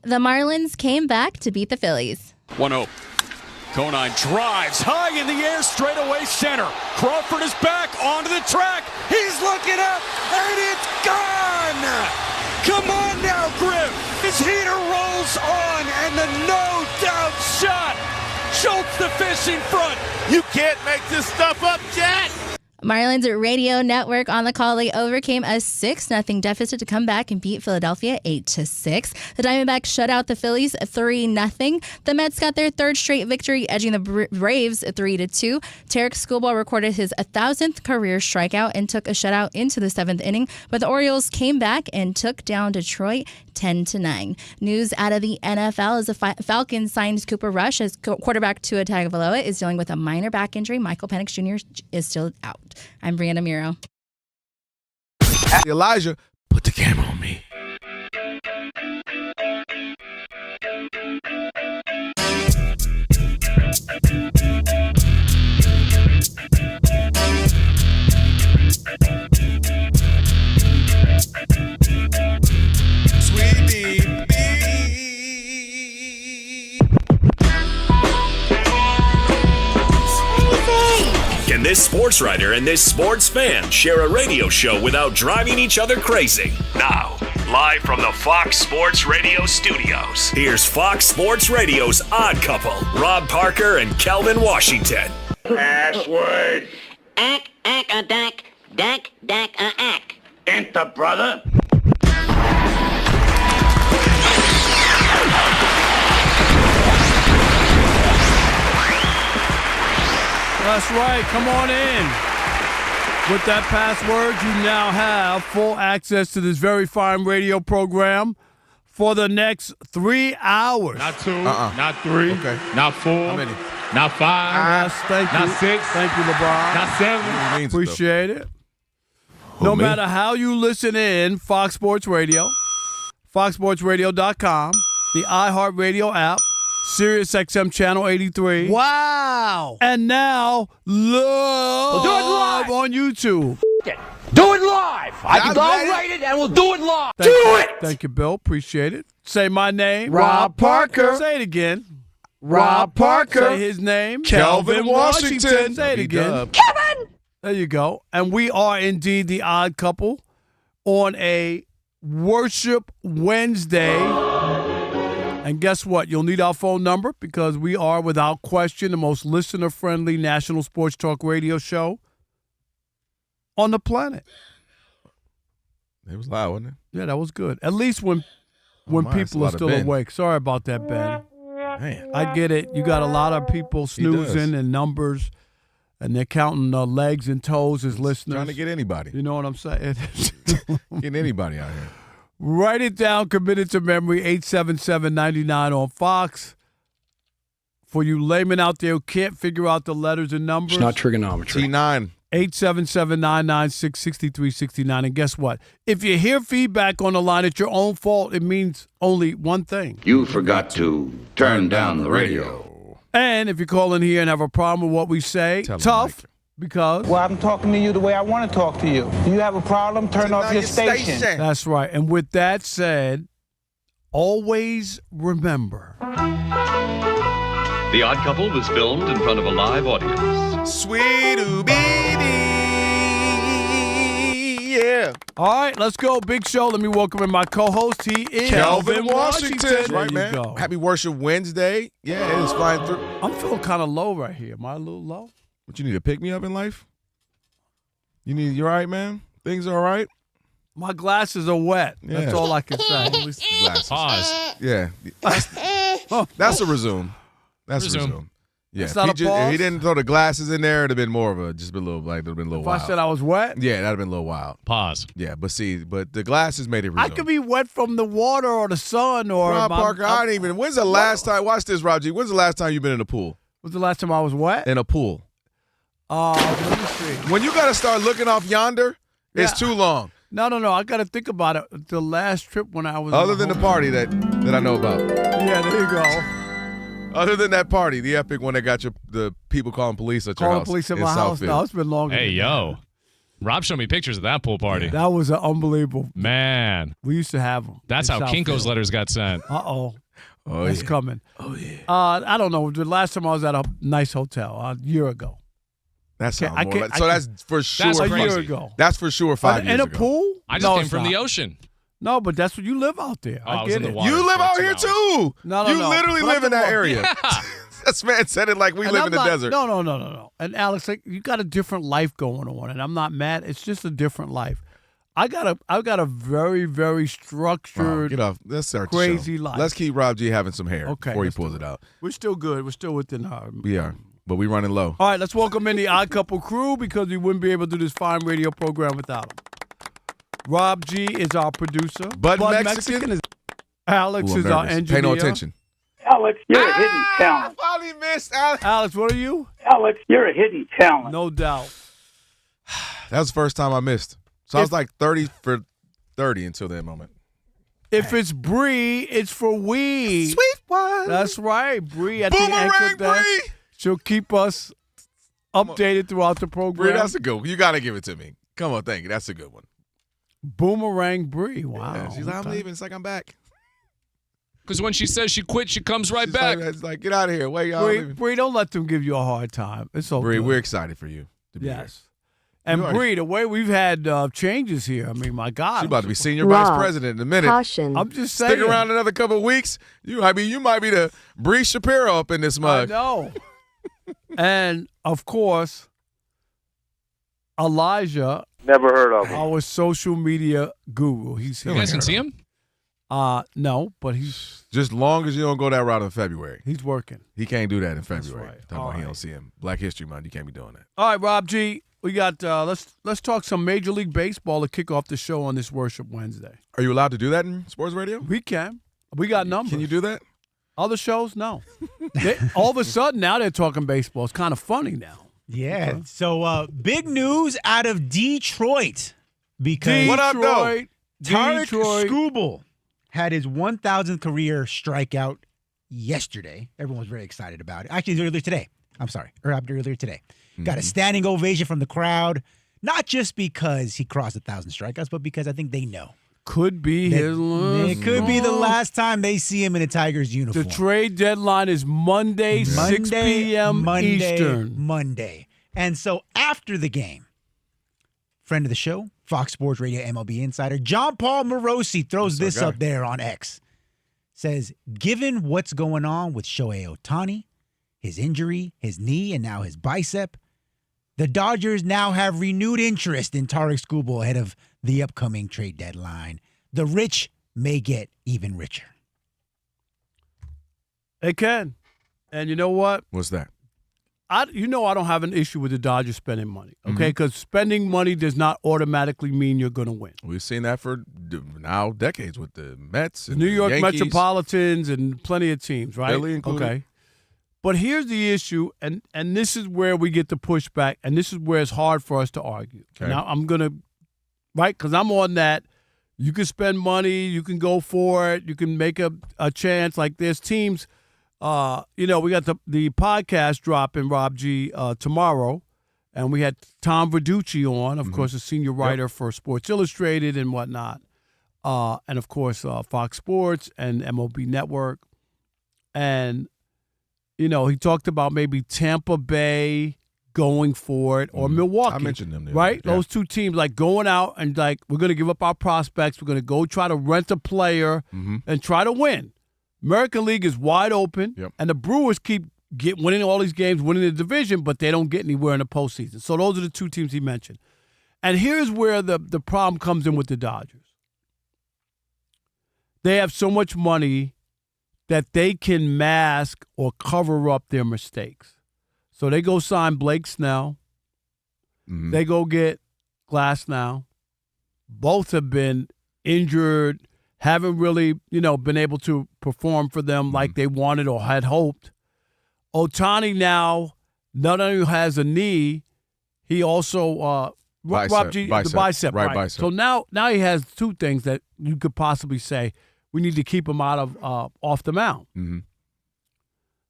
The Marlins came back to beat the Phillies. 1-0. Conine drives high in the air, straight away center. Crawford is back onto the track. He's looking up, and it's gone! Come on now, Griff. His heater rolls on, and the no-doubt shot. Schultz the fish in front. You can't make this stuff up, Jet. Marlins radio network on the call. They overcame a 6-0 deficit to come back and beat Philadelphia 8-6. The Diamondbacks shut out the Phillies 3-0. The Mets got their third straight victory, edging the Braves 3-2. Tarek Skubal recorded his 1,000th career strikeout and took a shutout into the 7th inning. But the Orioles came back and took down Detroit 10-9. News out of the NFL is the Falcons signed Cooper Rush as quarterback. Tua Tagovailoa is dealing with a minor back injury. Michael Penix Jr. is still out. I'm Brianna Miro. Elijah, put the camera on me. Sweetie. Can this sports writer and this sports fan share a radio show without driving each other crazy? Now, live from the Fox Sports Radio studios, here's Fox Sports Radio's Odd Couple, Rob Parker and Kelvin Washington. Password. Ack, dack, Enter, brother. That's right. Come on in. With that password, you now have full access to this very fine radio program for the next 3 hours. Not two, not three, not four, How many? not five, Yes, thank you. not six, Thank you, LeBron. not seven. Appreciate it. No matter how you listen in, Fox Sports Radio, foxsportsradio.com, the iHeartRadio app, Sirius XM Channel 83. Wow. And now, live do it live. on YouTube. Do it live. I'll write it and we'll do it live. Thank you, Bill. Appreciate it. Say my name. Rob Parker. Say it again. Rob Parker. Say his name. Kelvin Washington. Say it again. Kevin. There you go. And we are indeed the Odd Couple on a Worship Wednesday. And guess what? You'll need our phone number because we are, without question, the most listener-friendly national sports talk radio show on the planet. It was loud, wasn't it? Yeah, that was good. At least when mine, it's a people are lot of still Ben. awake. Sorry about that, Ben. Man. I get it. You got a lot of people snoozing and numbers, and they're counting legs and toes as listeners. Trying to get anybody. You know what I'm saying? Getting anybody out here. Write it down, commit it to memory, 877-99 on Fox. For you laymen out there who can't figure out the letters and numbers. It's not trigonometry. T9. 877-996-6369. And guess what? If you hear feedback on the line, it's your own fault. It means only one thing. You forgot to turn down the radio. And if you call in here and have a problem with what we say, Tell 'em, tough, Mike. because Well, I'm talking to you the way I want to talk to you. Do you have a problem? Turn off your station. that's right. And with that said, always remember. The Odd Couple was filmed in front of a live audience. Sweet-oo baby. Yeah. All right, let's go. Big show. Let me welcome in my co-host. He is Kelvin Washington. There Right, you man. go. Happy Worship Wednesday. Yeah, it's flying through. I'm feeling kind of low right here. Am I a little low? But you need to pick me up in life? You all right, man? Things all right? My glasses are wet. That's Yeah. all I can say. At least the glasses. Pause. Yeah. That's a resume. That's a resume. Yeah. It's not a If pause? he didn't throw the glasses in there, it'd have been more of a, just been a little, like, it'd have been a little If wild. I said I was wet, Yeah, that'd have been a little wild. Pause. Yeah, but the glasses made it resume. I could be wet from the water or the sun or Rob Parker, I didn't even. When's the last time? Watch this, Rob G. When's the last time you've been in a pool? When's the last time I was wet? In a pool. Let me see. When you got to start looking off yonder, it's Yeah. too long. No. I got to think about it. The last trip when I was Other than the party that I know about. Yeah, there you go. Other than that party, the epic one that got the people calling police at your Calling house. police at in my house. Southfield. No, it's been longer. Hey, than yo. that. Rob showed me pictures of that pool party. That was an unbelievable. Man. We used to have them. That's how Kinko's letters got sent. Uh-oh. Oh, it's coming. Oh, yeah. I don't know. The last time I was at a nice hotel, a year ago. That sounds more like, so that's for sure. That's a crazy. year ago. That's for sure 5 years in ago. a pool? I just came from the ocean. No, but that's what you live out there. I I was get in the it. water. You live for out 2 here hours. too. No, you no. literally But live in that I'm area. Yeah. This man said it like we And live I'm in the not- desert. No. And Alex, like, you got a different life going on, and I'm not mad. It's just a different life. I've got a very, very structured, Get off. Let's start the crazy show. life. Let's keep Rob G having some hair before he let's pulls do it out. We're still good. We're still within our. We are, but we running low. All right, let's welcome in the Odd Couple crew because we wouldn't be able to do this fine radio program without them. Rob G is our producer. Bud Mexican is Alex Ooh, I'm is our nervous. engineer. Pay no attention. Alex, you're a hidden talent. Finally missed Alex. Alex, what are you? Alex, you're a hidden talent. No doubt. That was the first time I missed. So I was like 30 for 30 until that moment. If it's Bree, it's for we. Sweet one. That's right. Bree at the Boomerang anchor desk. Bree. She'll keep us updated throughout the Bree, program. that's a good one. You got to give it to me. Come on, thank you. That's a good one. Boomerang Bree. Wow. Yeah, she's like, I'm leaving. It's like I'm back. Because when she says she quit, she comes right She's back. It's like, get out of here. Wait, y'all. Bree, don't let them give you a hard time. It's okay. Bree, we're excited for you to be here. Yes. And Bree, the way we've had changes here, I mean, my God. She's about to be senior vice president in a minute. Caution. I'm just saying. Stick around another couple of weeks. You might be the Bree Shapiro up in this mug. I know. And, of course, Elijah. Never heard of him. Our social media guru. He's here. You guys can see him? No, but he's Just long as you don't go that route in February. he's working. He can't do that in February. right. Talking All about he right. don't see him. Black History Month, you can't be doing that. All right, Rob G. We got let's talk some Major League Baseball to kick off the show on this Worship Wednesday. Are you allowed to do that in sports radio? We can. We got numbers. Can you do that? Other shows? No. All of a sudden now they're talking baseball. It's kind of funny now. Yeah. So big news out of Detroit because What up, though? Tarek Skubal had his 1,000th career strikeout yesterday. Everyone was very excited about it. Actually, earlier today. I'm sorry. Earlier today. Got a standing ovation from the crowd, not just because he crossed 1,000 strikeouts, but because I think they know. Could be his last. It could be the last time they see him in a Tigers uniform. The trade deadline is Monday 6 p.m. Eastern. Monday. And so after the game, friend of the show, Fox Sports Radio MLB insider, John Paul Morosi throws this up there on X. Says, given what's going on with Shohei Ohtani, his injury, his knee, and now his bicep, the Dodgers now have renewed interest in Tarek Skubal ahead of the upcoming trade deadline. The rich may get even richer. They can. And you know what? What's that? I don't have an issue with the Dodgers spending money, okay? Because spending money does not automatically mean you're going to win. We've seen that for now decades with the Mets and New the York Yankees. Metropolitans and plenty of teams, right? Philly included. Okay. But here's the issue, and this is where we get the pushback, and this is where it's hard for us to argue. Okay. Now, I'm going to, right, because I'm on that. You can spend money. You can go for it. You can make a chance. Like there's teams, we got the podcast dropping, Rob G, tomorrow, and we had Tom Verducci on, of course, a senior writer for Sports Illustrated and whatnot, and, of course, Fox Sports and MLB Network. And he talked about maybe Tampa Bay going for it or Milwaukee. I mentioned them there. Right? Yeah. Those two teams, like going out and like, we're going to give up our prospects. We're going to go try to rent a player and try to win. American League is wide open, and the Brewers keep winning all these games, winning the division, but they don't get anywhere in the postseason. So those are the two teams he mentioned. And here's where the problem comes in with the Dodgers. They have so much money that they can mask or cover up their mistakes. So they go sign Blake Snell. They go get Glasnow. Both have been injured, haven't really, been able to perform for them like they wanted or had hoped. Ohtani now not only has a knee, he also the bicep, right right? bicep. So now he has two things that you could possibly say we need to keep him out of off the mound.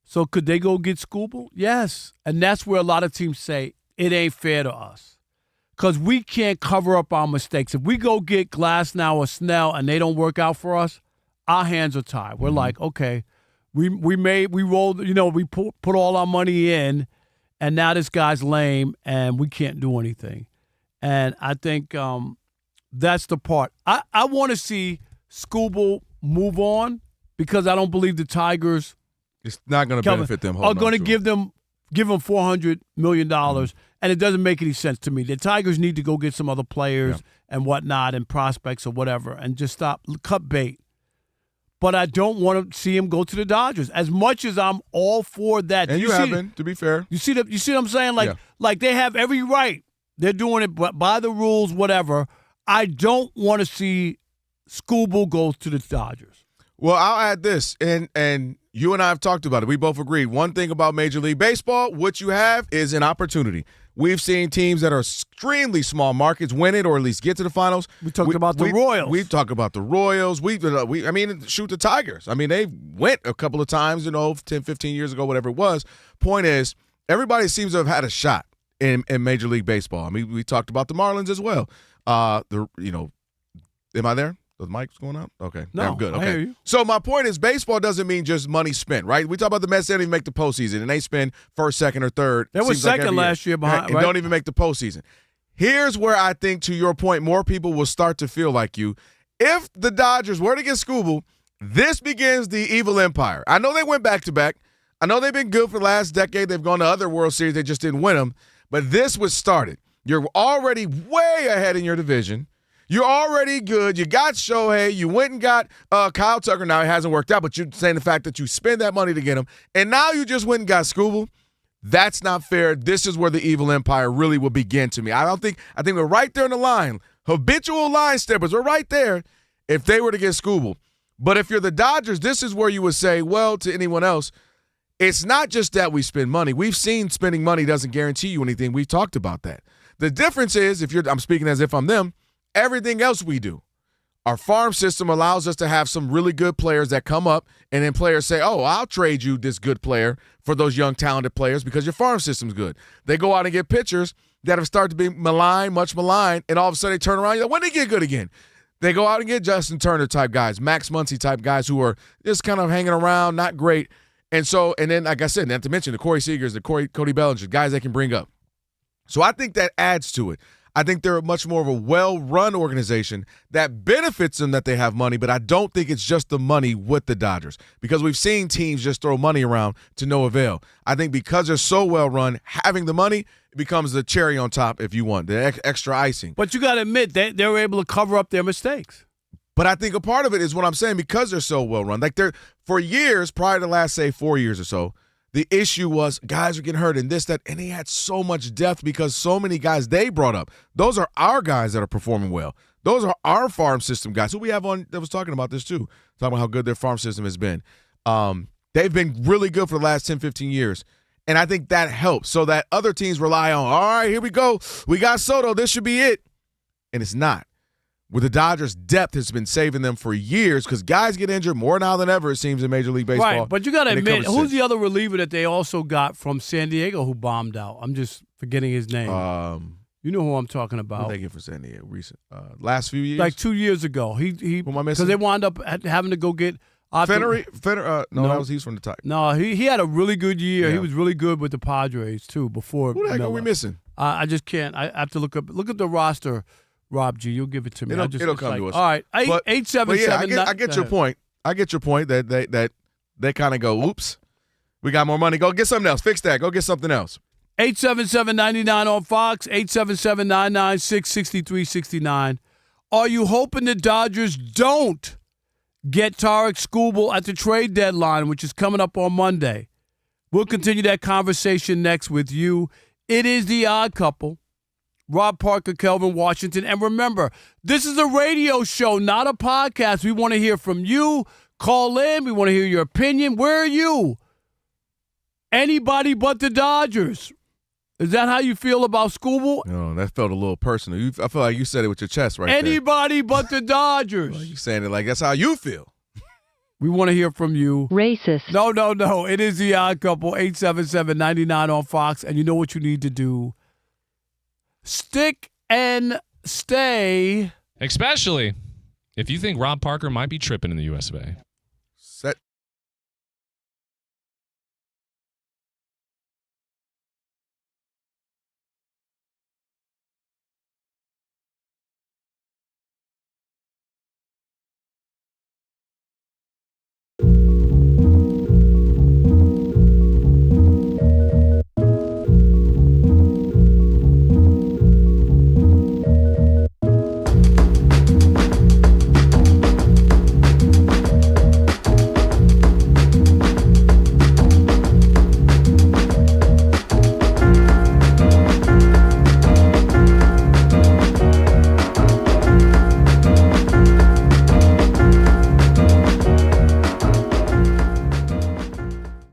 So could they go get Skubal? Yes, and that's where a lot of teams say it ain't fair to us. because we can't cover up our mistakes. If we go get Glasnow or Snell and they don't work out for us, our hands are tied. We're like, okay, we rolled, we put all our money in, and now this guy's lame and we can't do anything. And I think that's the part. I want to see Skubal move on because I don't believe the Tigers. It's not going to benefit them. Are going to give them $400 million, and it doesn't make any sense to me. The Tigers need to go get some other players and whatnot and prospects or whatever and just cut bait. But I don't want to see him go to the Dodgers as much as I'm all for that. And you have been, to be fair. You see what I'm saying? Like they have every right. They're doing it by the rules, whatever. I don't want to see Skubal go to the Dodgers. Well, I'll add this, and you and I have talked about it. We both agreed. One thing about Major League Baseball, what you have is an opportunity. We've seen teams that are extremely small markets win it or at least get to the finals. We talked about the Royals. We've talked about the Royals. Shoot the Tigers. I mean, they went a couple of times, 10, 15 years ago, whatever it was. Point is, everybody seems to have had a shot in Major League Baseball. I mean, we talked about the Marlins as well. Am I there? The mic's going out? Okay. No, I'm good. Okay. I hear you. So my point is baseball doesn't mean just money spent, right? We talk about the Mets, they don't even make the postseason, and they spend first, second, or third. They were second last year behind, and don't even make the postseason. Here's where I think, to your point, more people will start to feel like you. If the Dodgers were to get Skubal, this begins the evil empire. I know they went back-to-back. I know they've been good for the last decade. They've gone to other World Series. They just didn't win them. But this was started. You're already way ahead in your division. You're already good. You got Shohei. You went and got Kyle Tucker. Now, it hasn't worked out, but you're saying the fact that you spend that money to get him, and now you just went and got Skubal. That's not fair. This is where the evil empire really will begin to me. I think we're right there in the line. Habitual line steppers, we're right there if they were to get Skubal. But if you're the Dodgers, this is where you would say, well, to anyone else, it's not just that we spend money. We've seen spending money doesn't guarantee you anything. We've talked about that. The difference is, I'm speaking as if I'm them, everything else we do. Our farm system allows us to have some really good players that come up, and then players say, oh, I'll trade you this good player for those young, talented players because your farm system's good. They go out and get pitchers that have started to be maligned, much maligned, and all of a sudden they turn around, you're like, when did they get good again? They go out and get Justin Turner type guys, Max Muncy type guys who are just kind of hanging around, not great. And then, like I said, not to mention the Corey Seagers, the Cody Bellinger, guys they can bring up. So I think that adds to it. I think they're much more of a well-run organization that benefits them that they have money, but I don't think it's just the money with the Dodgers because we've seen teams just throw money around to no avail. I think because they're so well-run, having the money becomes the cherry on top, if you want, the extra icing. But you got to admit, they were able to cover up their mistakes. But I think a part of it is what I'm saying, because they're so well-run. Like for years, prior to the last, say, 4 years or so, the issue was guys are getting hurt and this, that, and they had so much depth because so many guys they brought up. Those are our guys that are performing well. Those are our farm system guys who we have on that was talking about this too, talking about how good their farm system has been. They've been really good for the last 10, 15 years. And I think that helps so that other teams rely on, all right, here we go. We got Soto. This should be it. And it's not. With the Dodgers, depth has been saving them for years because guys get injured more now than ever, it seems, in Major League Baseball. Right, but you got to admit, who's the other reliever that they also got from San Diego who bombed out? I'm just forgetting his name. You know who I'm talking about. What did they get from San Diego recent? Last few years? Like 2 years ago. Who am I missing? Because they wound up having to go get Fennery? He's from the Tigers. No, he had a really good year. Yeah. He was really good with the Padres, too, before. Who the heck are we missing? I just can't. I have to look at the roster. Rob G, you'll give it to me. It'll come to us. All right, 877. I get your point. I get your point that they kind of go, oops, we got more money. Go get something else. Fix that. Go get something else. 877-99 on Fox. 877-996-6369. Are you hoping the Dodgers don't get Tarek Skubal at the trade deadline, which is coming up on Monday? We'll continue that conversation next with you. It is The Odd Couple. Rob Parker, Kelvin Washington. And remember, this is a radio show, not a podcast. We want to hear from you. Call in. We want to hear your opinion. Where are you? Anybody but the Dodgers. Is that how you feel about Skubal? No, that felt a little personal. I feel like you said it with your chest right Anybody but the Dodgers. Well, you saying it like that's how you feel. We want to hear from you. Racist. No. It is The Odd Couple, 877-99 on Fox. And you know what you need to do. Stick and stay. Especially if you think Rob Parker might be tripping in the US of A. Set.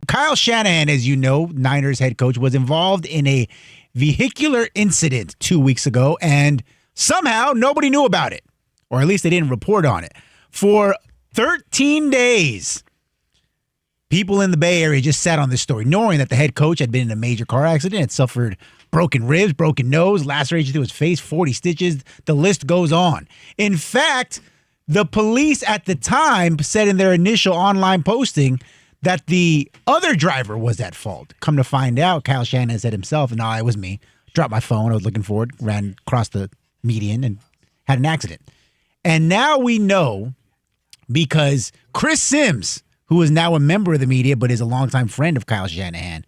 Kyle Shanahan, as you know, Niners head coach, was involved in a vehicular incident 2 weeks ago, and somehow nobody knew about it, or at least they didn't report on it. For 13 days, people in the Bay Area just sat on this story, knowing that the head coach had been in a major car accident, had suffered broken ribs, broken nose, laceration to his face, 40 stitches. The list goes on. In fact, the police at the time said in their initial online posting that the other driver was at fault. Come to find out, Kyle Shanahan said himself, "No, it was me. Dropped my phone. I was looking for it. Ran across the median and had an accident." And now we know because Chris Sims, who is now a member of the media but is a longtime friend of Kyle Shanahan,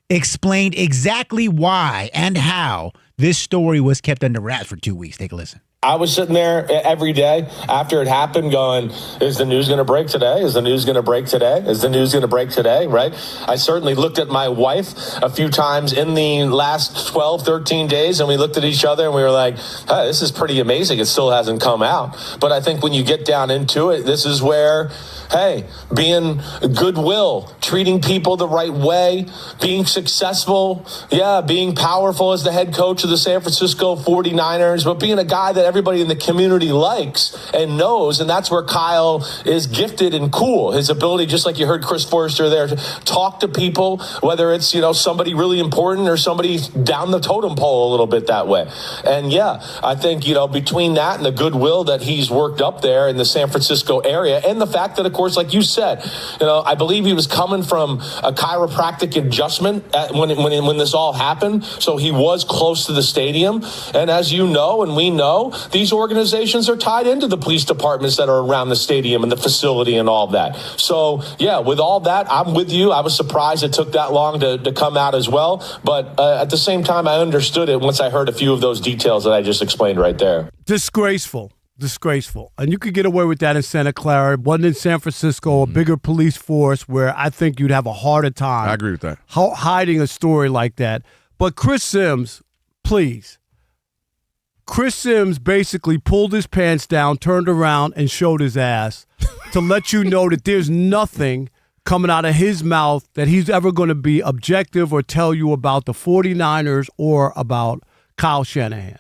explained exactly why and how this story was kept under wraps for 2 weeks. Take a listen. I was sitting there every day after it happened going, is the news going to break today? Is the news going to break today? Is the news going to break today? Right? I certainly looked at my wife a few times in the last 12, 13 days, and we looked at each other and we were like, hey, this is pretty amazing. It still hasn't come out. But I think when you get down into it, this is where, hey, being goodwill, treating people the right way, being successful, being powerful as the head coach of the San Francisco 49ers, but being a guy that everybody in the community likes and knows, and that's where Kyle is gifted and cool. His ability, just like you heard Chris Forrester there, to talk to people, whether it's, somebody really important or somebody down the totem pole a little bit that way. And I think, between that and the goodwill that he's worked up there in the San Francisco area, and the fact that, of course, like you said, I believe he was coming from a chiropractic adjustment when this all happened, so he was close to the stadium. And as you know, and we know, these organizations are tied into the police departments that are around the stadium and the facility and all that. So, with all that, I'm with you. I was surprised it took that long to come out as well. But at the same time, I understood it once I heard a few of those details that I just explained right there. Disgraceful. And you could get away with that in Santa Clara. It wasn't in San Francisco, a bigger police force where I think you'd have a harder time. I agree with that. Hiding a story like that. But Chris Sims, please. Chris Sims basically pulled his pants down, turned around, and showed his ass to let you know that there's nothing coming out of his mouth that he's ever going to be objective or tell you about the 49ers or about Kyle Shanahan.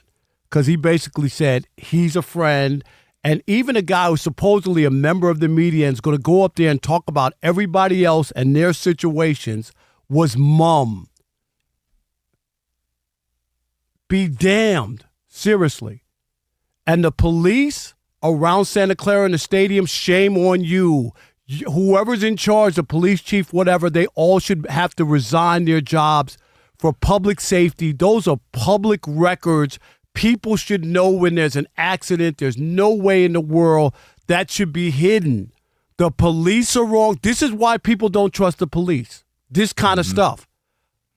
Because he basically said he's a friend, and even a guy who's supposedly a member of the media and is going to go up there and talk about everybody else and their situations was mum. Be damned. Seriously. And the police around Santa Clara in the stadium, shame on you. Whoever's in charge, the police chief, whatever, they all should have to resign their jobs for public safety. Those are public records. People should know when there's an accident. There's no way in the world that should be hidden. The police are wrong. This is why people don't trust the police. This kind of stuff.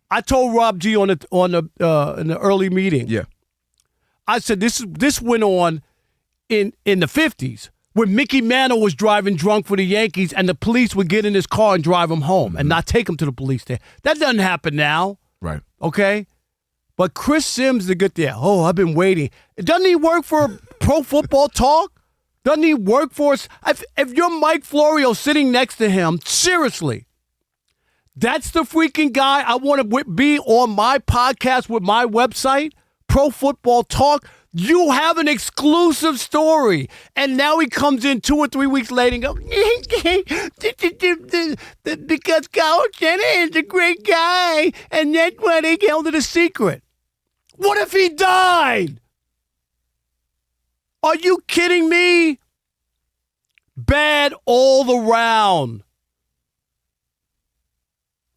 I told Rob G in the early meeting. Yeah. I said this went on in the 50s when Mickey Mantle was driving drunk for the Yankees and the police would get in his car and drive him home and not take him to the police station. That doesn't happen now. Right. Okay? But Chris Sims to get there, I've been waiting. Doesn't he work for Pro Football Talk? Doesn't he work for us? If you're Mike Florio sitting next to him, seriously, that's the freaking guy I want to be on my podcast with my website, Pro Football Talk. You have an exclusive story. And now he comes in 2 or 3 weeks later and goes, because Kyle Shanahan's a great guy, and that's why they held it a secret. What if he died? Are you kidding me? Bad all around.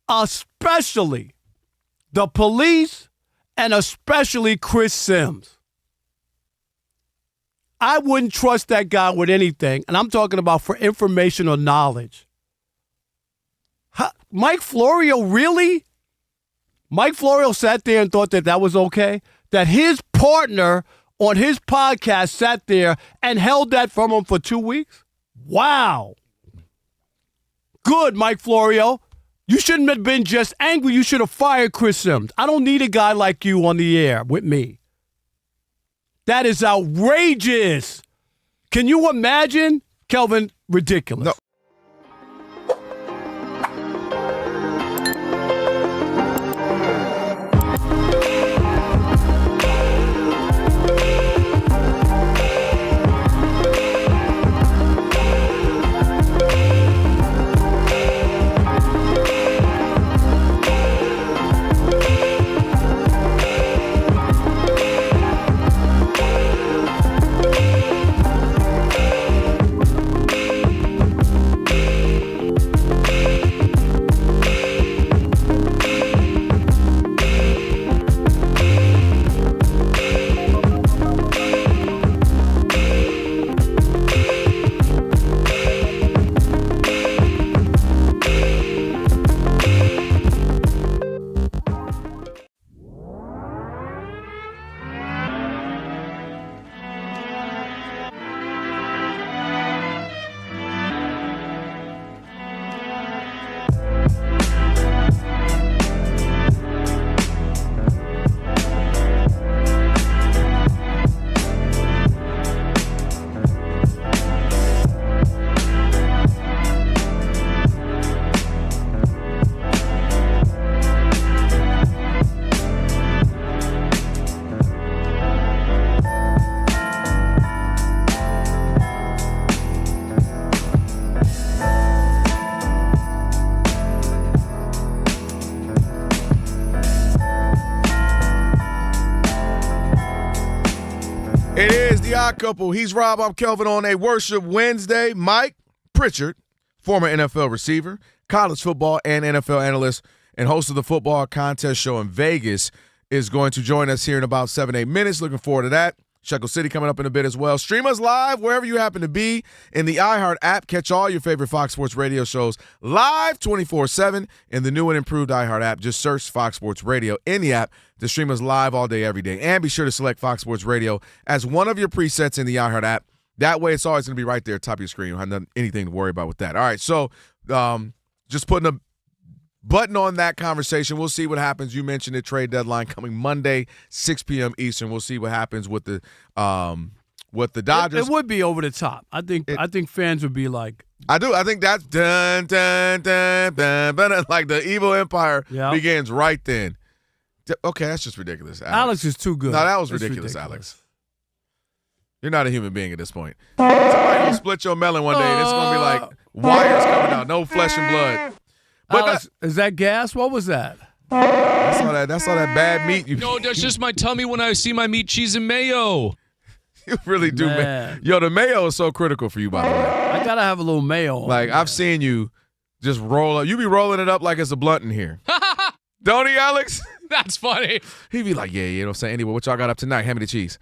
Especially the police and especially Chris Sims. I wouldn't trust that guy with anything, and I'm talking about for information or knowledge. Mike Florio, really? Mike Florio sat there and thought that was okay? That his partner on his podcast sat there and held that from him for 2 weeks? Wow. Good, Mike Florio. You shouldn't have been just angry. You should have fired Chris Sims. I don't need a guy like you on the air with me. That is outrageous. Can you imagine? Kelvin, ridiculous. No. It is the Odd Couple. He's Rob. I'm Kelvin on a Worship Wednesday. Mike Pritchard, former NFL receiver, college football and NFL analyst, and host of the football contest show in Vegas, is going to join us here in about 7-8 minutes. Looking forward to that. Shekel City coming up in a bit as well. Stream us live wherever you happen to be in the iHeart app. Catch all your favorite Fox Sports Radio shows live 24/7 in the new and improved iHeart app. Just search Fox Sports Radio in the app to stream us live all day, every day. And be sure to select Fox Sports Radio as one of your presets in the iHeart app. That way it's always going to be right there at the top of your screen. You don't have anything to worry about with that. All right, so just putting a button on that conversation. We'll see what happens. You mentioned the trade deadline coming Monday, 6 p.m. Eastern. We'll see what happens with the Dodgers. It would be over the top. I think fans would be like, I do. I think that's dun dun dun dun dun, like the evil empire begins right then. Okay, that's just ridiculous. Alex is too good. No, that was ridiculous, Alex. You're not a human being at this point. Somebody will split your melon one day, and it's gonna be like wires coming out, no flesh and blood. But Alex, is that gas? What was that? That's all that bad meat. No, that's just my tummy when I see my meat, cheese, and mayo. You really do, man. Yo, the mayo is so critical for you, by the way. I gotta have a little mayo. Like I've seen you just roll up. You be rolling it up like it's a blunt in here. Don't he, Alex? That's funny. He be like, yeah, you know what I'm saying? Anyway, what y'all got up tonight? Hand me the cheese.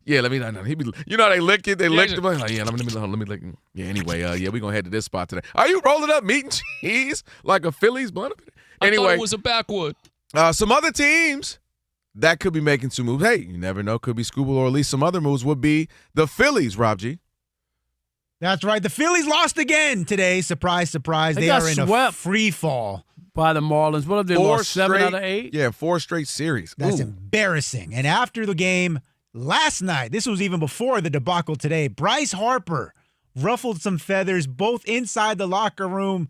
Yeah, let me know. He be, you know how they lick it? They lick the like, yeah, let me lick it. Yeah, anyway, yeah, we gonna head to this spot today. Are you rolling up meat and cheese like a Phillies blunt? Anyway, I thought it was a backwood. Some other teams that could be making some moves. Hey, you never know. Could be Skubal or at least some other moves would be the Phillies, Rob G. That's right. The Phillies lost again today. Surprise, surprise. They are in a free fall. By the Marlins. What have they lost? 7 out of 8? Yeah, 4 straight series. That's embarrassing. And after the game last night, this was even before the debacle today, Bryce Harper ruffled some feathers both inside the locker room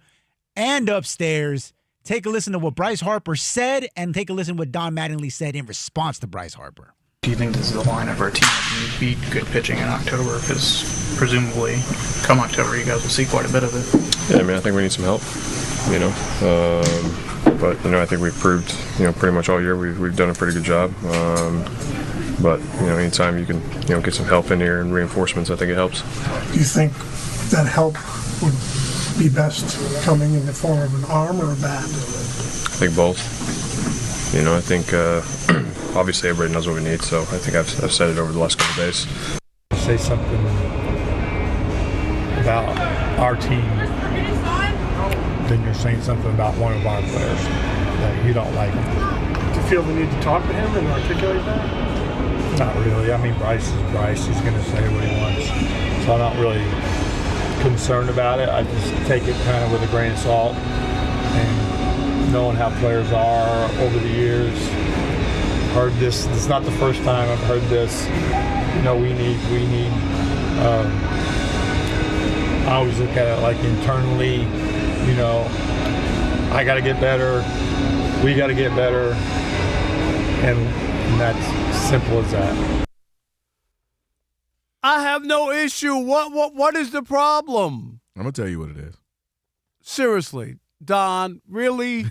and upstairs. Take a listen to what Bryce Harper said and take a listen to what Don Mattingly said in response to Bryce Harper. Do you think this is a line of our team that you beat good pitching in October? Because presumably, come October, you guys will see quite a bit of it. Yeah, I mean, I think we need some help, you know. But, you know, I think we've proved, you know, pretty much all year we've done a pretty good job. But anytime you can get some help in here and reinforcements, I think it helps. Do you think that help would be best coming in the form of an arm or a bat? I think both. I think obviously everybody knows what we need, so I think I've said it over the last couple of days. Say something about our team, then you're saying something about one of our players that you don't like. Do you feel the need to talk to him and articulate that? Not really. I mean, Bryce is Bryce. He's going to say what he wants. So I'm not really concerned about it. I just take it kind of with a grain of salt. And knowing how players are over the years, heard this. This is not the first time I've heard this. We need. I always look at it like internally. I got to get better. We got to get better, and that's simple as that. I have no issue. What is the problem? I'm gonna tell you what it is. Seriously, Don, really?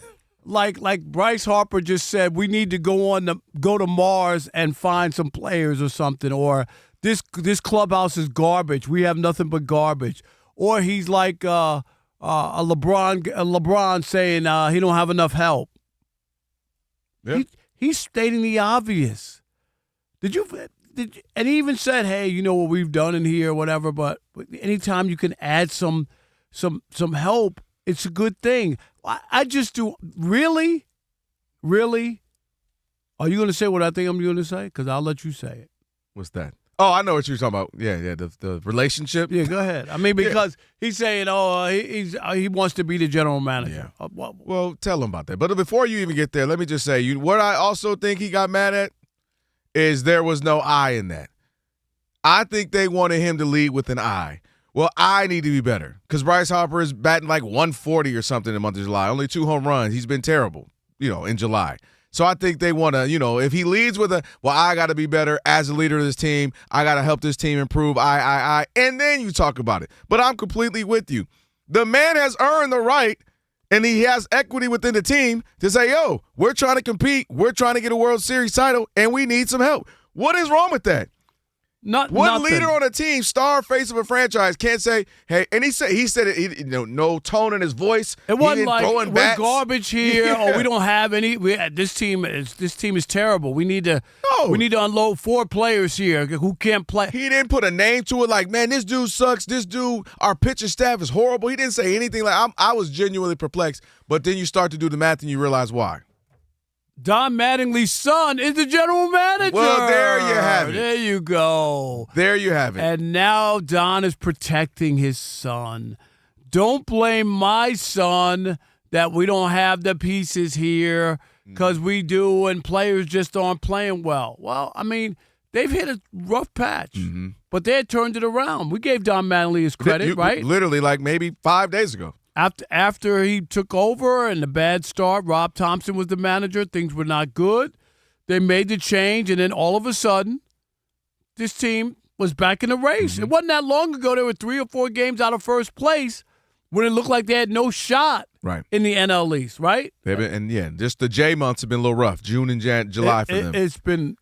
like Bryce Harper just said, we need to go to Mars and find some players or something, or this clubhouse is garbage. We have nothing but garbage. Or he's like a LeBron saying he don't have enough help. Yeah. He's stating the obvious. And he even said, hey, you know what we've done in here, whatever, but anytime you can add some help, it's a good thing. I just do. Really? Really? Are you going to say what I think I'm going to say? Because I'll let you say it. What's that? Oh, I know what you're talking about. Yeah, the relationship. Yeah, go ahead. I mean, because he's saying, he wants to be the general manager. Yeah. Well, tell him about that. But before you even get there, let me just say, what I also think he got mad at is there was no I in that. I think they wanted him to lead with an I. Well, I need to be better because Bryce Harper is batting like 140 or something in the month of July. Only 2 home runs. He's been terrible, in July. So I think they want to, if he leads with I got to be better as a leader of this team. I got to help this team improve. And then you talk about it. But I'm completely with you. The man has earned the right, and he has equity within the team to say, yo, we're trying to compete. We're trying to get a World Series title, and we need some help. What is wrong with that? One leader on a team, star face of a franchise, can't say, hey, and he said it, no tone in his voice. It wasn't like we're bats. Garbage here, or we don't have any. This team is terrible. We need to unload 4 players here who can't play. He didn't put a name to it like, man, this dude sucks. This dude, our pitching staff is horrible. He didn't say anything like. I was genuinely perplexed, but then you start to do the math and you realize why. Don Mattingly's son is the general manager. Well, there you have it. There you go. There you have it. And now Don is protecting his son. Don't blame my son that we don't have the pieces here because we do and players just aren't playing well. Well, I mean, they've hit a rough patch, but they had turned it around. We gave Don Mattingly his credit, right? Literally like maybe 5 days ago. After he took over and the bad start, Rob Thompson was the manager, things were not good. They made the change, and then all of a sudden, this team was back in the race. It wasn't that long ago. They were 3 or 4 games out of first place when it looked like they had no shot in the NL East, right? Just the J months have been a little rough. June and July for them. It's been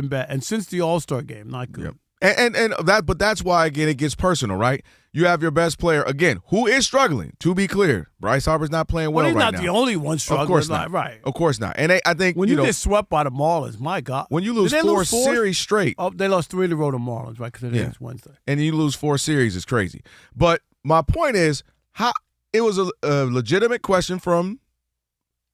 bad. And since the All-Star game, not good. Yep. But that's why, again, it gets personal, right? You have your best player, again, who is struggling, to be clear. Bryce Harper's not playing well right now. He's not the only one struggling. Of course not. Right. Of course not. And I think, when you get swept by the Marlins, my God. When you lose 4 series straight. Oh, they lost 3 in a row to Marlins, right? Because it's Wednesday. And you lose 4 series, it's crazy. But my point is, it was a legitimate question from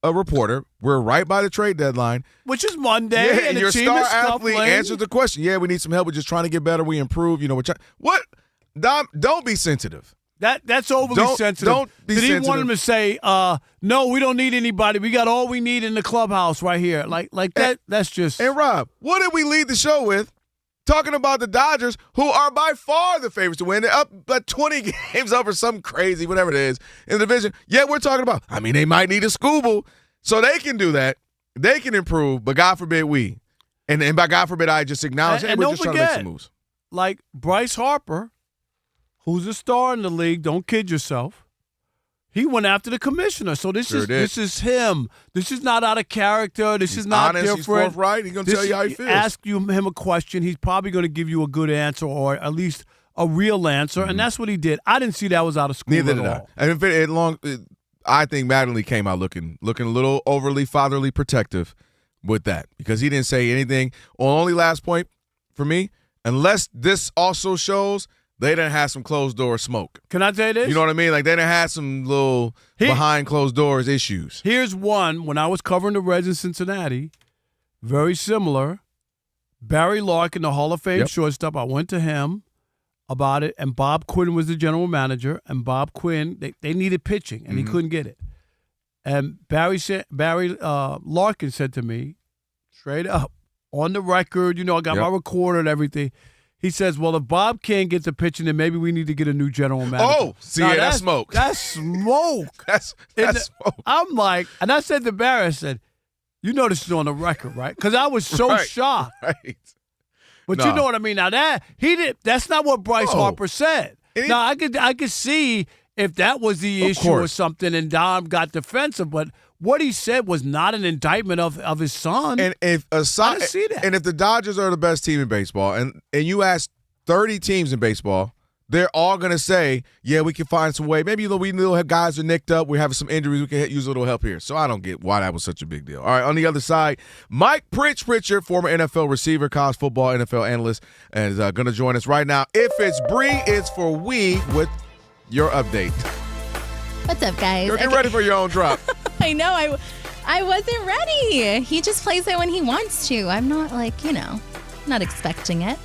a reporter. We're right by the trade deadline, which is Monday, and your the team star is athlete scuffling. answered the question. Yeah, we need some help. We're just trying to get better. We improve. What? Dom, don't be sensitive. That's overly sensitive. Don't be sensitive. Did he want him to say, no, we don't need anybody. We got all we need in the clubhouse right here. Like that. That's just. And Rob, what did we lead the show with? Talking about the Dodgers, who are by far the favorites to win. They're up like 20 games up or something crazy, whatever it is, in the division. Yet we're talking about, they might need a Skubal. So they can do that. They can improve, but God forbid we. And by God forbid, I just acknowledge it. We're just trying to make some moves. Like Bryce Harper, who's a star in the league, don't kid yourself. he went after the commissioner. So this Sure did. this is him. This is not out of character. This is not honest, different. He's forthright. He's going to tell you how he feels. Ask him a question. He's probably going to give you a good answer or at least a real answer, and that's what he did. I didn't see that was out of school Neither at did all. I. And I think Mattingly came out looking a little overly fatherly protective with that because he didn't say anything. Only last point for me, unless this also shows they done had some closed door smoke. Can I tell you this? You know what I mean? Like they done had some little behind closed doors issues. Here's one. When I was covering the Reds in Cincinnati, very similar. Barry Larkin, the Hall of Fame shortstop, I went to him about it, and Bob Quinn was the general manager, and Bob Quinn, they needed pitching, and he couldn't get it. And Barry Larkin said to me, straight up, on the record, I got my recorder and everything, he says, well, if Bob can't get the pitching, then maybe we need to get a new general manager. Oh, see, that's smoke. That's smoke. that's smoke. I'm like, and I said to Barry, I said, you know this is on the record, right? Because I was so shocked. Right. But you know what I mean. Now that's not what Bryce Harper said. Now I could see if that was the issue or something, and Dom got defensive. But what he said was not an indictment of his son. And if I didn't see that. And if the Dodgers are the best team in baseball, and you ask 30 teams in baseball, they're all gonna say, yeah, we can find some way. Maybe we have guys are nicked up. We're having some injuries. We can use a little help here. So I don't get why that was such a big deal. All right, on the other side, Mike Pritchard, former NFL receiver, college football, NFL analyst, is going to join us right now. If it's Bree, it's for we with your update. What's up, guys? Get ready for your own drop. I know. I wasn't ready. He just plays it when he wants to. I'm not not expecting it.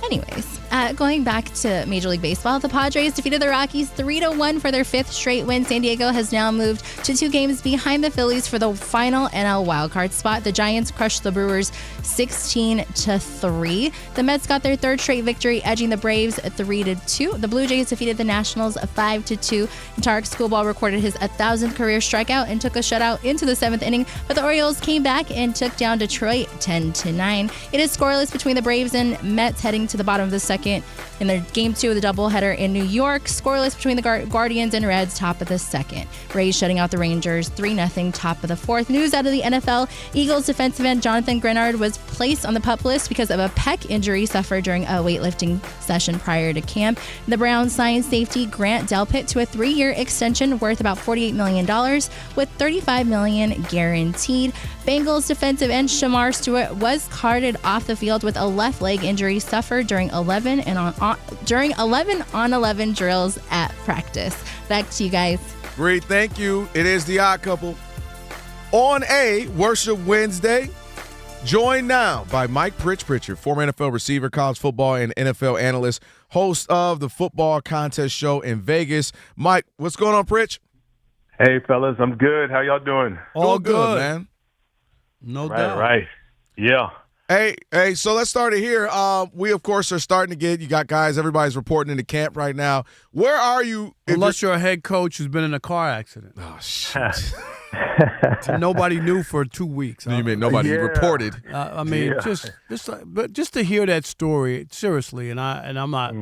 Anyways, going back to Major League Baseball, the Padres defeated the Rockies 3-1 for their fifth straight win. San Diego has now moved to 2 games behind the Phillies for the final NL wildcard spot. The Giants crushed the Brewers 16-3. The Mets got their third straight victory, edging the Braves 3-2. The Blue Jays defeated the Nationals 5-2. Tarek Skubal recorded his 1,000th career strikeout and took a shutout into the 7th inning, but the Orioles came back and took down Detroit 10-9. It is scoreless between the Braves and Mets heading to the bottom of the second in their Game 2 of the doubleheader in New York. Scoreless between the Guardians and Reds, top of the second. Rays shutting out the Rangers 3-0, top of the fourth. News out of the NFL, Eagles defensive end Jonathan Grenard was placed on the PUP list because of a pec injury suffered during a weightlifting session prior to camp. The Browns signed safety Grant Delpit to a 3-year extension worth about $48 million with $35 million guaranteed. Bengals defensive end Shamar Stewart was carted off the field with a left leg injury suffered during 11 on 11 drills at practice. Back to you guys. Bree, thank you. It is the Odd Couple on a Worship Wednesday. Joined now by Mike Pritchard, former NFL receiver, college football and NFL analyst, host of the Football Contest Show in Vegas. Mike, what's going on, Pritch? Hey, fellas, I'm good. How y'all doing? All good, man. No doubt. Right. Yeah. Hey, so let's start it here. We, of course, are starting to you got guys, everybody's reporting into camp right now. Where are you? Unless you're a head coach who's been in a car accident. Oh, shit. Nobody knew for 2 weeks. You mean nobody reported? just to hear that story seriously, and I'm not.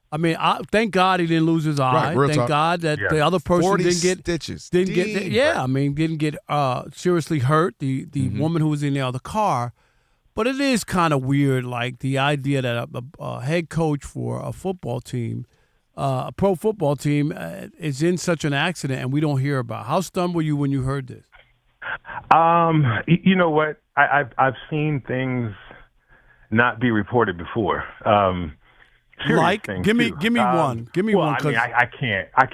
I mean, thank God he didn't lose his eye. Right, thank God that the other person didn't get stitches. Didn't get seriously hurt. The woman who was in the other car. But it is kind of weird, like the idea that a head coach for a football team, a pro football team, is in such an accident and we don't hear about it. How stunned were you when you heard this? You know what? I've seen things not be reported before. Like, give me one. Give me one. I mean, I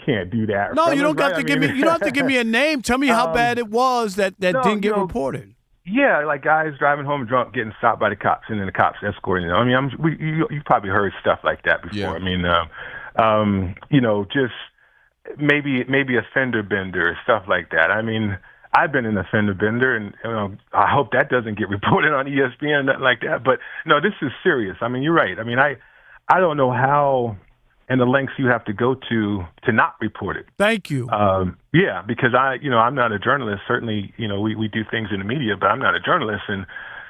can't do that. No, you don't have to give me. You don't have to give me a name. Tell me how bad it was that didn't get reported. Yeah, like guys driving home drunk, getting stopped by the cops, and then the cops escorting them. I mean, you've probably heard stuff like that before. Yeah. I mean, just maybe a fender bender, stuff like that. I mean, I've been in a fender bender, and I hope that doesn't get reported on ESPN or nothing like that. But no, this is serious. I mean, you're right. I mean, I don't know how and the lengths you have to go to not report it. Thank you. Yeah, because I'm not a journalist. Certainly, we do things in the media, but I'm not a journalist. And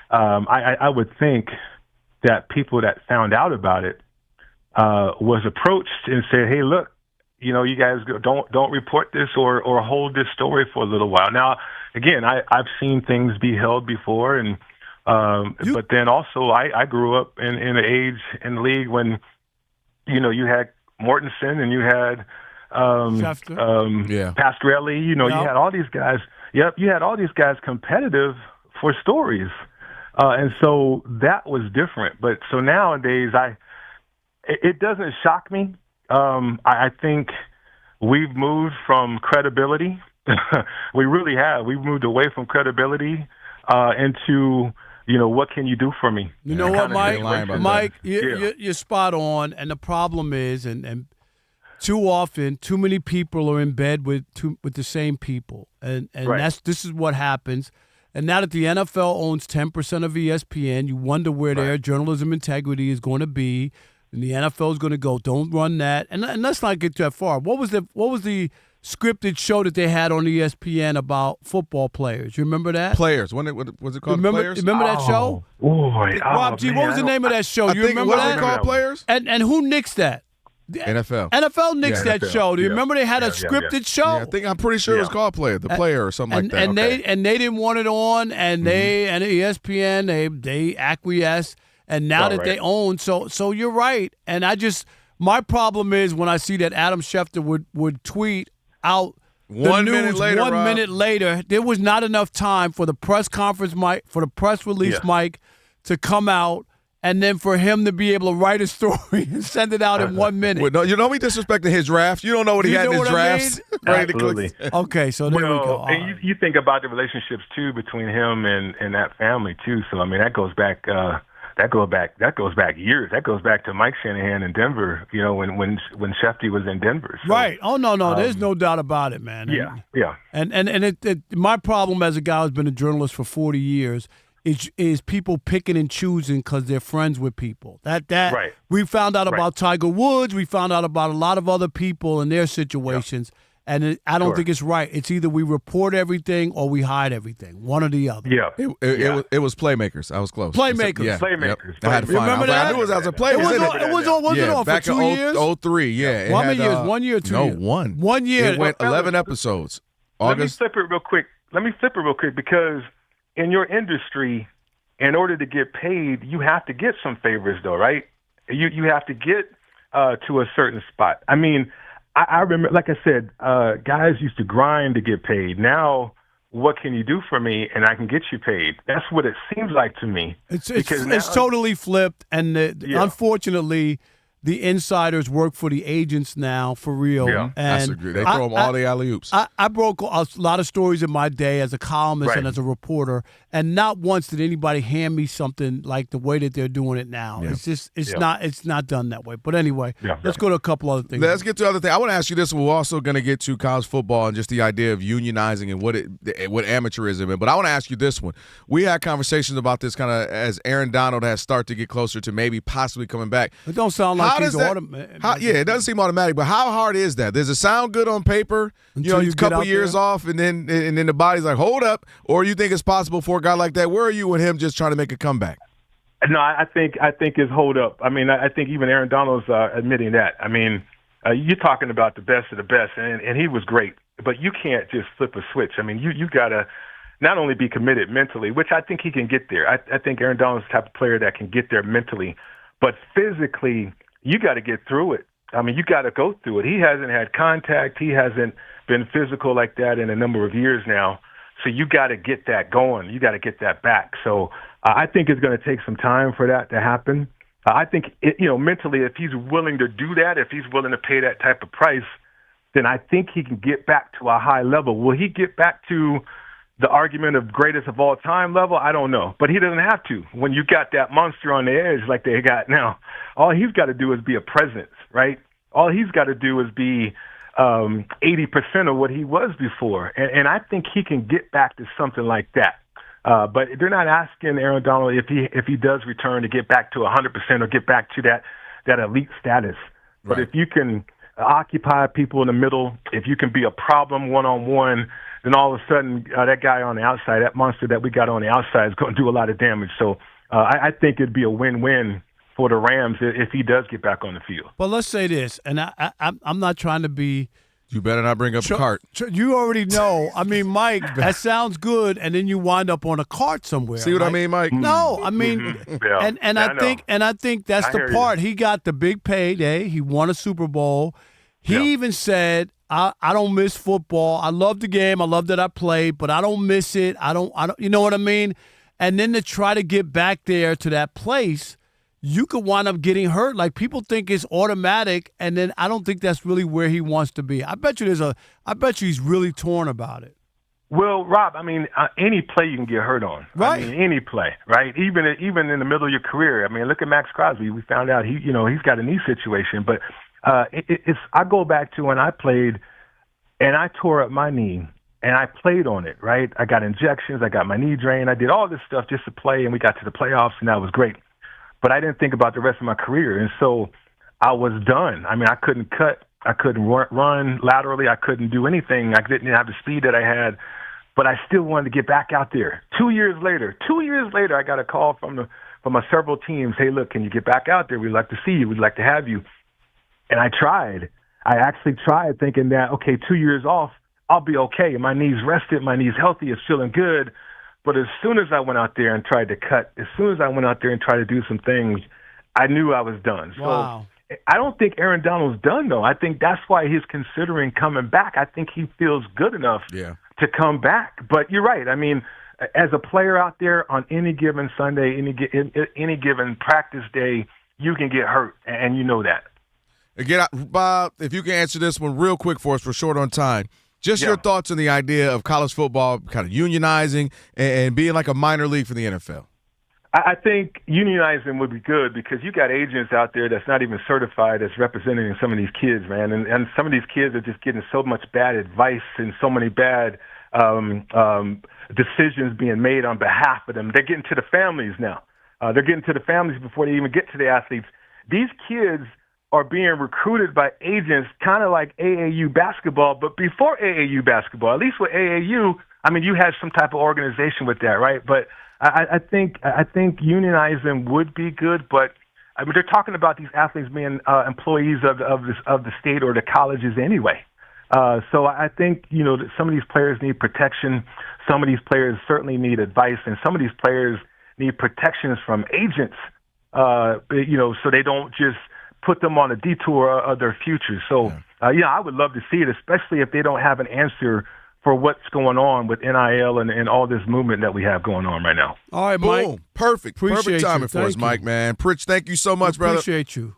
I would think that people that found out about it was approached and said, hey, look, you guys don't report this or hold this story for a little while. Now, again, I've seen things be held before, and but then also I grew up in the age in the league when you had Mortensen and you had Pasquarelli. You had all these guys. Yep, you had all these guys competitive for stories, and so that was different. But so nowadays, it doesn't shock me. I think we've moved from credibility. We really have. We've moved away from credibility into, what can you do for me? You know what, Mike? You're spot on. And the problem is, and too often, too many people are in bed with the same people, and this is what happens. And now that the NFL owns 10% of ESPN, you wonder where their journalism integrity is going to be. And the NFL is going to go, don't run that. And let's not get that far. What was the scripted show that they had on ESPN about football players? You remember that? Players. Was it called Players? Remember that show? Rob G, what was the name of that show? You remember that? Was it called Players? And who nixed that? NFL. NFL nixed that show. Do you remember they had a scripted show? Yeah, I'm pretty sure it was called The Player or something like that. And they didn't want it on, and they and ESPN they acquiesced. And now that they own, so you're right. And my problem is when I see that Adam Schefter would tweet out the news 1 minute later, there was not enough time for the press conference mic, for the press release mic to come out, and then for him to be able to write a story and send it out in 1 minute. Well, you don't be disrespecting his drafts. You don't know what he had in his drafts. Absolutely. Okay, so there we go. And you think about the relationships too between him and that family too. So I mean that goes back. That goes back years. That goes back to Mike Shanahan in Denver. When Shefty was in Denver. So, right. Oh no. There's no doubt about it, man. Yeah. And my problem as a guy who's been a journalist for 40 years is people picking and choosing because they're friends with people. That we found out about Tiger Woods. We found out about a lot of other people and their situations. Yeah. And I don't think it's right. It's either we report everything or we hide everything, one or the other. Yeah, it was Playmakers. I was close. Playmakers. Yeah. Playmakers. I had to find Remember that? I knew it was a Playmakers. Was it on back for 2 years? 03, yeah. How many years? 1 year or 2 years? No, one. 1 year. It went 11 episodes. Let me flip it real quick because in your industry, in order to get paid, you have to get some favors, though, right? You have to get to a certain spot. I mean, I remember, like I said, guys used to grind to get paid. Now, what can you do for me, and I can get you paid? That's what it seems like to me. It's totally flipped, and unfortunately, the insiders work for the agents now, for real. Yeah, and they throw them all the alley-oops. I broke a lot of stories in my day as a columnist and as a reporter, and not once did anybody hand me something like the way that they're doing it now. Yeah. It's not done that way. But anyway, let's go to a couple other things. Let's get to other things. I want to ask you this. We're also going to get to college football and just the idea of unionizing and what amateurism is. But I want to ask you this one. We had conversations about this kind of as Aaron Donald has started to get closer to maybe possibly coming back. It don't sound like it doesn't seem automatic, but how hard is that? Does it sound good on paper? Until you a couple years off, and then the body's like, hold up, or you think it's possible for a guy like that? Where are you with him just trying to make a comeback? No, I think it's hold up. I mean, I think even Aaron Donald's admitting that. I mean, you're talking about the best of the best, and he was great, but you can't just flip a switch. I mean, you got to not only be committed mentally, which I think he can get there. I think Aaron Donald's the type of player that can get there mentally, but physically, you got to get through it. I mean, you got to go through it. He hasn't had contact. He hasn't been physical like that in a number of years now. So you got to get that going. You got to get that back. So I think it's going to take some time for that to happen. I think, mentally, if he's willing to do that, if he's willing to pay that type of price, then I think he can get back to a high level. Will he get back to the argument of greatest of all time level? I don't know. But he doesn't have to. When you got that monster on the edge like they got now, all he's got to do is be a presence, right? All he's got to do is be 80% of what he was before. And I think he can get back to something like that. But they're not asking Aaron Donald if he does return to get back to 100% or get back to that elite status. But if you can occupy people in the middle, if you can be a problem one-on-one, then all of a sudden that guy on the outside, that monster that we got on the outside is going to do a lot of damage. So I think it'd be a win-win for the Rams if he does get back on the field. But let's say this, and I'm not trying to be. You better not bring up a cart. You already know. I mean, Mike, that sounds good, and then you wind up on a cart somewhere. See what I mean, Mike? No, I mean, Yeah. I think that's the part. He got the big payday. He won a Super Bowl. He even said, I don't miss football. I love the game. I love that I played, but I don't miss it. I don't. You know what I mean? And then to try to get back there to that place, you could wind up getting hurt. Like, people think it's automatic, and then I don't think that's really where he wants to be. I bet you he's really torn about it. Well, Rob, I mean, any play you can get hurt on. Right. I mean, any play, right? Even in the middle of your career. I mean, look at Max Crosby. We found out he's got a knee situation, but it's. I go back to when I played, and I tore up my knee, and I played on it. Right. I got injections. I got my knee drained. I did all this stuff just to play, and we got to the playoffs, and that was great. But I didn't think about the rest of my career, and so I was done. I mean, I couldn't cut, I couldn't run laterally, I couldn't do anything. I didn't have the speed that I had, but I still wanted to get back out there. 2 years later, I got a call from several teams. Hey, look, can you get back out there? We'd like to see you. We'd like to have you. And I tried. I actually tried, thinking that, okay, 2 years off, I'll be okay. My knee's rested, my knee's healthy, it's feeling good. But as soon as I went out there and tried to cut, as soon as I went out there and tried to do some things, I knew I was done. Wow. So I don't think Aaron Donald's done, though. I think that's why he's considering coming back. I think he feels good enough to come back. But you're right. I mean, as a player out there on any given Sunday, any given practice day, you can get hurt, and you know that. Again, Bob, if you can answer this one real quick for us, we're short on time. Just your thoughts on the idea of college football kind of unionizing and being like a minor league for the NFL. I think unionizing would be good because you got agents out there that's not even certified as representing some of these kids, man. And some of these kids are just getting so much bad advice and so many bad decisions being made on behalf of them. They're getting to the families now. They're getting to the families before they even get to the athletes. These kids are being recruited by agents kind of like AAU basketball, but before AAU basketball. At least with AAU, I mean, you had some type of organization with that, right? But I think unionizing would be good, but I mean, they're talking about these athletes being employees of the state or the colleges anyway. So I think, that some of these players need protection. Some of these players certainly need advice, and some of these players need protections from agents, so they don't just put them on a detour of their future. So, I would love to see it, especially if they don't have an answer for what's going on with NIL and all this movement that we have going on right now. All right, Mike. Boom. Perfect timing for us, Mike, man. Pritch, thank you so much, brother. Appreciate you.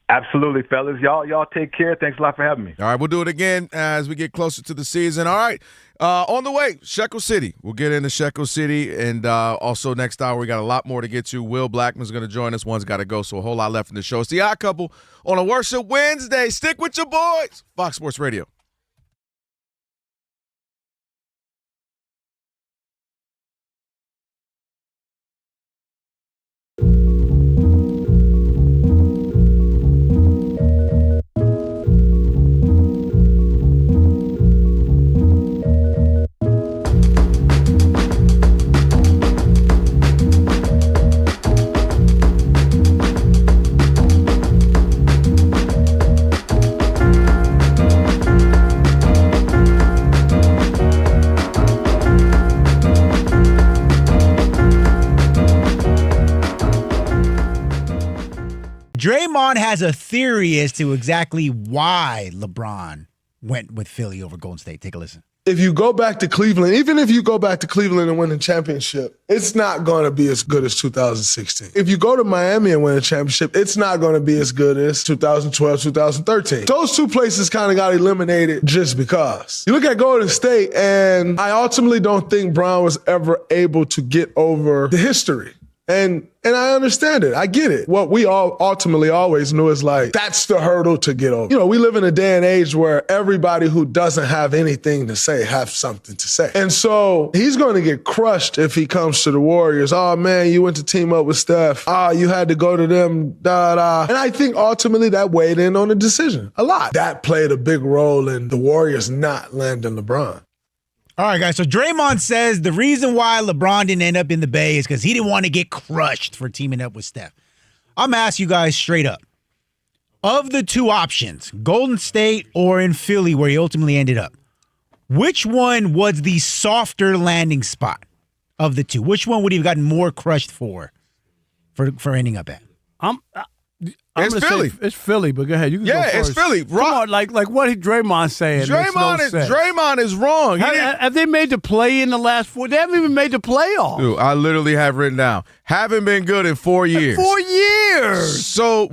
Absolutely, fellas. Y'all take care. Thanks a lot for having me. All right, we'll do it again as we get closer to the season. All right, on the way, Shekel City. We'll get into Shekel City, and also next hour we got a lot more to get to. Will Blackman's going to join us. One's got to go, so a whole lot left in the show. It's the Odd Couple on a Worship Wednesday. Stick with your boys. Fox Sports Radio. Draymond has a theory as to exactly why LeBron went with Philly over Golden State. Take a listen. If you go back to Cleveland, even if you go back to Cleveland and win a championship, it's not going to be as good as 2016. If you go to Miami and win a championship, it's not going to be as good as 2012, 2013. Those two places kind of got eliminated just because. You look at Golden State, and I ultimately don't think Brown was ever able to get over the history. And I understand it. I get it. What we all ultimately always knew is like, that's the hurdle to get over. We live in a day and age where everybody who doesn't have anything to say have something to say. And so he's going to get crushed if he comes to the Warriors. Oh, man, you went to team up with Steph. You had to go to them, da-da. And I think ultimately that weighed in on the decision a lot. That played a big role in the Warriors not landing LeBron. All right, guys. So Draymond says the reason why LeBron didn't end up in the Bay is because he didn't want to get crushed for teaming up with Steph. I'm going to ask you guys straight up. Of the two options, Golden State or in Philly where he ultimately ended up, which one was the softer landing spot of the two? Which one would he have gotten more crushed for ending up at? It's Philly. It's Philly, but go ahead. You can go first. It's Philly. Come on, like what Draymond saying. Draymond is wrong. Have they made the play in the last 4? They haven't even made the playoffs. Dude, I literally have written down. Haven't been good in 4 years. 4 years. So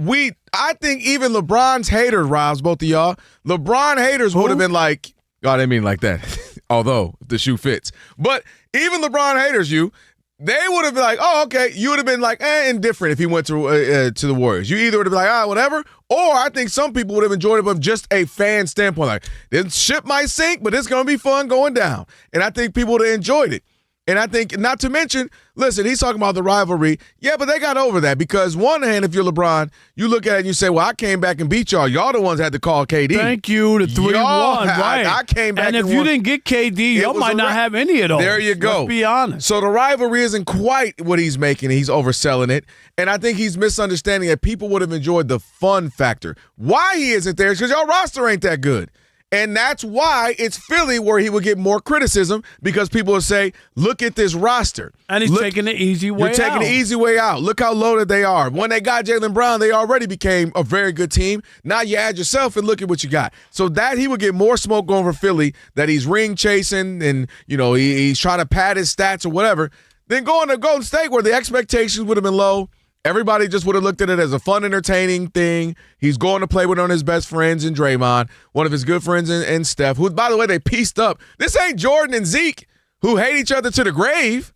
I think even LeBron's haters, Robs, both of y'all, LeBron haters would have been like, God, I didn't mean like that. Although the shoe fits. But even LeBron haters, they would have been like, oh, okay. You would have been like, indifferent if he went to the Warriors. You either would have been like, whatever. Or I think some people would have enjoyed it from just a fan standpoint. Like, this ship might sink, but it's going to be fun going down. And I think people would have enjoyed it. And I think, not to mention, listen, he's talking about the rivalry. Yeah, but they got over that because one hand, if you're LeBron, you look at it and you say, well, I came back and beat y'all. Y'all the ones that had to call KD. Thank you, the 3-1, right. I came back and if you didn't get KD, y'all might not have any of those. There you go. Let's be honest. So the rivalry isn't quite what he's making. He's overselling it. And I think he's misunderstanding that people would have enjoyed the fun factor. Why he isn't there is because y'all roster ain't that good. And that's why it's Philly where he would get more criticism because people will say, look at this roster. And he's taking the easy way out. You're taking the easy way out. Look how loaded they are. When they got Jaylen Brown, they already became a very good team. Now you add yourself and look at what you got. So that he would get more smoke going for Philly, that he's ring chasing and, he's trying to pad his stats or whatever. Then going to Golden State where the expectations would have been low. Everybody just would have looked at it as a fun, entertaining thing. He's going to play with one of his best friends in Draymond, one of his good friends in Steph, who, by the way, they pieced up. This ain't Jordan and Zeke who hate each other to the grave.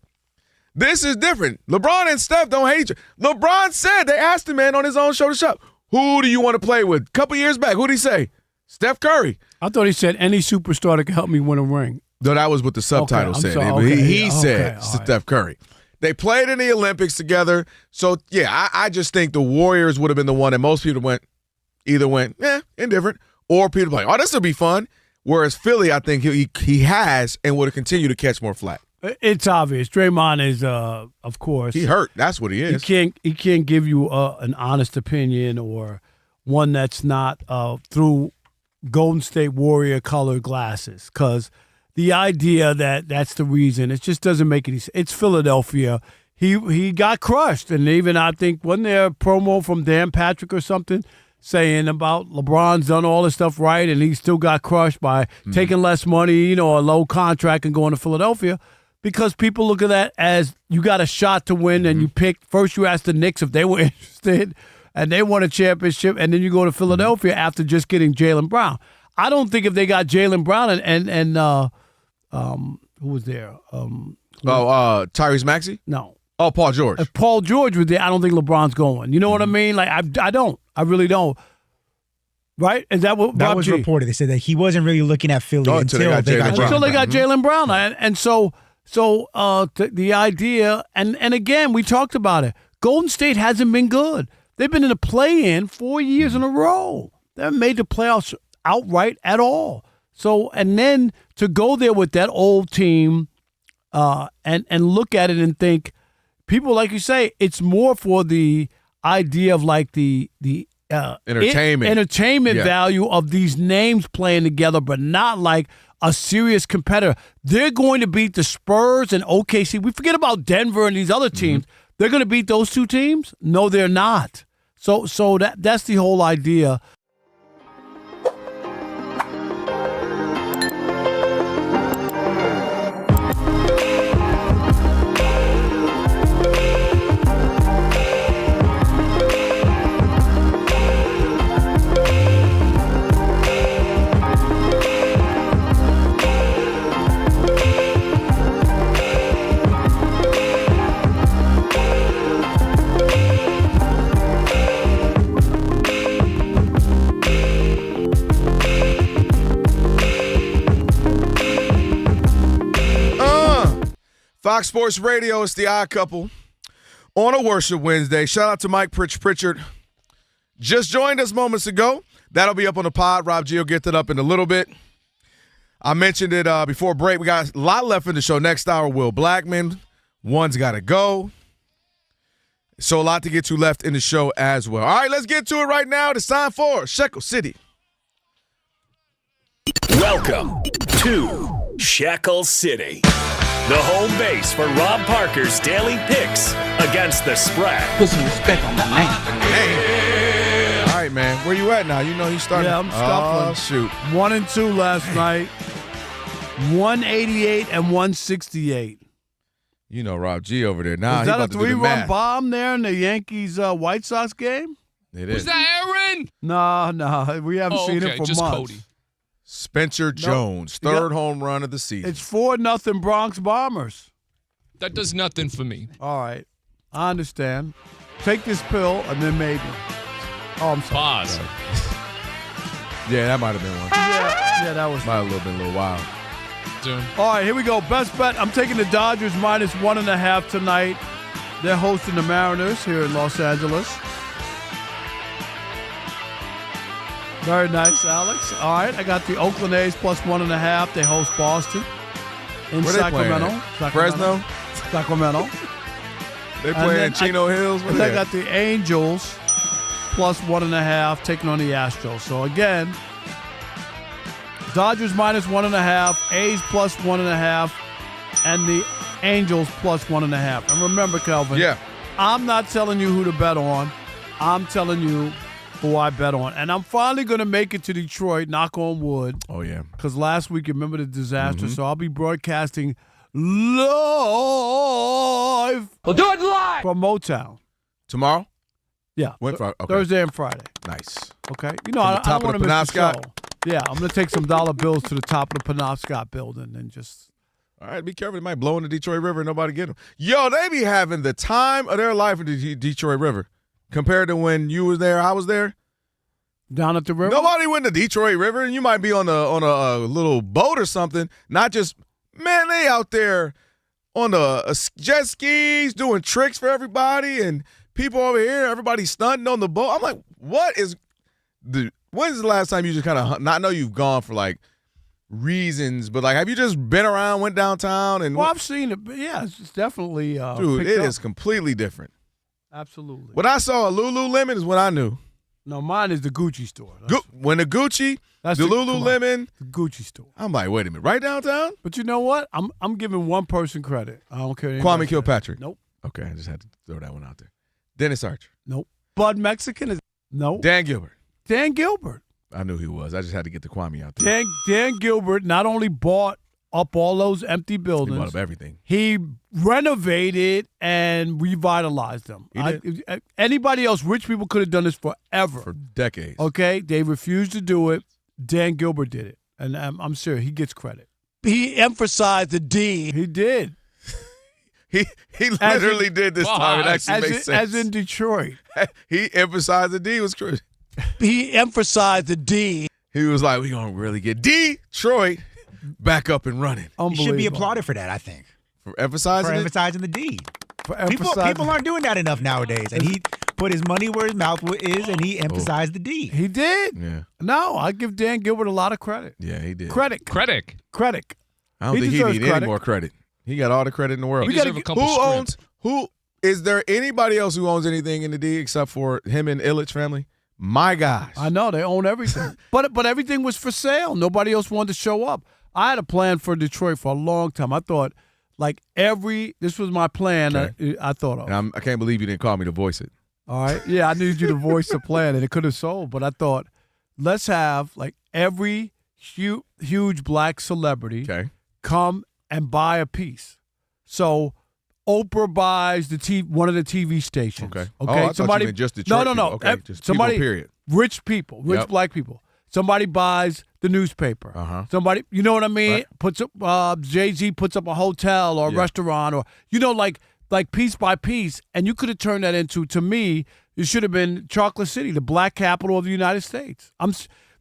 This is different. LeBron and Steph don't hate each other. LeBron said, they asked him, man, on his own show to shop, who do you want to play with? A couple years back, who'd he say? Steph Curry. I thought he said any superstar that can help me win a ring. No, that was what the subtitle said. He said Steph Curry. They played in the Olympics together. So, yeah, I just think the Warriors would have been the one that most people either went, indifferent, or people like, oh, this will be fun. Whereas Philly, I think he has and would have continued to catch more flack. It's obvious. Draymond is, of course. He hurt. That's what he is. He can't give you an honest opinion or one that's not through Golden State Warrior colored glasses because – the idea that that's the reason, it just doesn't make any sense. It's Philadelphia. He got crushed. And even I think, wasn't there a promo from Dan Patrick or something saying about LeBron's done all this stuff right and he still got crushed by taking less money, a low contract and going to Philadelphia? Because people look at that as you got a shot to win and you pick. First you ask the Knicks if they were interested and they won a championship and then you go to Philadelphia after just getting Jaylen Brown. I don't think if they got Jaylen Brown and who was there? Tyrese Maxey? No. Oh, Paul George. If Paul George was there, I don't think LeBron's going. You know what I mean? Like, I don't. I really don't. Right? Is that what that was reported? They said that he wasn't really looking at Philly until they got Jaylen Brown. And so the idea, and again, we talked about it. Golden State hasn't been good. They've been in a play-in 4 years in a row. They haven't made the playoffs outright at all. So, and then to go there with that old team and look at it and think, people, like you say, it's more for the idea of like the entertainment value of these names playing together, but not like a serious competitor. They're going to beat the Spurs and OKC. We forget about Denver and these other teams. They're going to beat those two teams? No, they're not. So that's the whole idea. Fox Sports Radio, it's the Odd Couple on a Worship Wednesday. Shout out to Mike Pritchard. Just joined us moments ago. That'll be up on the pod. Rob G will get that up in a little bit. I mentioned it before break. We got a lot left in the show. Next hour, Will Blackman. One's got to go. So a lot to get to left in the show as well. All right, let's get to it right now. It's time for Shekel City. Welcome to Shekel City, the home base for Rob Parker's daily picks against the spread. Put some respect on my name. All right, man. Where you at now? You know he's starting. Yeah, I'm scuffling. Oh, shoot. 1-2 last night. 188 and 168. You know Rob G over there. Now Was he that a about to do the 3-run math. bomb there in the Yankees White Sox game? It is. Was that Aaron? No, we haven't seen it for just months. Cody. Spencer Jones, third home run of the season. It's 4-0 Bronx Bombers. That does nothing for me. All right, I understand. Take this pill and then maybe. Oh, I'm sorry. Pause. Yeah, that might have been one. Yeah, that was. Might have been a little wild. Dude. All right, here we go. Best bet. I'm taking the Dodgers minus 1.5 tonight. They're hosting the Mariners here in Los Angeles. Very nice, Alex. All right, I got the Oakland A's plus 1.5. They host Boston in Where they Sacramento. playing? Fresno? Sacramento. They playing Chino Hills? And I got the Angels plus 1.5 taking on the Astros. So again, Dodgers minus 1.5, A's plus 1.5, and the Angels plus 1.5. And remember, Kelvin, I'm not telling you who to bet on. I'm telling you who I bet on. And I'm finally going to make it to Detroit, knock on wood. Oh, yeah. Because last week, you remember the disaster. So I'll be broadcasting live. We'll do it live. From Motown. Tomorrow? Yeah. Okay. Thursday and Friday. Nice. Okay. You know, From I the top don't of want the to miss the show. Penobscot? Yeah, I'm going to take some dollar bills to the top of the Penobscot building and just. All right, be careful. They might blow in the Detroit River and nobody get them. Yo, they be having the time of their life in the Detroit River compared to when you was there, I was there. Down at the river? Nobody went to Detroit River, and you might be on a little boat or something. Not just, man, they out there on the jet skis doing tricks for everybody, and people over here, everybody stunting on the boat. I'm like, when's the last time you just kind of, I know you've gone for like reasons, but like, have you just been around, went downtown? And Well, I've seen it, but yeah, it's definitely dude, it is completely different. Absolutely. When I saw a Lululemon is when I knew. No, mine is the Gucci store. When the Gucci, the Lululemon, the Gucci store. I'm like, wait a minute, right downtown? But you know what? I'm giving one person credit. I don't care. Kwame Kilpatrick. Nope. Okay, I just had to throw that one out there. Dennis Archer. Nope. Bud Mexican is no. Dan Gilbert. Dan Gilbert. I knew he was. I just had to get the Kwame out there. Dan Gilbert not only bought up all those empty buildings. He bought up everything. He renovated and revitalized them. Anybody else, rich people could have done this forever. For decades. Okay? They refused to do it. Dan Gilbert did it. And I'm serious. He gets credit. He emphasized the D. He did. He literally did this time. It actually makes sense. As in Detroit. He emphasized the D was crazy. He emphasized the D. He was like, we're going to really get Detroit back up and running. He should be applauded for that, I think. For emphasizing the D. For People aren't doing that enough nowadays. And he put his money where his mouth is, and he emphasized the D. He did. Yeah. No, I give Dan Gilbert a lot of credit. Yeah, he did. Credit. Credit. I don't think he needs any more credit. He got all the credit in the world. Is there anybody else who owns anything in the D except for him and Illich family? My gosh. I know, they own everything. but everything was for sale. Nobody else wanted to show up. I had a plan for Detroit for a long time. I thought, this was my plan I thought of. And I can't believe you didn't call me to voice it. All right? Yeah, I needed you to voice the plan, and it could have sold. But I thought, let's have, every huge black celebrity come and buy a piece. So Oprah buys one of the TV stations. Okay. Okay. I thought you meant just Detroit No. Okay. Just somebody, people, period. Rich people, black people. Somebody buys the newspaper. Somebody, you know what I mean? Right. Puts up Jay-Z puts up a hotel or a restaurant, or like piece by piece, and you could have turned that into, to me, it should have been Chocolate City, the black capital of the United States.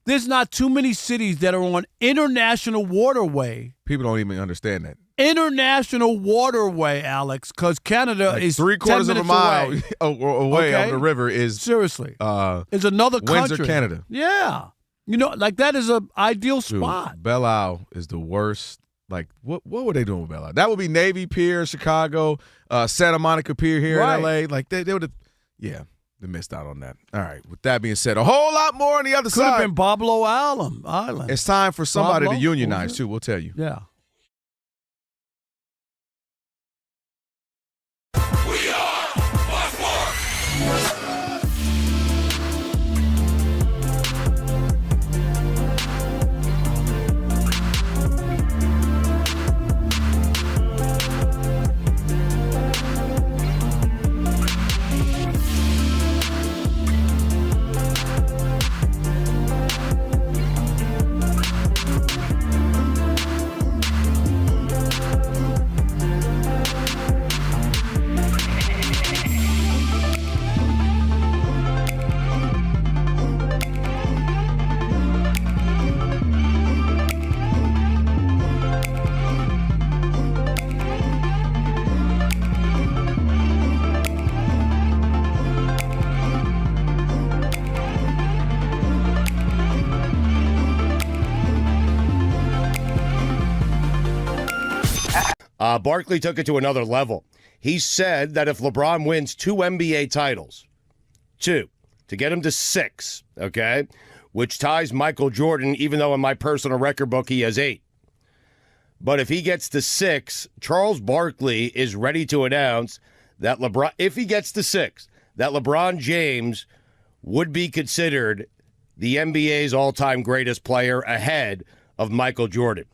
There's not too many cities that are on international waterway. People don't even understand that. International waterway, Alex, because Canada is 3/4 of a mile away okay? on the river is seriously is another country. Windsor, Canada. Yeah, that is an ideal spot. Belle Isle is the worst Like, what were they doing with Bel Air? That would be Navy Pier, Chicago, Santa Monica Pier here in L.A. Like, they would have, they missed out on that. All right, with that being said, a whole lot more on the other side. Could have been Pablo Island. It's time for somebody Pablo? to unionize, too. We'll tell you. Yeah. Barkley took it to another level. He said that if LeBron wins 2 NBA titles, 2, to get him to 6, okay, which ties Michael Jordan, even though in my personal record book he has 8. But if he gets to 6, Charles Barkley is ready to announce that if he gets to 6, that LeBron James would be considered the NBA's all-time greatest player ahead of Michael Jordan.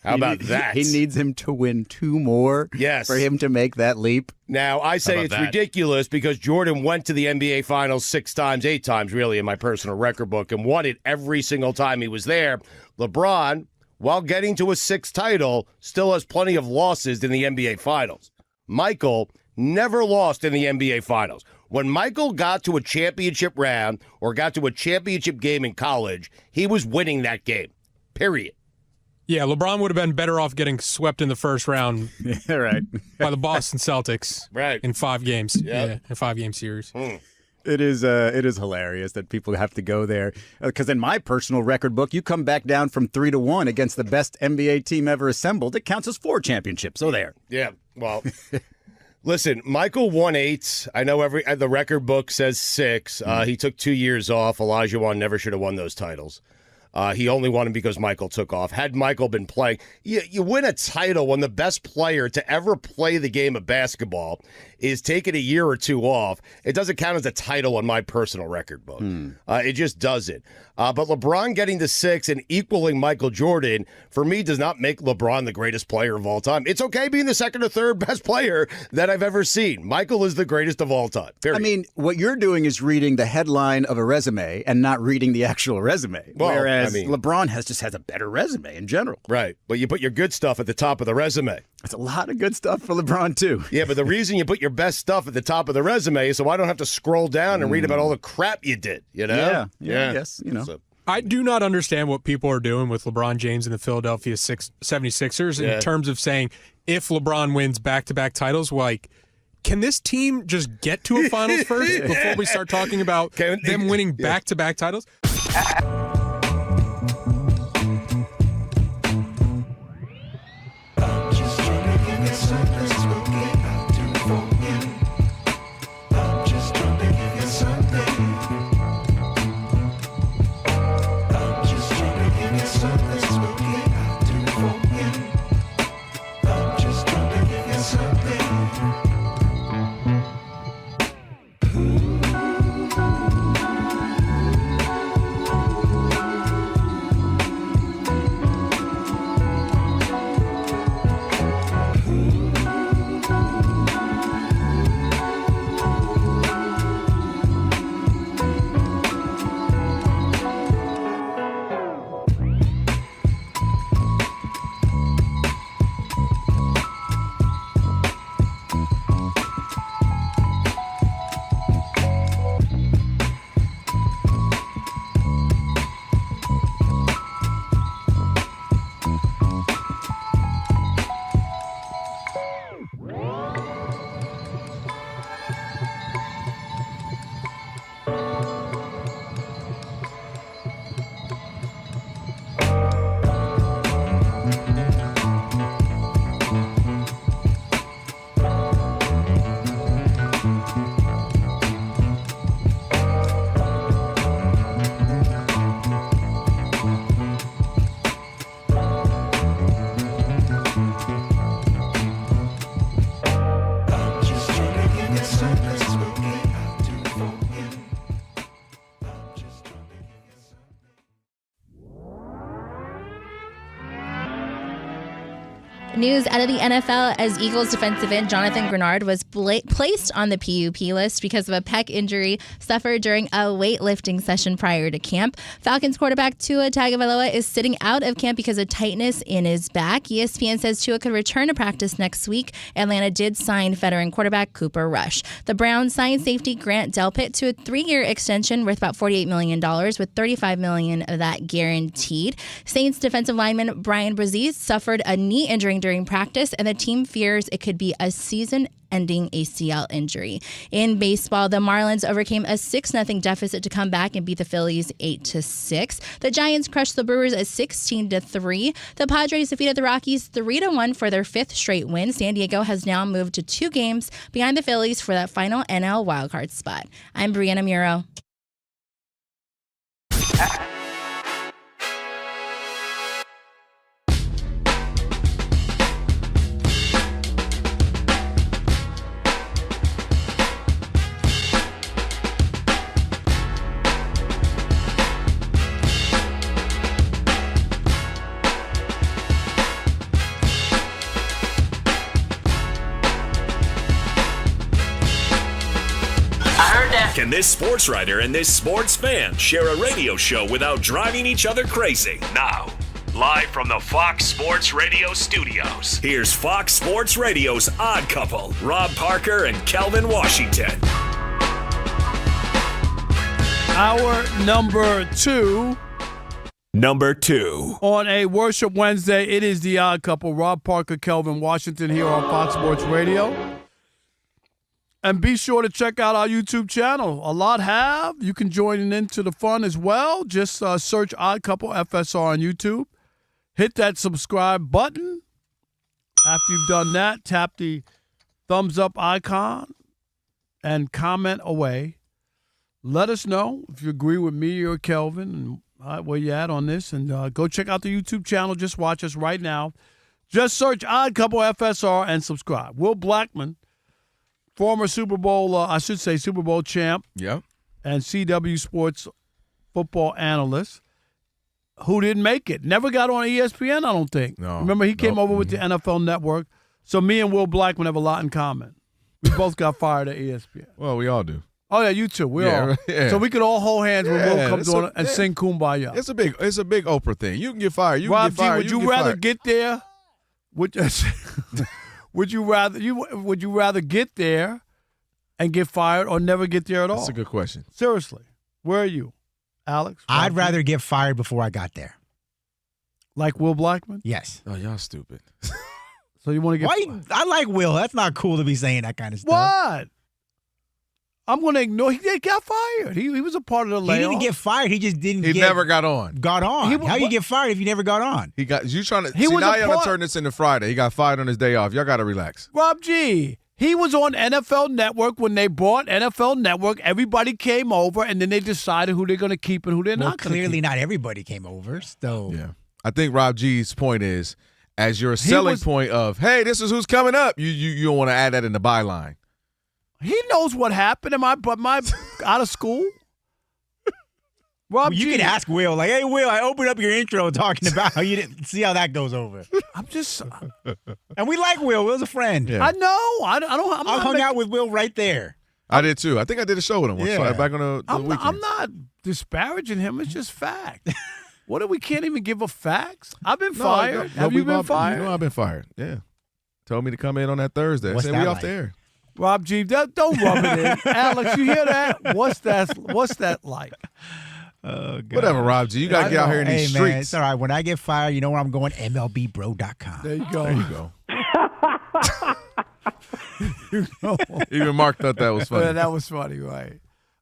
How about that? He needs him to win 2 more for him to make that leap. Now, I say it's ridiculous because Jordan went to the NBA Finals 6 times, 8 times, really, in my personal record book, and won it every single time he was there. LeBron, while getting to a 6th title, still has plenty of losses in the NBA Finals. Michael never lost in the NBA Finals. When Michael got to a championship round or got to a championship game in college, he was winning that game, period. Yeah, LeBron would have been better off getting swept in the first round by the Boston Celtics in 5 games. Yeah, in a 5-game series. It is hilarious that people have to go there. Because in my personal record book, you come back down from 3-1 against the best NBA team ever assembled. It counts as 4 championships. So there. Yeah, well, listen, Michael won 8. I know the record book says 6. He took 2 years off. Olajuwon never should have won those titles. He only won them because Michael took off. Had Michael been playing, you win a title when the best player to ever play the game of basketball is taking a year or 2 off. It doesn't count as a title on my personal record book. It just doesn't. But LeBron getting to 6 and equaling Michael Jordan, for me, does not make LeBron the greatest player of all time. It's okay being the 2nd or 3rd best player that I've ever seen. Michael is the greatest of all time. Period. I mean, what you're doing is reading the headline of a resume and not reading the actual resume. Well, whereas LeBron just has a better resume in general. Right. But you put your good stuff at the top of the resume. That's a lot of good stuff for LeBron, too. Yeah, but the reason you put your best stuff at the top of the resume is so I don't have to scroll down and read about all the crap you did, you know? Yeah. I guess, you know. So. I do not understand what people are doing with LeBron James and the Philadelphia 76ers in terms of saying if LeBron wins back-to-back titles, like, can this team just get to a finals first before we start talking about them winning back-to-back titles? News out of the NFL as Eagles defensive end Jonathan Grenard was placed on the PUP list because of a pec injury suffered during a weightlifting session prior to camp. Falcons quarterback Tua Tagovailoa is sitting out of camp because of tightness in his back. ESPN says Tua could return to practice next week. Atlanta did sign veteran quarterback Cooper Rush. The Browns signed safety Grant Delpit to a 3-year extension worth about $48 million, with $35 million of that guaranteed. Saints defensive lineman Brian Brzee suffered a knee injury during practice, and the team fears it could be a season-ending ACL injury. In baseball, the Marlins overcame a 6-0 deficit to come back and beat the Phillies 8-6. The Giants crushed the Brewers at 16-3. The Padres defeated the Rockies 3-1 for their 5th straight win. San Diego has now moved to 2 games behind the Phillies for that final NL wildcard spot. I'm Brianna Muro. Can this sports writer and this sports fan share a radio show without driving each other crazy? Now, live from the Fox Sports Radio studios, here's Fox Sports Radio's Odd Couple, Rob Parker and Kelvin Washington. Our number two on a Worship Wednesday, it is the Odd Couple, Rob Parker, Kelvin Washington here on Fox Sports Radio. And be sure to check out our YouTube channel. A lot have. You can join into the fun as well. Just search Odd Couple FSR on YouTube. Hit that subscribe button. After you've done that, tap the thumbs up icon and comment away. Let us know if you agree with me or Kelvin and where you at on this. And go check out the YouTube channel. Just watch us right now. Just search Odd Couple FSR and subscribe. Will Blackman, former Super Bowl champ. Yep. And CW Sports football analyst who didn't make it. Never got on ESPN, I don't think. No. Remember, he came over with the NFL Network. So me and Will Blackman have a lot in common. We both got fired at ESPN. Well, we all do. Oh, yeah, you too. We all. Yeah. So we could all hold hands when Will comes on and sing Kumbaya. It's a big Oprah thing. You can get fired. You Rob can get fired. G, would you rather get there? Would you rather get there and get fired or never get there at all? That's a good question. Seriously. Where are you, Alex? I'd rather get fired before I got there. Like Will Blackman? Yes. Oh, y'all stupid. So you want to get fired? I like Will. That's not cool to be saying that kind of stuff. What? I'm going to ignore. He got fired. He was a part of the layoff. He didn't get fired. He just didn't. He never got on. How you get fired if you never got on? He got. You trying to? Now you got to turn this into Friday. He got fired on his day off. Y'all got to relax. Rob G. He was on NFL Network when they bought NFL Network. Everybody came over, and then they decided who they're going to keep and who they're not going to keep. Clearly, not everybody came over. So yeah, I think Rob G's point is, as your selling point of, hey, this is who's coming up. You don't want to add that in the byline. He knows what happened. Am I out of school? Rob, you can ask Will, like, hey, Will, I opened up your intro talking about how you didn't see how that goes over. I'm just, and we like Will. Will's a friend. Yeah. I know. I hung out with Will right there. I did too. I think I did a show with him once back on the weekend. I'm not disparaging him. It's just fact. We can't even give a facts. I've been fired. Have you been fired? You know I've been fired. Yeah. Told me to come in on that Thursday. I said we off the air. Rob G, don't rub it in. Alex, you hear that? What's that like? Oh, God. Whatever, Rob G. You got to get out here in these streets. Man, it's all right. When I get fired, you know where I'm going? MLBbro.com. There you go. Even Mark thought that was funny. Yeah, that was funny, right?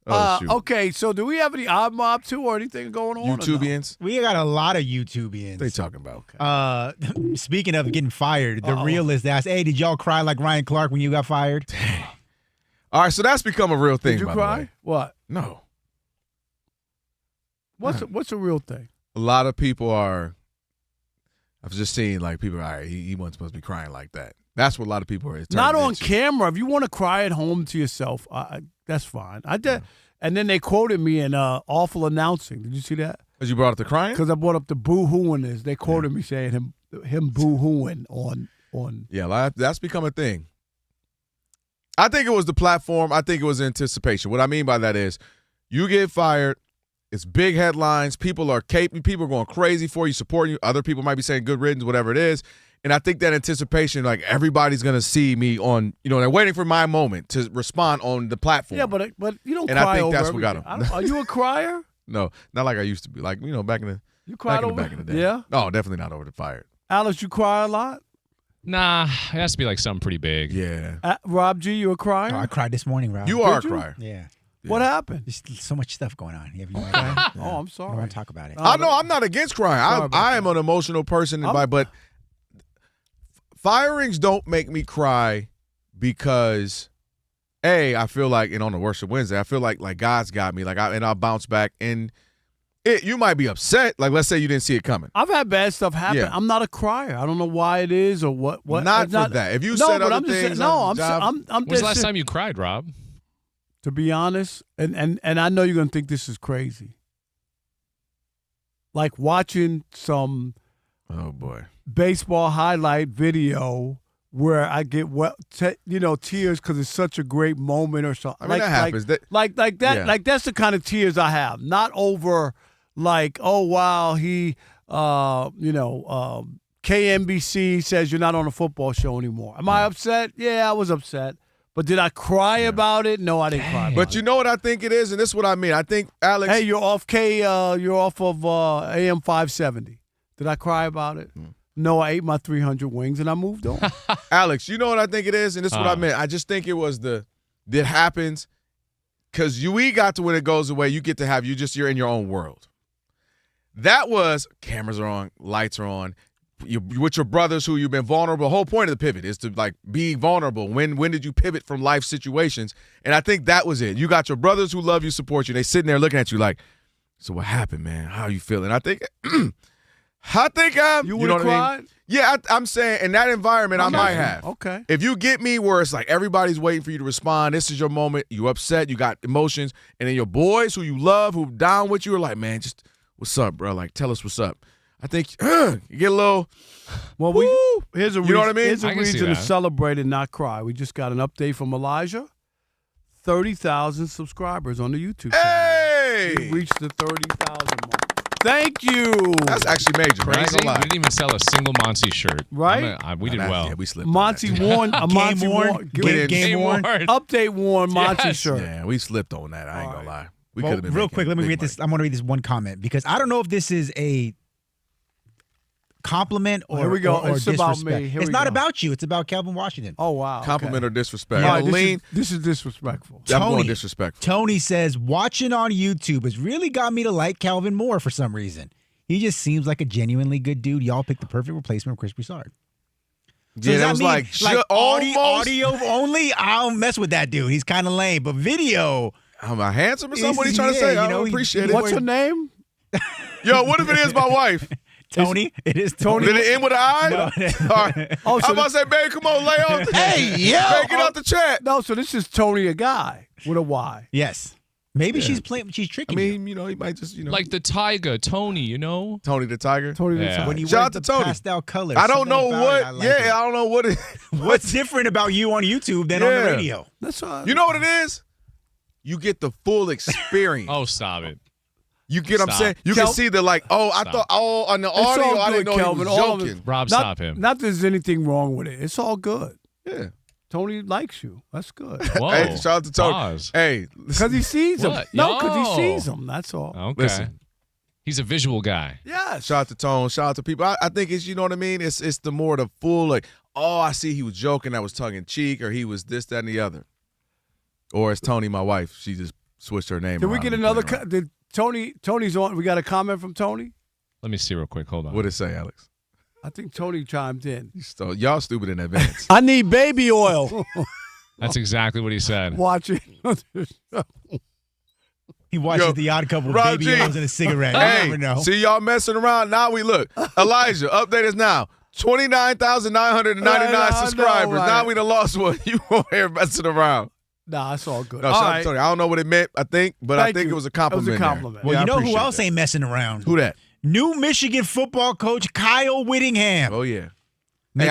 Shoot. Okay, so do we have any Odd Mob too or anything going on? YouTubians? We got a lot of YouTubians. What they talking about? Speaking of getting fired, the realist asked, hey, did y'all cry like Ryan Clark when you got fired? Dang. All right, so that's become a real thing. Did you cry? What? No. What's a real thing? A lot of people are. I've just seen like people. All right, he wasn't supposed to be crying like that. That's what a lot of people are. Not on camera. If you want to cry at home to yourself, that's fine. I did, and then they quoted me in awful announcing. Did you see that? Because you brought up the crying. Because I brought up the boo-hooing. They quoted me saying him boo-hooing on Yeah, that's become a thing. I think it was the platform. I think it was anticipation. What I mean by that is you get fired, it's big headlines, people are going crazy for you, supporting you. Other people might be saying good riddance, whatever it is. And I think that anticipation, like everybody's going to see me on, they're waiting for my moment to respond on the platform. Yeah, but you don't and cry I think over that's what got him. Are you a crier? No, not like I used to be. Like, back in the You cried over back in the day. Yeah? No, definitely not over the fired. Alex, you cry a lot? Nah, it has to be like something pretty big. Yeah. Rob G, you a crier? Oh, I cried this morning, Rob. You are a crier. Yeah. What happened? There's so much stuff going on. You have no idea. Oh, I'm I sorry. don't want to talk about it. I know I'm not against crying. I am an emotional person, but firings don't make me cry because, I feel like, and on the Worship Wednesday, I feel like God's got me, and I'll bounce back. And you might be upset. Like, let's say you didn't see it coming. I've had bad stuff happen. Yeah. I'm not a crier. I don't know why it is or what. Not for that. If you said other things, I'm When's the last time you cried, Rob? To be honest, and I know you're gonna think this is crazy. Like watching some baseball highlight video where I get tears because it's such a great moment or something. I mean, that happens. Like that. Yeah. Like that's the kind of tears I have. Not over like, oh wow, he KNBC says you're not on a football show anymore. Am I upset? Yeah, I was upset. But did I cry about it? No, I didn't cry about But you know what I think it is, and this is what I mean. I think, Alex. Hey, you're off of AM 570. Did I cry about it? No, I ate my 300 wings and I moved on. Alex, you know what I think it is, and this is what I meant. I just think it was that happens because we got to when it goes away, you get to have you're in your own world. That was cameras are on, lights are on. You with your brothers who you've been vulnerable. The whole point of the pivot is to be vulnerable. When did you pivot from life situations? And I think that was it. You got your brothers who love you, support you. They sitting there looking at you like, so what happened, man? How you feeling? I think you would have cried? I mean? Yeah, I'm saying in that environment I might have. Okay. If you get me where it's like everybody's waiting for you to respond, this is your moment, you upset, you got emotions, and then your boys who you love, who down with you are like, man, just what's up, bro? Like, tell us what's up. I think you get a little. Well, here's a reason. You know what I mean? Here's a reason to celebrate and not cry. We just got an update from Elijah. 30,000 subscribers on the YouTube channel. Hey! We reached the 30,000 mark. Thank you. That's actually major. Man. I ain't Crazy. gonna lie. We didn't even sell a single Monty shirt. Right? We did well. Yeah, we slipped. Monty won. Game worn. Update worn Monty shirt. Yeah, we slipped on that. I ain't gonna lie. We could have been real quick. Let me read this. I'm going to read this one comment because I don't know if this is a compliment or, here we go. or It's disrespect. about me. It's not about you. It's about Kelvin Washington. Oh, wow. Compliment or disrespect? Yeah, Lean. This is disrespectful. I'm going disrespectful. Tony says, watching on YouTube has really got me to like Kelvin more for some reason. He just seems like a genuinely good dude. Y'all picked the perfect replacement for Chris Broussard. So Yeah, that was like audio only? I don't mess with that dude. He's kind of lame. But video. Am I handsome or something? What are you trying to say? I don't appreciate it. What's your name? Yo, what if it is my wife? Tony? It is Tony. Did it end with an I? No. All right. Oh, so I'm about to say, babe, come on, lay off. Hey, yo. Babe, get out the chat. No, so this is Tony, a guy with a Y. Yes. Maybe she's tricking you. He might just, Like the tiger, Tony, Tony the Tiger. Tony the Yeah. Tiger. When you Shout wear out to the Tony. pastel colors. I don't know something what. about it, I like it. I don't know what. What's different about you on YouTube than on the radio? That's all. You know what it is? You get the full experience. Oh, stop it. You get what I'm saying? You can see the I thought, on the audio, all I didn't good, know Kelvin. he was All of joking. it. Rob, stop him. Not that there's anything wrong with it. It's all good. Yeah. Tony likes you. That's good. Whoa. Hey, shout out to Tony. Pause. Hey, Because he sees him. What? No, because he Yo. sees him. That's all. Okay. Listen. He's a visual guy. Yes. shout out to Tone. Shout out to people. I think it's, you know what I mean? It's the full, I see he was joking, that was tongue in cheek, or he was this, that, and the other. Or it's Tony, my wife. She just switched her name. Did we around get and another? played around. Did Tony's on? We got a comment from Tony. Let me see real quick. Hold on. What'd it say, Alex? I think Tony chimed in. Y'all stupid in advance. I need baby oil. That's exactly what he said. Watching. He watches The Odd Couple with Rob baby G. oils and a cigarette. You Hey, never know. see y'all messing around. Now we look. Elijah, update us now. 29,999 subscribers. right? Now we done lost one. You over here messing around. Nah, it's all good. No, All shout out right. to Tony. I don't know what it meant, I think, but I Thank think you. it was a compliment. It was a compliment. there. Well, Yeah, you I know who appreciate else that. ain't messing around? Who that? New Michigan football coach Kyle Whittingham. Oh, yeah. Hey,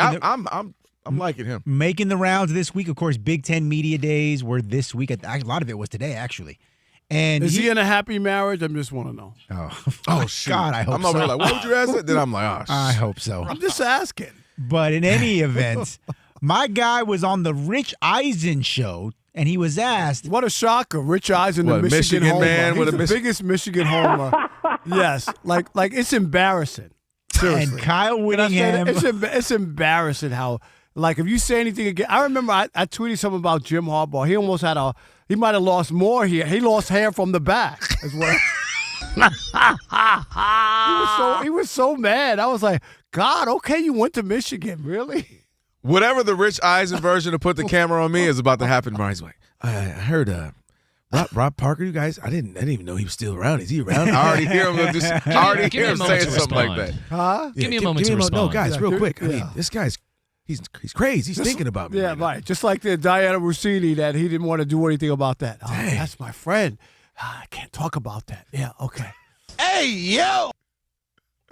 I'm liking him. Making the rounds this week. Of course, Big Ten Media Days were this week. A lot of it was today, actually. And is he in a happy marriage? I just want to know. Oh, shoot. God, I hope I'm so. over here like, why would you ask that? Then I'm like, oh, I hope so. I'm just asking. But in any event, my guy was on the Rich Eisen show, and he was asked. What a shocker. Rich Eisen, the Michigan homer. Man He's the biggest Michigan homer. Yes. Like it's embarrassing. Seriously. And Kyle Whittingham. It's embarrassing how, like, if you say anything again. I remember I tweeted something about Jim Harbaugh. He almost had he might have lost more here. He lost hair from the back as well. He was so mad. I was like, God, okay, you went to Michigan, really? Whatever the Rich Eisen version to put the camera on me is about to happen. He's like, I heard Rob Parker, you guys, I didn't even know he was still around. Is he around? I already hear him saying something like that. Huh? Give me a moment to respond. No, guys, real quick. I mean, this guy's he's crazy. He's thinking about me. Yeah, right. Just like the Diana Rossini that he didn't want to do anything about that. Oh, that's my friend. I can't talk about that. Yeah, okay. Hey, yo!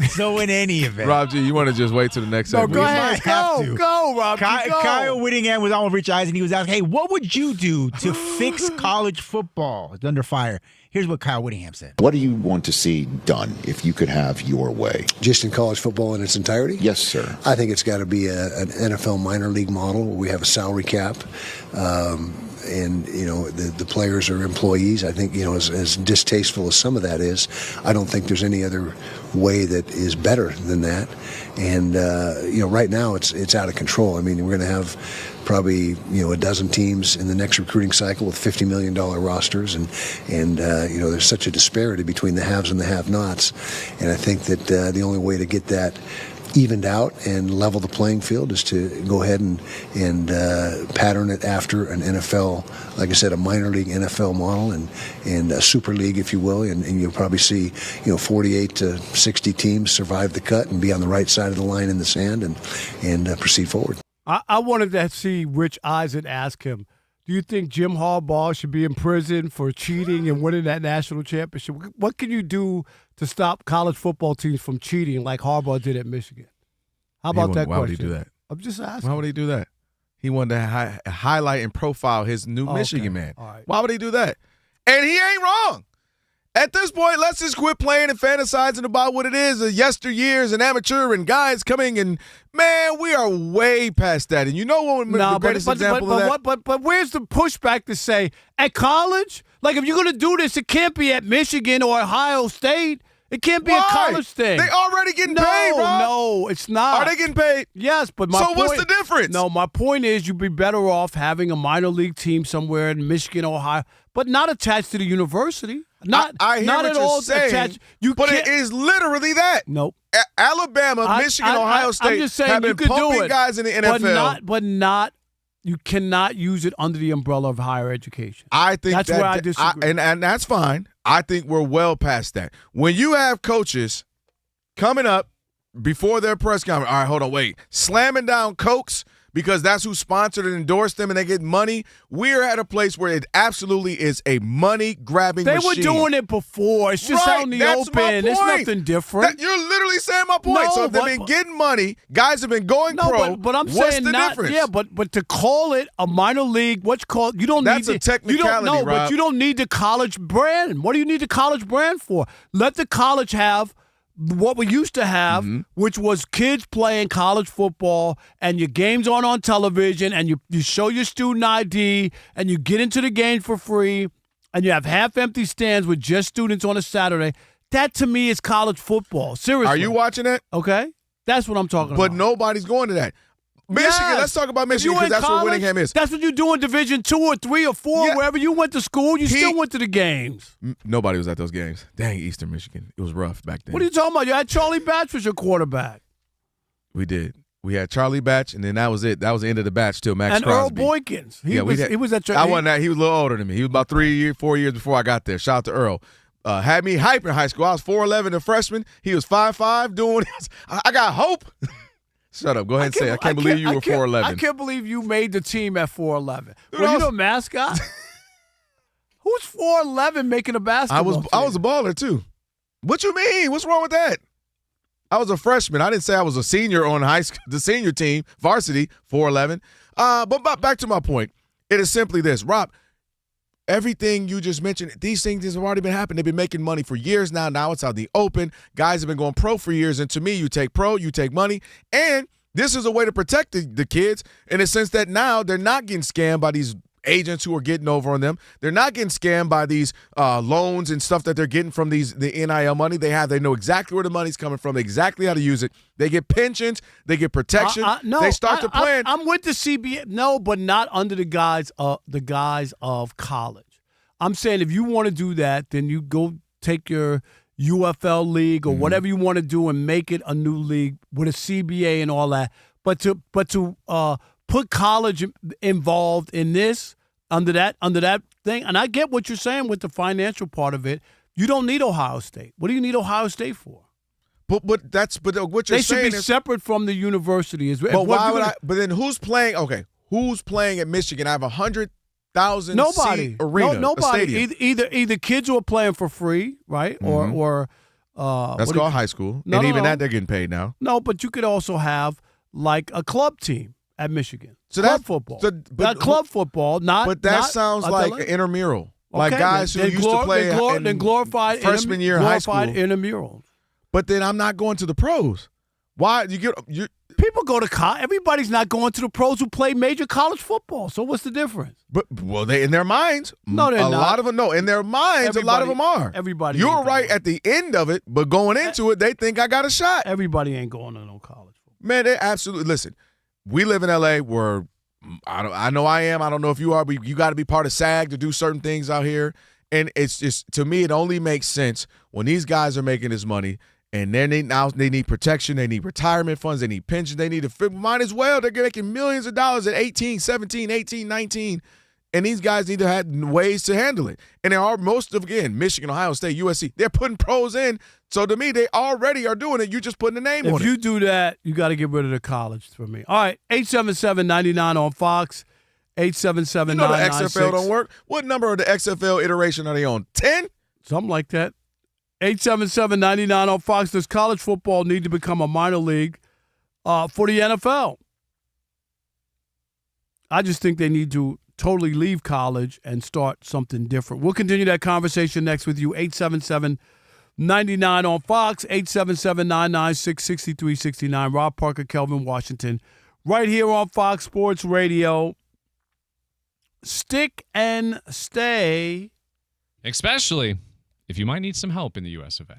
So in any event. Rob G, you want to just wait till the next segment? Go ahead. Go, Rob G, go. Kyle Whittingham was on with Rich Eisen. He was asking, hey, what would you do to fix college football? It's under fire. Here's what Kyle Whittingham said. What do you want to see done if you could have your way? Just in college football in its entirety? Yes, sir. I think it's got to be an NFL minor league model where we have a salary cap. And, the players are employees. I think, as distasteful as some of that is, I don't think there's any other way that is better than that. And, right now it's out of control. I mean, we're going to have probably, a dozen teams in the next recruiting cycle with $50 million rosters. And there's such a disparity between the haves and the have-nots. And I think that the only way to get that evened out and level the playing field is to go ahead and pattern it after an NFL, like I said, a minor league NFL model and a super league, if you will, and you'll probably see 48 to 60 teams survive the cut and be on the right side of the line in the sand and proceed forward. I wanted to see Rich Eisen ask him, do you think Jim Harbaugh should be in prison for cheating and winning that national championship? What can you do to stop college football teams from cheating like Harbaugh did at Michigan? How about that question? Why would he do that? I'm just asking. Why would he do that? He wanted to highlight and profile his new Michigan man. All right. Why would he do that? And he ain't wrong. At this point, let's just quit playing and fantasizing about what it is, yesteryears and amateur and guys coming and, man, we are way past that. And you know what the greatest example of that? But where's the pushback to say, at college? Like, if you're going to do this, it can't be at Michigan or Ohio State. It can't be a college thing. They already getting paid, Rob. No, it's not. Are they getting paid? Yes, but what's the difference? No, my point is you'd be better off having a minor league team somewhere in Michigan, Ohio, but not attached to the university. I hear not what at you're all saying, attached. But it is literally that. Nope. Alabama, Michigan, Ohio State I'm just saying have been you could pumping do it, guys in the NFL. But not. You cannot use it under the umbrella of higher education. I think that's where I disagree. And that's fine. I think we're well past that. When you have coaches coming up before their press conference, all right, hold on, wait, slamming down Cokes because that's who sponsored and endorsed them and they get money, we're at a place where it absolutely is a money-grabbing machine. They were doing it before. It's just out in the open. It's nothing different. You're literally saying my point. So if they've been getting money, guys have been going pro, but I'm what's saying the difference? Yeah, but to call it a minor league, you don't That's need a technicality, Rob. But you don't need the college brand. What do you need the college brand for? Let the college have what we used to have, which was kids playing college football, and your games on television, and you show your student ID, and you get into the game for free, and you have half-empty stands with just students on a Saturday. That, to me, is college football. Seriously. Are you watching it? Okay. That's what I'm talking about. But nobody's going to that. Michigan, yes. Let's talk about Michigan because that's where Whittingham is. That's what you do in Division 2 or 3 or 4, wherever you went to school. You still went to the games. Nobody was at those games. Dang, Eastern Michigan. It was rough back then. What are you talking about? You had Charlie Batch as your quarterback. We did. We had Charlie Batch, and then that was it. That was the end of the batch till Max and Crosby. Earl Boykins. He was at your I wasn't that. He was a little older than me. He was about 4 years before I got there. Shout out to Earl. Had me hype in high school. I was 4'11", a freshman. He was 5'5", doing this. I got hope. Shut up. Go ahead and say it. I can't believe you were 4'11". I can't believe you made the team at 4'11". Were you the mascot? Who's 4'11" making a basketball team? I was a baller, too. What you mean? What's wrong with that? I was a freshman. I didn't say I was a senior on the senior team, varsity, 4'11". But back to my point. It is simply this. Rob, everything you just mentioned, these things have already been happening. They've been making money for years now. Now it's out in the open. Guys have been going pro for years. And to me, you take pro, you take money. And this is a way to protect the kids in the sense that now they're not getting scammed by these agents who are getting over on them. They're not getting scammed by these loans and stuff that they're getting from the NIL money. They know exactly where the money's coming from, exactly how to use it. They get pensions, they get protection. They start to plan. I'm with the CBA. No, but not under the guise of college. I'm saying if you want to do that, then you go take your UFL league or whatever you want to do and make it a new league with a CBA and all that. But to put college involved in this under that thing, and I get what you're saying with the financial part of it. You don't need Ohio State. What do you need Ohio State for? But what you're they saying should be is separate from the university. But why would I? But then who's playing? Okay, who's playing at Michigan? I have 100,000 seat arena. Nobody. Either kids who are playing for free, right? Or that's called high school, and even that they're getting paid now. No, but you could also have like a club team at Michigan. So club that's football. club football, not. But that sounds like an intramural, like guys who used to play then glorified freshman year in high school. Glorified intramurals. But then I'm not going to the pros. Why people go to college? Everybody's not going to the pros who play major college football. So what's the difference? But they in their minds. No, they're not. A lot of them no. In their minds, a lot of them are. Everybody. You're right at the end of it, but going into it, they think I got a shot. Everybody ain't going to no college football. Man, they absolutely listen. We live in LA where I know I am. I don't know if you are, but you got to be part of SAG to do certain things out here. And it's just, to me, it only makes sense when these guys are making this money and then they need protection, they need retirement funds, they need pensions, they need to might as well. They're making millions of dollars at 18, 17, 18, 19. And these guys need to have ways to handle it. And there are again, Michigan, Ohio State, USC, they're putting pros in. So to me, they already are doing it. You're just putting a name on it. If you do that, you got to get rid of the college for me. All right, 877-99 on Fox, 877-996. You know the XFL don't work? What number of the XFL iteration are they on? 10? Something like that. 877-99 on Fox. Does college football need to become a minor league for the NFL? I just think they need to totally leave college and start something different. We'll continue that conversation next with you. 877-99 on Fox, 877-996-6369. Rob Parker, Kelvin Washington, right here on Fox Sports Radio. Stick and stay. Especially if you might need some help in the US of A.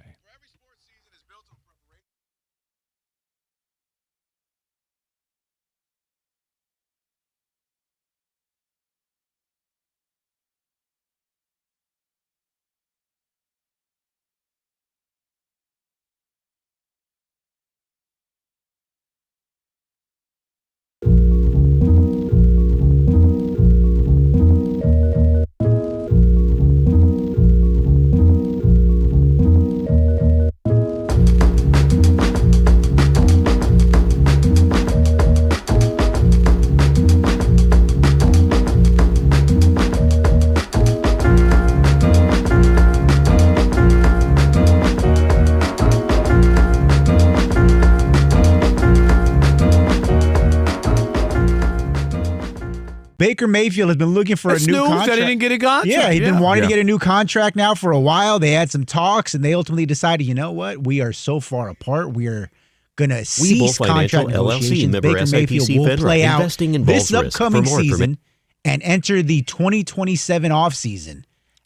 Baker Mayfield has been looking for a new contract. That he didn't get a contract. Yeah, he's been wanting to get a new contract now for a while. They had some talks, and they ultimately decided, you know what? We are so far apart. We are going to cease contract negotiations. Baker Mayfield will play out this upcoming season and enter the 2027 offseason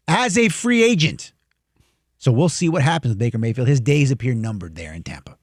as a free agent. So we'll see what happens with Baker Mayfield. His days appear numbered there in Tampa.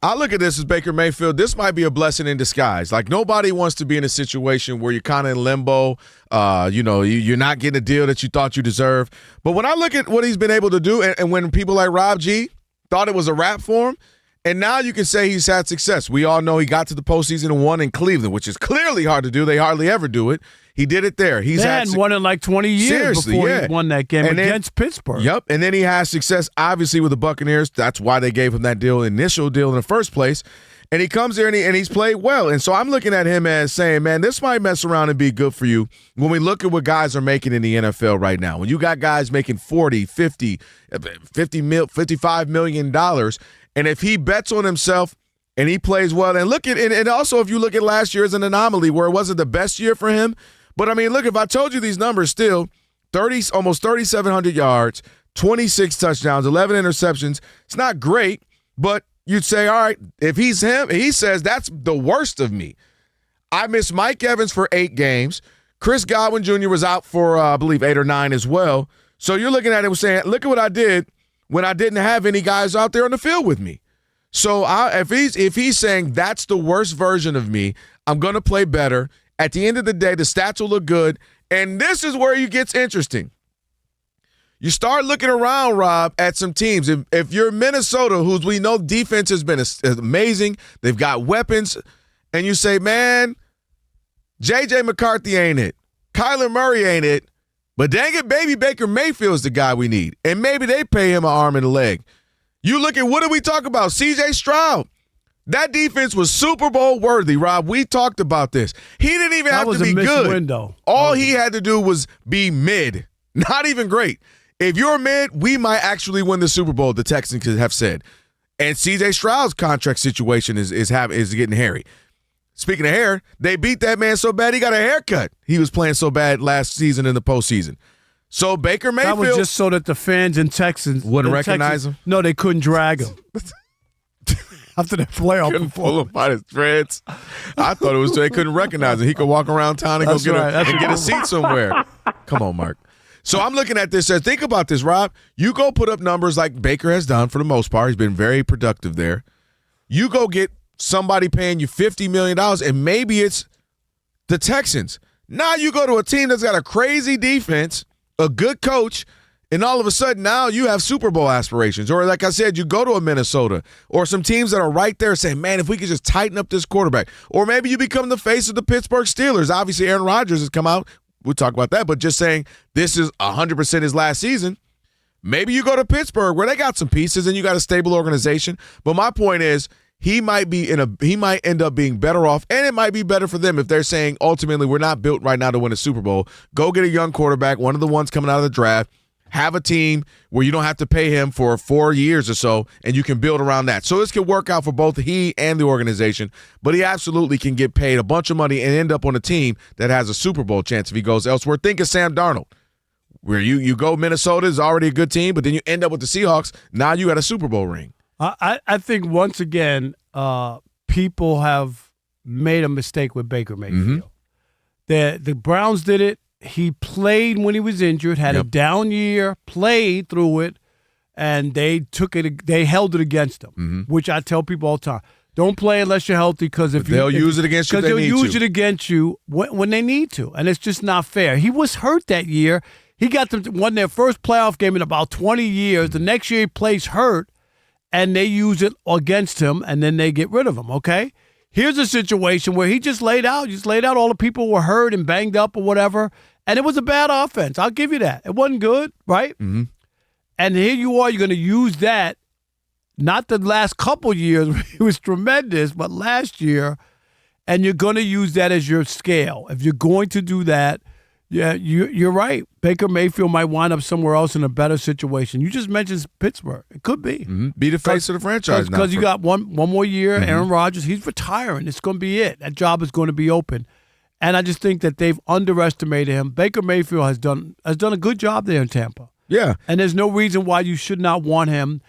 I look at this as Baker Mayfield. This might be a blessing in disguise. Like, nobody wants to be in a situation where you're kind of in limbo. You're not getting a deal that you thought you deserved. But when I look at what he's been able to do, and when people like Rob G thought it was a wrap for him, and now you can say he's had success. We all know he got to the postseason and won in Cleveland, which is clearly hard to do. They hardly ever do it. He did it there. He's hadn't won in like 20 years before he won that game against Pittsburgh. Yep, and then he has success, obviously, with the Buccaneers. That's why they gave him that initial deal in the first place. And he comes there and he's played well. And so I'm looking at him as saying, man, this might mess around and be good for you when we look at what guys are making in the NFL right now. When you got guys making $40, $50, $55 million, and if he bets on himself and he plays well, and look at and also if you look at last year as an anomaly where it wasn't the best year for him. But, I mean, look, if I told you these numbers still, almost 3,700 yards, 26 touchdowns, 11 interceptions, it's not great, but you'd say, all right, if he's him, he says that's the worst of me. I missed Mike Evans for 8 games. Chris Godwin Jr. was out for, I believe, 8 or 9 as well. So you're looking at it and saying, look at what I did when I didn't have any guys out there on the field with me. So if he's saying that's the worst version of me, I'm going to play better. At the end of the day, the stats will look good. And this is where it gets interesting. You start looking around, Rob, at some teams. If you're Minnesota, whose we know defense has been amazing, they've got weapons, and you say, man, J.J. McCarthy ain't it. Kyler Murray ain't it. But dang it, baby, Baker Mayfield's the guy we need. And maybe they pay him an arm and a leg. You look at, what did we talk about? C.J. Stroud. That defense was Super Bowl worthy, Rob. We talked about this. He didn't even have to be good. Window. All he had to do was be mid. Not even great. If you're mid, we might actually win the Super Bowl, the Texans have said. And C.J. Stroud's contract situation is getting hairy. Speaking of hair, they beat that man so bad he got a haircut. He was playing so bad last season in the postseason. So Baker Mayfield. That was just so that the fans in Texas wouldn't recognize him? No, they couldn't drag him. After the playoff couldn't pull him by his threads. I thought it was so they couldn't recognize him. He could walk around town and get a seat somewhere. Come on, Mark. So I'm looking at this as, think about this, Rob. You go put up numbers like Baker has done for the most part. He's been very productive there. You go get somebody paying you $50 million, and maybe it's the Texans. Now you go to a team that's got a crazy defense, a good coach, and all of a sudden now you have Super Bowl aspirations. Or like I said, you go to a Minnesota or some teams that are right there saying, man, if we could just tighten up this quarterback. Or maybe you become the face of the Pittsburgh Steelers. Obviously, Aaron Rodgers has come out. We'll talk about that, but just saying this is 100% his last season. Maybe you go to Pittsburgh where they got some pieces and you got a stable organization. But my point is he might end up being better off, and it might be better for them if they're saying ultimately we're not built right now to win a Super Bowl. Go get a young quarterback, one of the ones coming out of the draft. Have a team where you don't have to pay him for 4 years or so, and you can build around that. So this can work out for both he and the organization, but he absolutely can get paid a bunch of money and end up on a team that has a Super Bowl chance if he goes elsewhere. Think of Sam Darnold, where you go Minnesota is already a good team, but then you end up with the Seahawks. Now you got a Super Bowl ring. I think once again people have made a mistake with Baker Mayfield. Mm-hmm. The Browns did it. He played when he was injured, had a down year, played through it, and they held it against him, which I tell people all the time. Don't play unless you're healthy, because they'll use it against you. Because they'll use it against you when they need to, and it's just not fair. He was hurt that year. He got them won their first playoff game in about 20 years. The next year he plays hurt, and they use it against him, and then they get rid of him. Okay. Here's a situation where he just laid out all the people who were hurt and banged up or whatever, and it was a bad offense. I'll give you that. It wasn't good, right? Mm-hmm. And here you are, you're going to use that, not the last couple years where it was tremendous, but last year, and you're going to use that as your scale. If you're going to do that, yeah, you're right. Baker Mayfield might wind up somewhere else in a better situation. You just mentioned Pittsburgh. It could be. Mm-hmm. Be the face of the franchise now. Because you got one more year. Mm-hmm. Aaron Rodgers, he's retiring. It's going to be it. That job is going to be open. And I just think that they've underestimated him. Baker Mayfield has done a good job there in Tampa. Yeah. And there's no reason why you should not want him.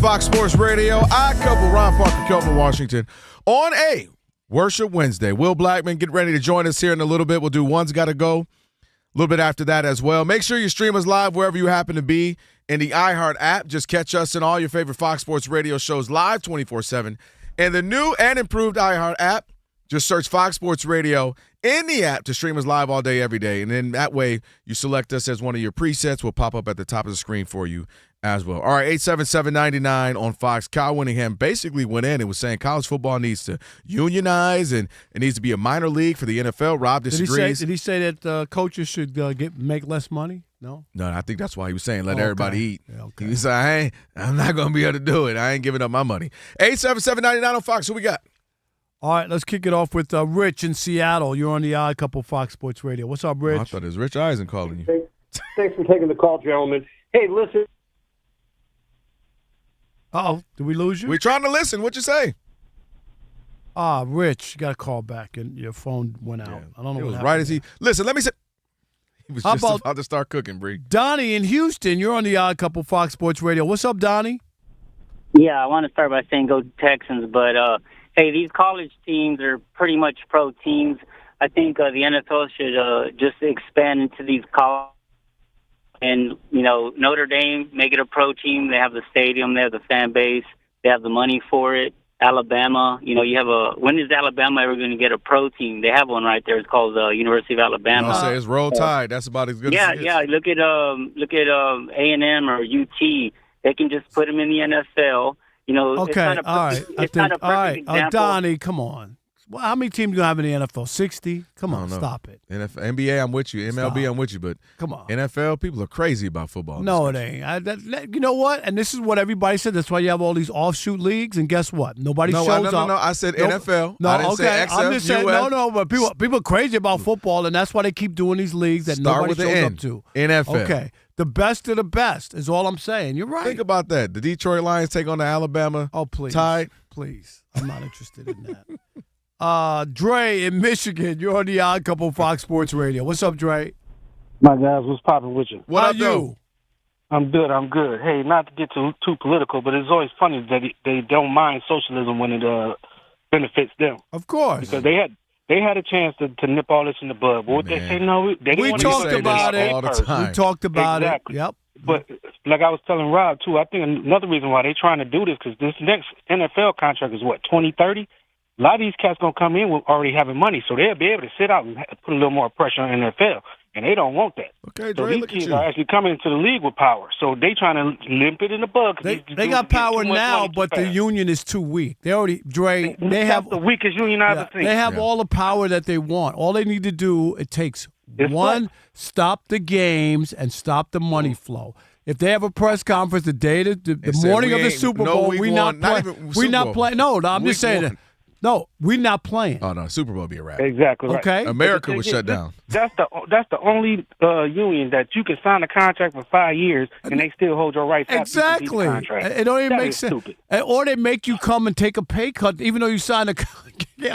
Fox Sports Radio. I couple Ron Parker, Kelvin Washington on a Worship Wednesday. Will Blackman, get ready to join us here in a little bit. We'll do One's Gotta Go a little bit after that as well. Make sure you stream us live wherever you happen to be in the iHeart app. Just catch us in all your favorite Fox Sports Radio shows live 24/7. And the new and improved iHeart app, just search Fox Sports Radio in the app to stream us live all day, every day. And then that way you select us as one of your presets. We'll pop up at the top of the screen for you as well. All right, 877-99 on Fox. Kyle Whittingham basically went in and was saying college football needs to unionize and it needs to be a minor league for the NFL. Rob disagrees. Did he say that coaches should make less money? No, I think that's why he was saying let everybody eat. Yeah, okay. He was like, I'm not going to be able to do it. I ain't giving up my money. 877-99 on Fox. Who we got? All right, let's kick it off with Rich in Seattle. You're on the Odd Couple Fox Sports Radio. What's up, Rich? I thought it was Rich Eisen calling you. Thanks for taking the call, gentlemen. Hey, listen. Uh-oh, did we lose you? We're trying to listen. What you say? Rich, you got to call back, and your phone went out. I don't know it what was happened. Right as he – listen, let me say – he was just about to start cooking, Bree. Donnie in Houston, you're on the Odd Couple Fox Sports Radio. What's up, Donnie? Yeah, I want to start by saying go Texans, but hey, these college teams are pretty much pro teams. I think the NFL should just expand into these college. And, Notre Dame, make it a pro team. They have the stadium. They have the fan base. They have the money for it. Alabama, you have when is Alabama ever going to get a pro team? They have one right there. It's called the University of Alabama. I'll say it's Roll Tide. That's about as good as it gets. Yeah. Look at A&M or UT. They can just put them in the NFL. Okay, it's not a perfect example. Donnie, come on. Well, how many teams do you have in the NFL? 60? Come on, stop it. NBA, I'm with you. MLB, I'm with you. But come on. NFL, people are crazy about football. No, it ain't. You know what? And this is what everybody said. That's why you have all these offshoot leagues. And guess what? Nobody shows up. No. I said NFL. No, I didn't say XF, I'm just saying, UF. no. But people are crazy about football, and that's why they keep doing these leagues that nobody shows up to. NFL. Okay. The best of the best is all I'm saying. You're right. Think about that. The Detroit Lions take on the Alabama Tide. Please. I'm not interested in that. Dre in Michigan, you're on the Odd Couple Fox Sports Radio. What's up, Dre? My guys, what's popping with you? What up, you? I'm good. Hey, not to get too political, but it's always funny that they don't mind socialism when it benefits them. Of course, because they had a chance to nip all this in the bud. But what they say, no, they we talked about it all the time. We talked about it. Yep. But like I was telling Rob too, I think another reason why they're trying to do this because this next NFL contract is 2030. A lot of these cats gonna come in with already having money, so they'll be able to sit out and put a little more pressure on NFL, and they don't want that. Okay, so Dre, these kids are actually coming into the league with power, so they trying to limp it in the bud. They got power now, but the union is too weak. They already, Dre, they have the weakest union I've ever seen. They have all the power that they want. All they need to do, it takes stop the games and stop the money flow. If they have a press conference the day the morning of the Super Bowl, we're not playing. No, I'm just saying that. No, we're not playing. Oh no, Super Bowl be a wrap. Exactly. Right. Okay. America was shut down. That's the only union that you can sign a contract for 5 years and they still hold your rights. Exactly. It don't even make sense. Stupid. Or they make you come and take a pay cut even though you signed a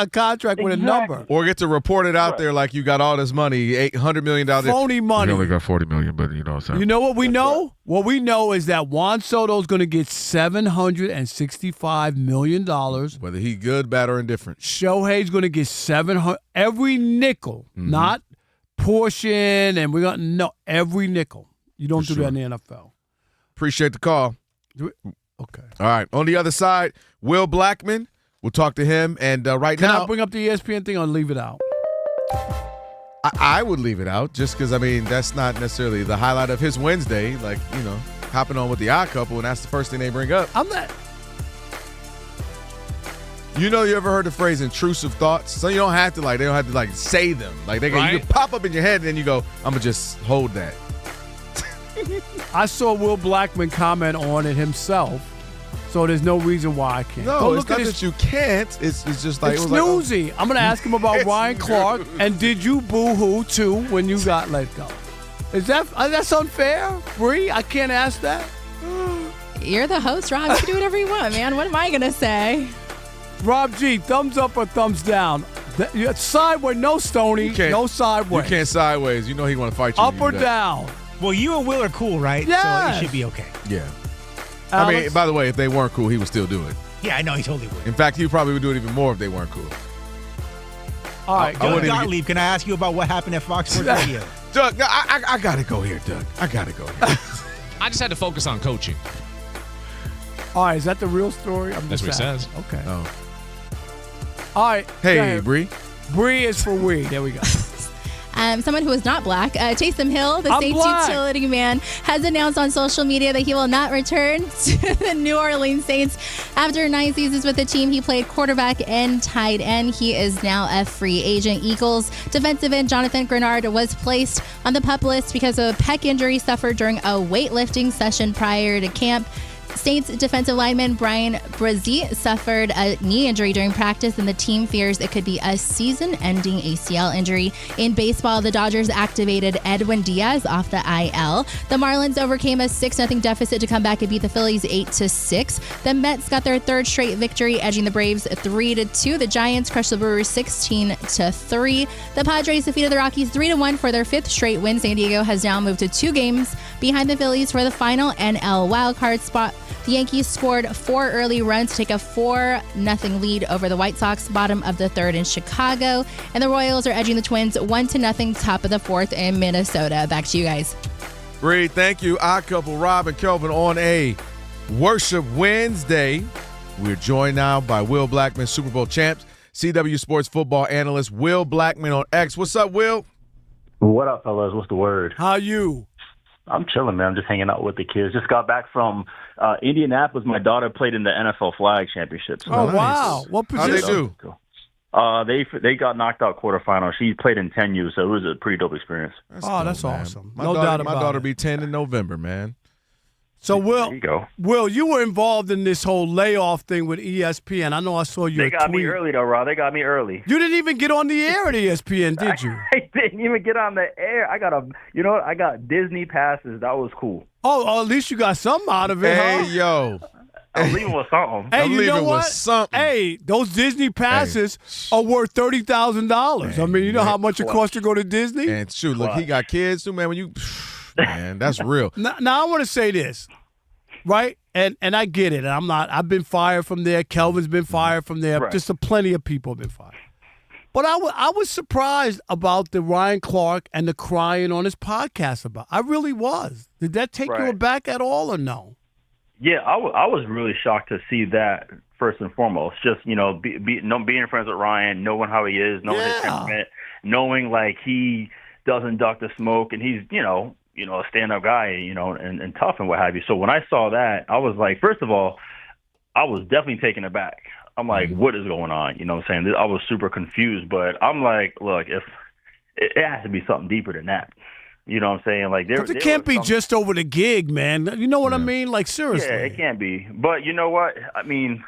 contract with a number. Or get to report it out there like you got all this money, $800 million. Phony money. You only got $40 million, but you know what I'm saying. You know what we know? Right. What we know is that Juan Soto's going to get $765 million. Whether he good, bad, or indifferent. Shohei's going to get $700 every nickel, not portion, and we're going to every nickel. You don't do that in the NFL. Appreciate the call. Okay. All right. On the other side, Will Blackman. We'll talk to him. And now, can I bring up the ESPN thing or leave it out? I would leave it out just because, that's not necessarily the highlight of his Wednesday. Like, hopping on with the Odd Couple, and that's the first thing they bring up. I'm not. You ever heard the phrase intrusive thoughts? So you don't have to say them. Like you can pop up in your head and then you go, I'm gonna just hold that. I saw Will Blackman comment on it himself, so there's no reason why I can't. No, it's not that you can't. It's just like it's newsy. I'm gonna ask him about Ryan Clark and did you boo-hoo too when you got let go? Is that's unfair, Bree? I can't ask that. You're the host, Rob. You can do whatever you want, man. What am I gonna say? Rob G, thumbs up or thumbs down? Sideways, no Stoney, no sideways. You can't sideways. He want to fight you. Up or down? Well, you and Will are cool, right? Yes. So it should be okay. Yeah. I mean, by the way, if they weren't cool, he would still do it. Yeah, I know he totally would. In fact, he probably would do it even more if they weren't cool. All right, Doug Gottlieb, can I ask you about what happened at Fox Sports Radio? Doug, I got to go here, Doug. I got to go here. I just had to focus on coaching. All right, is that the real story? That's what he says. Okay. Oh. All right. Hey, Bree. Bree is for we. There we go. Someone who is not black, Taysom Hill, the Saints utility man, has announced on social media that he will not return to the New Orleans Saints. After 9 seasons with the team, he played quarterback and tight end. He is now a free agent. Eagles defensive end Jonathan Grenard was placed on the PUP list because of a pec injury suffered during a weightlifting session prior to camp. Saints defensive lineman Brian Brzee suffered a knee injury during practice, and the team fears it could be a season-ending ACL injury. In baseball, the Dodgers activated Edwin Diaz off the IL. The Marlins overcame a 6-0 deficit to come back and beat the Phillies 8-6. The Mets got their third straight victory, edging the Braves 3-2. The Giants crushed the Brewers 16-3. The Padres defeated the Rockies 3-1 for their 5th straight win. San Diego has now moved to 2 games behind the Phillies for the final NL wildcard spot. The Yankees scored 4 early runs to take a 4-0 lead over the White Sox, bottom of the 3rd in Chicago. And the Royals are edging the Twins 1-0, top of the 4th in Minnesota. Back to you guys. Great, thank you. Odd couple, Rob and Kelvin on a Worship Wednesday. We're joined now by Will Blackman, Super Bowl champs, CW Sports football analyst Will Blackman on X. What's up, Will? What up, fellas? What's the word? How you? I'm chilling, man. I'm just hanging out with the kids. Just got back from Indianapolis. My daughter played in the NFL Flag Championship. So oh, wow. What position? How'd they do? They got knocked out quarterfinal. She played in 10U, so it was a pretty dope experience. That's awesome. My daughter be 10 in November, man. So, Will, you were involved in this whole layoff thing with ESPN. I know I saw your tweet. They got tweet. me early, though, Rob. They got me early. You didn't even get on the air at ESPN, did you? I didn't even get on the air. I got Disney passes. That was cool. Oh, at least you got something out of it, huh? yo. I'm leaving with something. Hey, you know what? Hey, those Disney passes are worth $30,000. I mean, you know how much it costs to go to Disney? And shoot, look, he got kids too, man. When you, man, that's real. Now I want to say this. Right? And I get it. And I've been fired from there. Kelvin's been fired from there. Right. Just plenty of people have been fired. But I was surprised about the Ryan Clark and the crying on his podcast about. I really was. Did that take you aback at all or no? Yeah, I was really shocked to see that first and foremost. Just, being friends with Ryan, knowing how he is, knowing his temperament, knowing like he doesn't duck the smoke and he's, a stand-up guy, and tough and what have you. So when I saw that, I was like, first of all, I was definitely taken aback. I'm like, what is going on? You know what I'm saying? I was super confused, but I'm like, look, if it has to be something deeper than that. You know what I'm saying? Like, it can't be just over the gig, man. You know what I mean? Like, seriously. Yeah, it can't be. But you know what? I mean,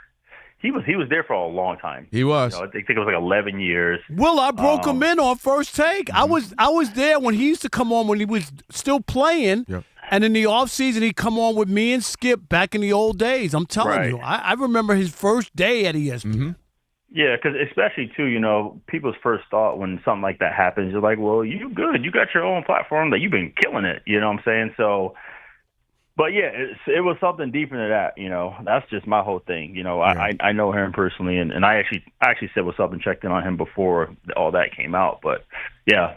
he was there for a long time. He was. I think it was like 11 years. Will, I broke him in on First Take. I was there when he used to come on when he was still playing. Yep. And in the offseason, he'd come on with me and Skip back in the old days. I'm telling you. I remember his first day at ESPN. Mm-hmm. Yeah, because especially, too, people's first thought when something like that happens, you're like, well, you good. You got your own platform that you've been killing it. You know what I'm saying? So, but, yeah, it was something deeper than that, That's just my whole thing. I know him personally, and I actually said what's up and checked in on him before all that came out. But, yeah,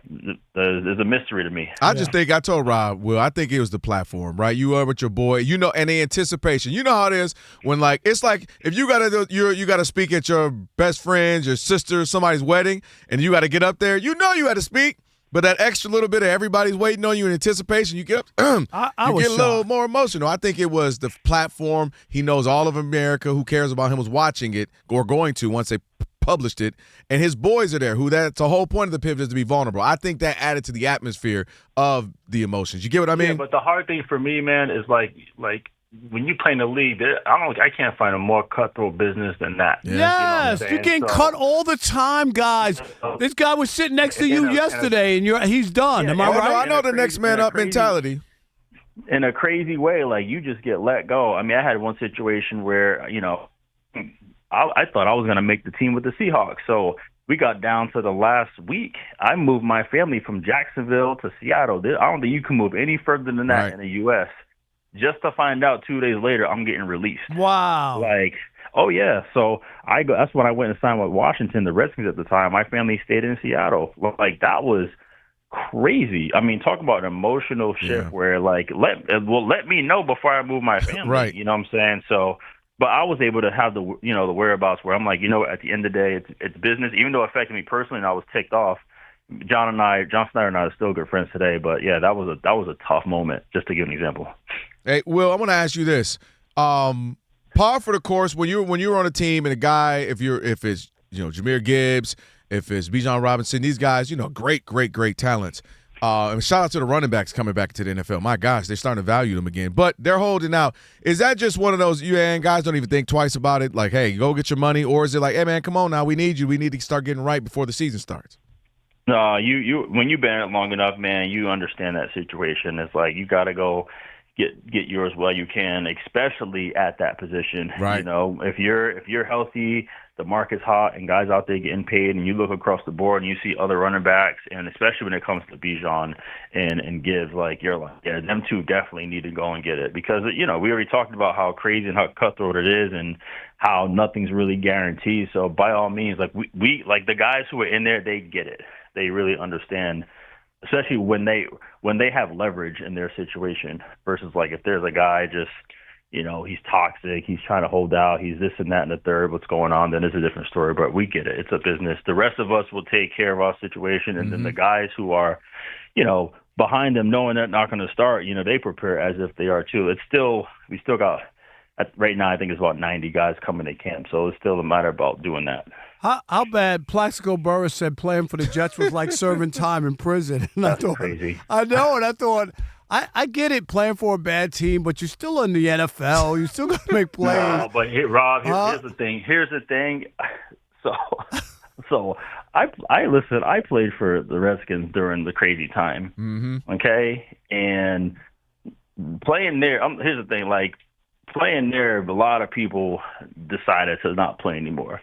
there's a mystery to me. I told Rob, Will, I think it was the platform, right? You are with your boy, and the anticipation. You know how it is when, like, it's like if you gotta speak at your best friend's, your sister, somebody's wedding, and you got to get up there. You had to speak. But that extra little bit of everybody's waiting on you in anticipation, you get up, you get a little more emotional. I think it was the platform. He knows all of America who cares about him was watching it or going to once they published it. And his boys are there, that's the whole point of the pivot is to be vulnerable. I think that added to the atmosphere of the emotions. You get what I mean? Yeah, but the hard thing for me, man, is like when you play in the league, I can't find a more cutthroat business than that. Yes, you're getting cut all the time, guys. This guy was sitting next to you yesterday, and he's done. Am I right? I know the next man up mentality. In a crazy way, like you just get let go. I mean, I had one situation where I thought I was going to make the team with the Seahawks, so we got down to the last week. I moved my family from Jacksonville to Seattle. I don't think you can move any further than that in the U.S. just to find out 2 days later I'm getting released. Wow. Like, oh yeah. So that's when I went and signed with Washington, the Redskins at the time. My family stayed in Seattle. Like, that was crazy. I mean, talk about an emotional shift where, like, let me know before I move my family. Right. You know what I'm saying? So, but I was able to have the whereabouts where I'm like, at the end of the day, it's business. Even though it affected me personally and I was ticked off, John Snyder and I are still good friends today. But yeah, that was a tough moment, just to give an example. Hey, Will, I want to ask you this. Par for the course, when you're on a team and a guy, if it's Jahmyr Gibbs, if it's Bijan Robinson, these guys, great talents. And shout out to the running backs coming back to the NFL. My gosh, they're starting to value them again. But they're holding out. Is that just one of those, guys don't even think twice about it? Like, hey, go get your money. Or is it like, hey, man, come on now. We need you. We need to start getting right before the season starts. No, you when you've been in it long enough, man, you understand that situation. It's like you got to go get yours while you can, especially at that position. Right. If you're healthy, the market's hot, and guys out there getting paid, and you look across the board and you see other running backs, and especially when it comes to Bijan and Gibbs, like, you're like, yeah, them two definitely need to go and get it, because we already talked about how crazy and how cutthroat it is, and how nothing's really guaranteed. So by all means, like we like the guys who are in there, they get it. They really understand, especially when they have leverage in their situation versus, like, if there's a guy just, he's toxic, he's trying to hold out, he's this and that and the third, what's going on, then it's a different story. But we get it. It's a business. The rest of us will take care of our situation. And then the guys who are, behind them, knowing they're not going to start, they prepare as if they are too. We still got, right now, I think it's about 90 guys coming to camp. So it's still a matter about doing that. How bad Plaxico Burress said playing for the Jets was like serving time in prison. And That's crazy. I know, and I thought, I get it, playing for a bad team, but you're still in the NFL. You still got to make plays. No, but Rob, here's the thing. Here's the thing. So I played for the Redskins during the crazy time. Mm-hmm. Okay, and playing there. Here's the thing. Like, playing there, a lot of people decided to not play anymore.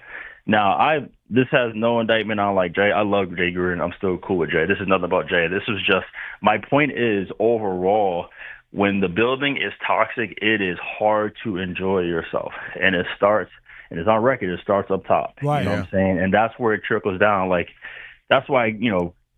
Now, this has no indictment on, like, Jay. I love Jay Gruden. I'm still cool with Jay. This is nothing about Jay. This was just, my point is, overall, when the building is toxic, it is hard to enjoy yourself. And it starts, and it's on record, it starts up top. Right. You know what I'm saying? And that's where it trickles down. Like, that's why,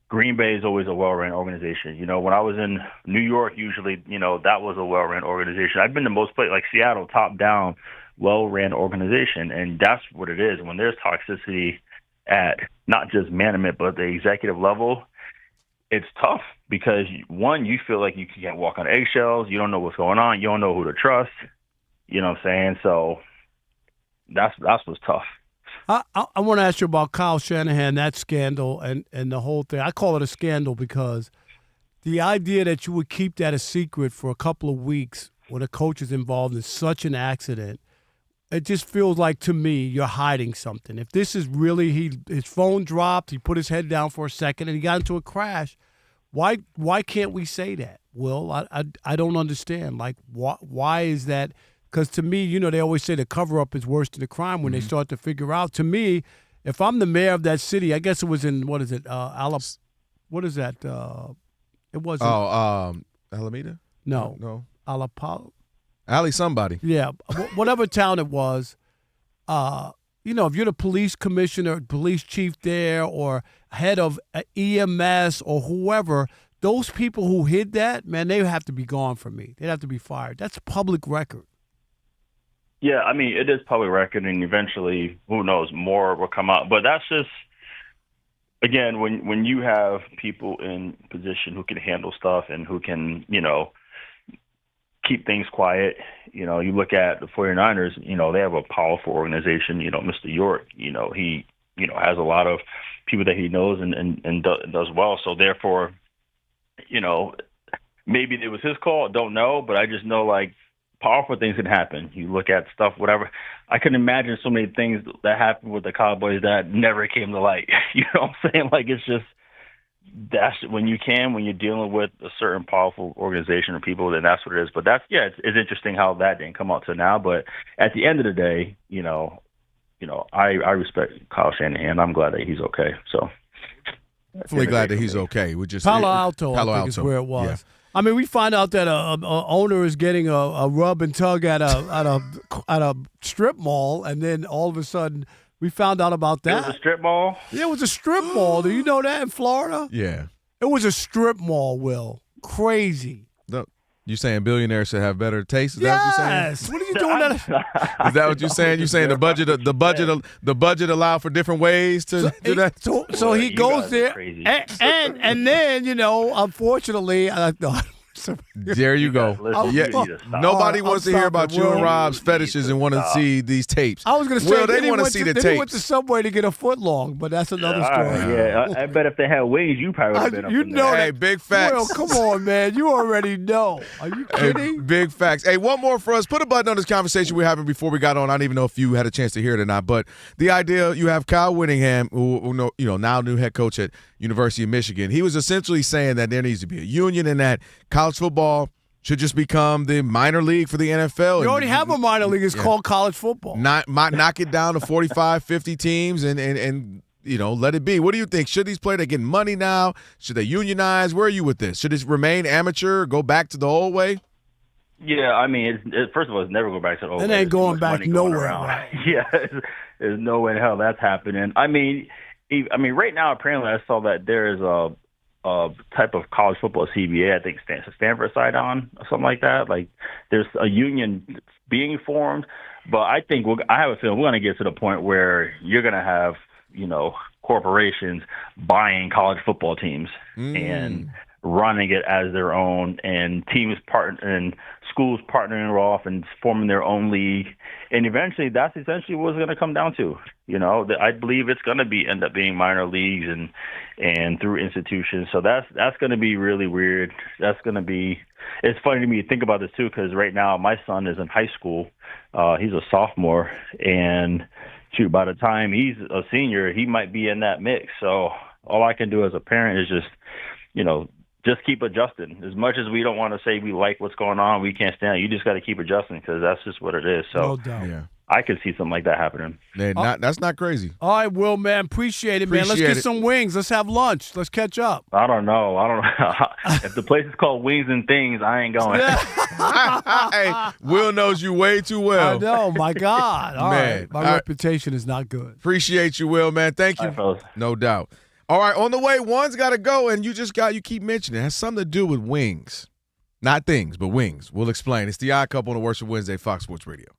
Green Bay is always a well-run organization. When I was in New York, usually, that was a well-run organization. I've been to most places, like Seattle, top-down, well-ran organization, and that's what it is. When there's toxicity at not just management but the executive level, it's tough because, one, you feel like you can't walk on eggshells. You don't know what's going on. You don't know who to trust. You know what I'm saying? So that's what's tough. I want to ask you about Kyle Shanahan, that scandal, and the whole thing. I call it a scandal because the idea that you would keep that a secret for a couple of weeks when a coach is involved in such an accident, it just feels like, to me, you're hiding something. If this is really his phone dropped, he put his head down for a second, and he got into a crash, why can't we say that? Will, I don't understand. Like, why is that? Because to me, they always say the cover-up is worse than the crime when they start to figure out. To me, if I'm the mayor of that city, I guess it was in, what is it, what is that? It wasn't. Alameda? No. Ali somebody. Yeah, whatever town it was, if you're the police commissioner, police chief there, or head of EMS or whoever, those people who hid that, man, they have to be gone from me. They'd have to be fired. That's public record. Yeah, I mean, it is public record, and eventually, who knows, more will come out. But that's just, again, when you have people in position who can handle stuff and who can, keep things quiet. You look at the 49ers, they have a powerful organization. Mr. York, he, has a lot of people that he knows and does well. So therefore, maybe it was his call. Don't know, but I just know, like, powerful things can happen. You look at stuff, whatever. I can imagine so many things that happened with the Cowboys that never came to light. You know what I'm saying? Like, it's just, that's when you're dealing with a certain powerful organization or people, then that's what it is. But it's interesting how that didn't come out to now. But at the end of the day, I respect Kyle Shanahan. I'm glad that he's okay. So definitely glad that he's okay. We just Palo Alto, I think is where it was. I mean, we find out that a owner is getting a rub and tug at a strip mall, and then all of a sudden we found out about that. It was a strip mall? Yeah, it was a strip mall. Do you know that in Florida? Yeah. It was a strip mall, Will. Crazy. You saying billionaires should have better taste? Is that what you're saying? Yes. What are you doing? Is that what you're saying? You're saying the budget allow for different ways to do that? So he goes there, and then unfortunately, there you go. Nobody wants to hear about you and Rob's fetishes and want to see these tapes. I was going to say, well, they want to see the tapes. They went to Subway to get a foot long, but that's another story. I bet if they had wings, you probably would have been up in there. Hey, big facts. Well, come on, man. You already know. Are you kidding? Hey, big facts. Hey, one more for us. Put a button on this conversation we're having before we got on. I don't even know if you had a chance to hear it or not, but the idea you have Kyle Whittingham, who now new head coach at University of Michigan. He was essentially saying that there needs to be a union and that college football should just become the minor league for the NFL. You already have a minor league. It's called college football. Knock it down to 45, 50 teams and let it be. What do you think? Should these players get money now? Should they unionize? Where are you with this? Should it remain amateur, go back to the old way? Yeah, I mean, first of all, it's never go back to the old way. It ain't going back nowhere. Right? Yeah, there's no way in hell that's happening. I mean, right now, apparently, I saw that there is a type of college football CBA, I think Stanford side on, or something like that. Like, there's a union being formed, but I think I have a feeling we're going to get to the point where you're going to have, corporations buying college football teams and running it as their own, and teams and schools partnering off and forming their own league. And eventually, that's essentially what it's going to come down to. I believe it's going to end up being minor leagues and through institutions. So that's going to be really weird. That's going to be. It's funny to me to think about this too, because right now my son is in high school. He's a sophomore, and by the time he's a senior, he might be in that mix. So all I can do as a parent is just keep adjusting. As much as we don't want to say we like what's going on, we can't stand it. You just got to keep adjusting because that's just what it is. So no doubt. Yeah. I could see something like that happening. That's not crazy. All right, Will, man. Appreciate it, man. Let's get some wings. Let's have lunch. Let's catch up. I don't know. If the place is called Wings and Things, I ain't going. Hey, Will knows you way too well. I know. My God. All right. My reputation is not good. Appreciate you, Will, man. Thank you. All right, no doubt. All right, on the way, one's got to go, and you keep mentioning it. It has something to do with wings. Not things, but wings. We'll explain. It's the Odd Couple on the Worship Wednesday, Fox Sports Radio.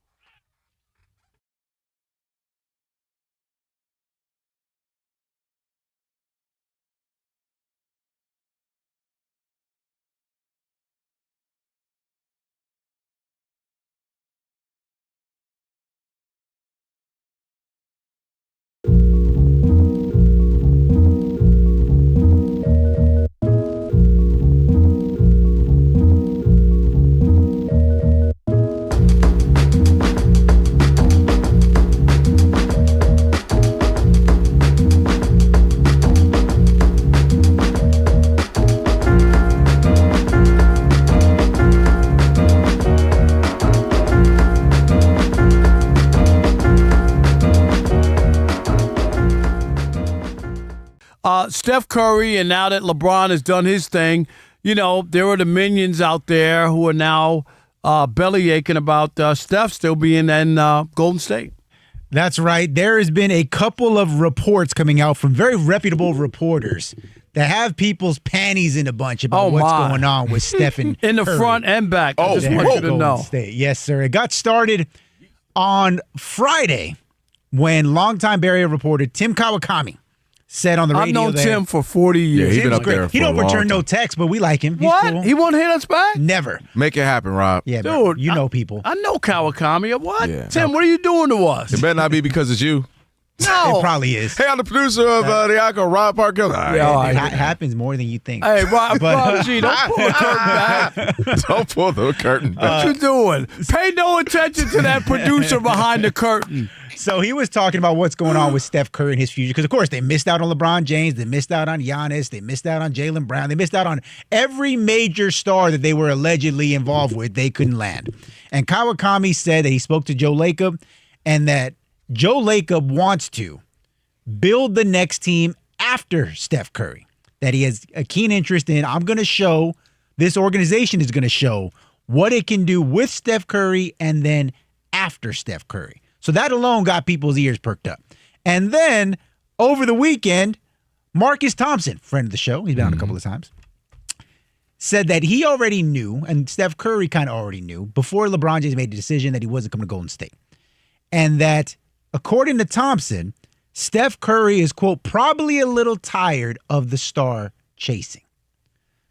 Steph Curry, and now that LeBron has done his thing, there are the minions out there who are now belly aching about Steph still being in Golden State. That's right. There has been a couple of reports coming out from very reputable reporters that have people's panties in a bunch about what's going on with Steph and in the Curry. Front and back. I just want you to know. State. Yes, sir. It got started on Friday when longtime Bay Area reporter Tim Kawakami said on the radio. I've known Tim for 40 years. Yeah, he's been up there for He don't a long return time. no text, but we like him. He's What? cool. He won't hit us back? Never. Make it happen, Rob. Yeah, Dude, you know people. I know Kawakami. What? Yeah. Tim, what are you doing to us? It better not be because it's you. No. It probably is. Hey, I'm the producer of the Icon, Rob Parker. It happens more than you think. Hey, Rob G, don't pull the curtain back. Don't pull the curtain back. What you doing? Pay no attention to that producer behind the curtain. So he was talking about what's going on with Steph Curry and his future. Because, of course, they missed out on LeBron James. They missed out on Giannis. They missed out on Jaylen Brown. They missed out on every major star that they were allegedly involved with. They couldn't land. And Kawakami said that he spoke to Joe Lacob and that Joe Lacob wants to build the next team after Steph Curry, that he has a keen interest in. I'm going to show This organization is going to show what it can do with Steph Curry and then after Steph Curry. So that alone got people's ears perked up. And then over the weekend, Marcus Thompson, friend of the show, he's been on a couple of times, said that he already knew, and Steph Curry kind of already knew, before LeBron James made the decision that he wasn't coming to Golden State. And that, according to Thompson, Steph Curry is, quote, probably a little tired of the star chasing.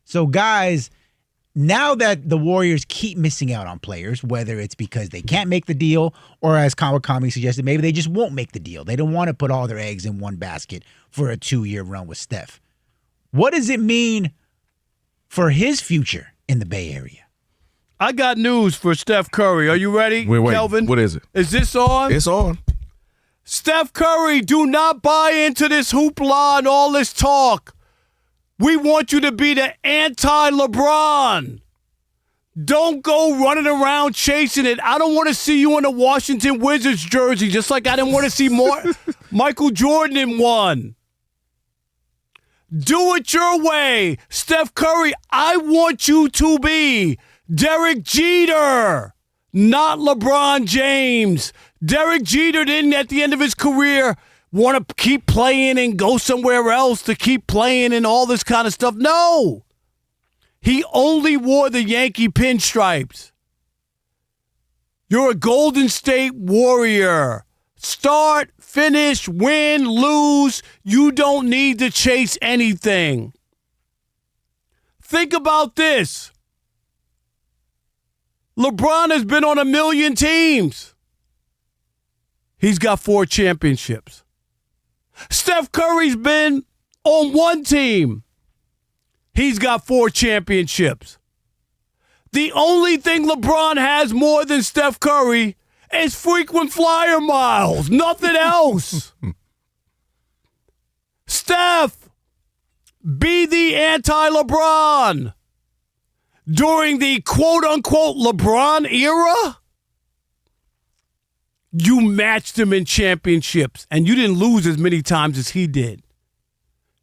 So, guys, now that the Warriors keep missing out on players, whether it's because they can't make the deal or, as Kawakami suggested, maybe they just won't make the deal. They don't want to put all their eggs in one basket for a 2-year run with Steph. What does it mean for his future in the Bay Area? I got news for Steph Curry. Are you ready, Kelvin? What is it? Is this on? It's on. Steph Curry, do not buy into this hoopla and all this talk. We want you to be the anti-LeBron. Don't go running around chasing it. I don't want to see you in a Washington Wizards jersey, just like I didn't want to see more Michael Jordan in one. Do it your way. Steph Curry, I want you to be Derek Jeter, not LeBron James. Derek Jeter didn't, at the end of his career, want to keep playing and go somewhere else to keep playing and all this kind of stuff. No. He only wore the Yankee pinstripes. You're a Golden State Warrior. Start, finish, win, lose. You don't need to chase anything. Think about this. LeBron has been on 1 million teams. He's got 4 championships. Steph Curry's been on 1 team. He's got 4 championships. The only thing LeBron has more than Steph Curry is frequent flyer miles. Nothing else. Steph, be the anti-LeBron. During the quote-unquote LeBron era, you matched him in championships, and you didn't lose as many times as he did.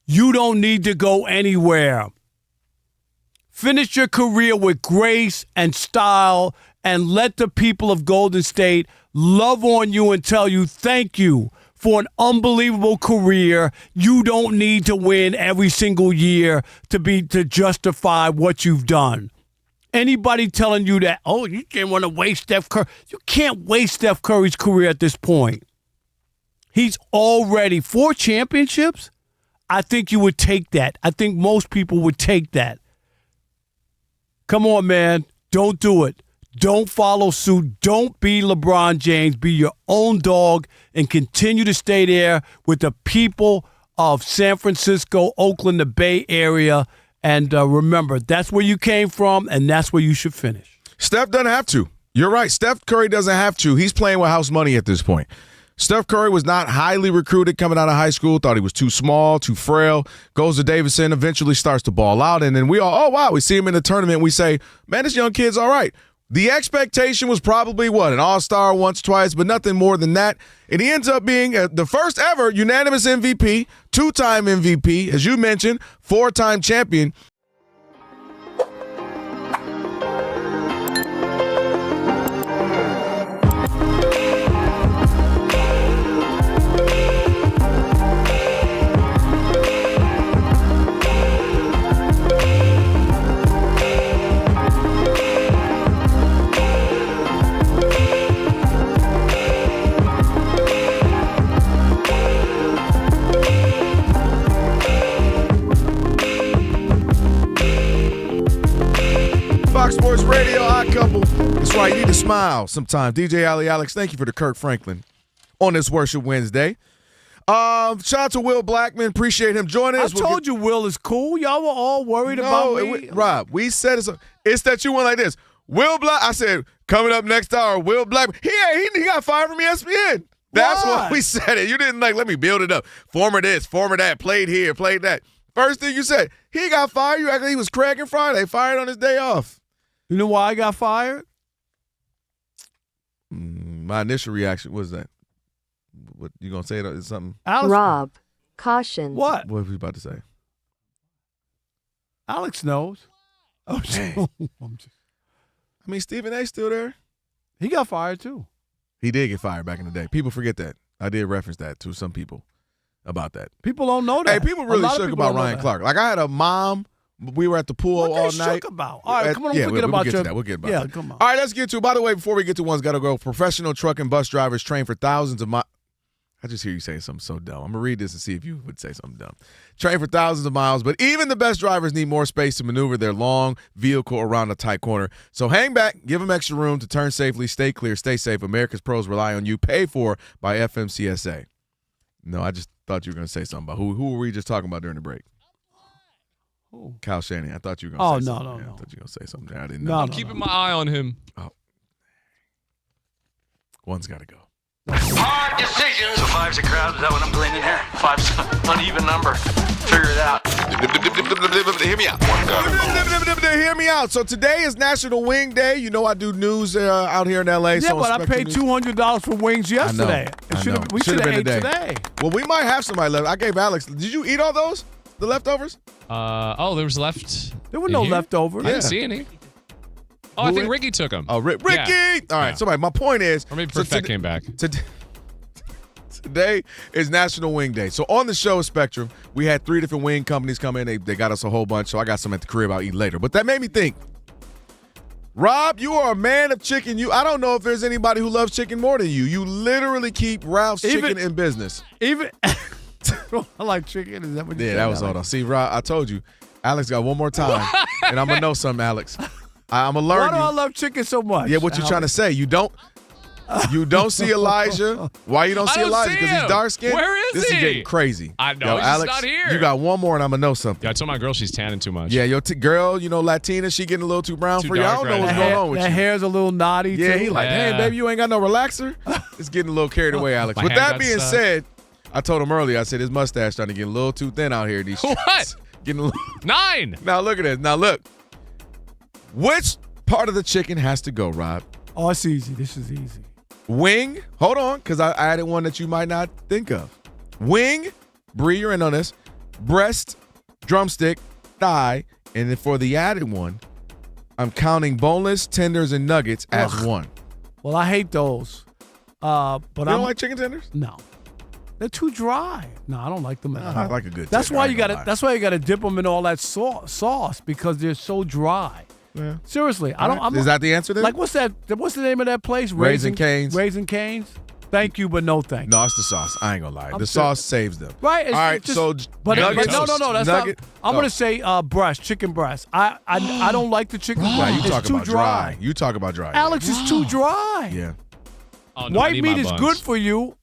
You don't need to go anywhere. Finish your career with grace and style, and let the people of Golden State love on you and tell you thank you for an unbelievable career. You don't need to win every single year to justify what you've done. Anybody telling you that, oh, you didn't want to waste Steph Curry. You can't waste Steph Curry's career at this point. He's already 4 championships. I think you would take that. I think most people would take that. Come on, man. Don't do it. Don't follow suit. Don't be LeBron James. Be your own dog and continue to stay there with the people of San Francisco, Oakland, the Bay Area. And remember, that's where you came from, and that's where you should finish. Steph doesn't have to. You're right. Steph Curry doesn't have to. He's playing with house money at this point. Steph Curry was not highly recruited coming out of high school, thought he was too small, too frail, goes to Davidson, eventually starts to ball out, and then we all, oh, wow, we see him in the tournament, we say, man, this young kid's all right. The expectation was probably, an all-star once, twice, but nothing more than that. And he ends up being the first ever unanimous MVP, 2-time MVP, as you mentioned, 4-time champion. Fox Sports Radio, Odd Couple. That's right, you need to smile sometimes. DJ Ali Alex, thank you for the Kirk Franklin on this Worship Wednesday. Shout out to Will Blackman. Appreciate him joining us. I told you Will is cool. Y'all were all worried about me. Rob, we said it's that you went like this. Will Black. I said, coming up next hour, Will Blackman. He got fired from ESPN. That's why we said it. You didn't let me build it up. Former this, former that, played here, played that. First thing you said, he got fired. You acted like he was Craig and Friday, fired on his day off. You know why I got fired? My initial reaction was that. What you gonna say? Is something? Rob, caution. What? What was you about to say? Alex knows. Oh, I mean, Stephen A. still there. He got fired too. He did get fired back in the day. People forget that. I did reference that to some people about that. People don't know that. Hey, people really shook about Ryan Clark. Like, I had a mom. We were at the pool all night. Shook about? All right, come on. Yeah, Forget about we'll your. get to that. We'll get about yeah, that. come on. All right, let's get to. By the way, before we get to one's got to go. Professional truck and bus drivers train for thousands of miles. I just hear you saying something so dumb. I'm going to read this and see if you would say something dumb. Train for thousands of miles, but even the best drivers need more space to maneuver their long vehicle around a tight corner. So hang back, give them extra room to turn safely, stay clear, stay safe. America's pros rely on you. Paid for by FMCSA. No, I just thought you were going to say something about who were we just talking about during the break? Who? Kyle Shanahan. I thought you were going to say something. No. I thought you were going to say something there. I didn't know. I'm keeping my eye on him. Oh. One's got to go. Hard decisions. So 5's a crowd. Is that what I'm gleaning here? 5's an uneven number. Figure it out. Hear me out. Hear me out. So today is National Wing Day. You know I do news out here in L.A. Yeah, so but I paid $200 for wings yesterday. I know. We should have ate today. Well, we might have somebody left. I gave Alex. Did you eat all those? The leftovers? There was left. There were no leftovers. I didn't see any. Oh, I think Ricky took them. Oh, Ricky! Yeah. All right, so my point is... Or maybe Perfect came back. Today is National Wing Day. So on the show Spectrum, we had 3 different wing companies come in. They got us a whole bunch, so I got some at the crib I'll eat later. But that made me think, Rob, you are a man of chicken. I don't know if there's anybody who loves chicken more than you. You literally keep Ralph's chicken in business. Even... I like chicken. Is that what you said? Yeah, that was all. See, Rob, I told you. Alex got one more time, and I'm going to know something, Alex. I'm going to learn. Why do I love chicken so much? Yeah, what you trying to say? You don't see Elijah. Why you don't see Elijah? Because he's dark skinned. Where is This he? is getting crazy. I know. He's Alex, just not here. You got one more, and I'm gonna know something. Yeah, I told my girl she's tanning too much. Yeah, your girl, Latina, she getting a little too brown for you. I don't know what's going on with you. That hair's a little naughty. Yeah, too. he like, hey, baby, you ain't got no relaxer. It's getting a little carried away, Alex. With that being said, I told him earlier. I said his mustache starting to get a little too thin out here. These streets. What? Getting a little 9. Now look at this. Now look, which part of the chicken has to go, Rob? Oh, it's easy. This is easy. Wing, hold on, because I added one that you might not think of. Wing, Bree, you're in on this. Breast, drumstick, thigh, and then for the added one, I'm counting boneless, tenders, and nuggets as one. Well, I hate those. But you don't like chicken tenders? No, they're too dry. No, I don't like them at all. I like a good. That's tender, why you got to. That's why you got to dip them in all that sauce because they're so dry. Yeah. Seriously, I don't. Is that the answer then? Like, what's that? What's the name of that place? Raising Cane's. Raising Cane's. Thank you, but no thank you. No, it's the sauce. I ain't gonna lie. The sauce saves them. Right. All right. Just, so, but nuggets. No. That's nugget, not. I'm gonna say breast, chicken breast. I don't like the chicken breast. Nah, you it's talk too about dry. You talk about dry. Alex, it's too dry. Yeah. Oh, no, White meat is good for you.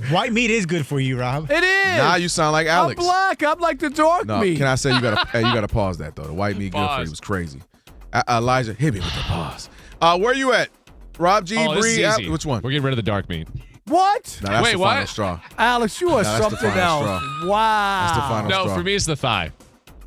White meat is good for you, Rob. It is. Now you sound like Alex. I'm black. I'm like the dark No, meat. can I say you gotta pause that though? The white meat good for you was crazy. Elijah, hit me with the pause. Where you at? Rob G. Bree. Which one? We're getting rid of the dark meat. What? No, that's Wait, the what? final straw. Alex, you are that's the something final else. straw. Wow. That's the final straw. No, for me it's the thigh.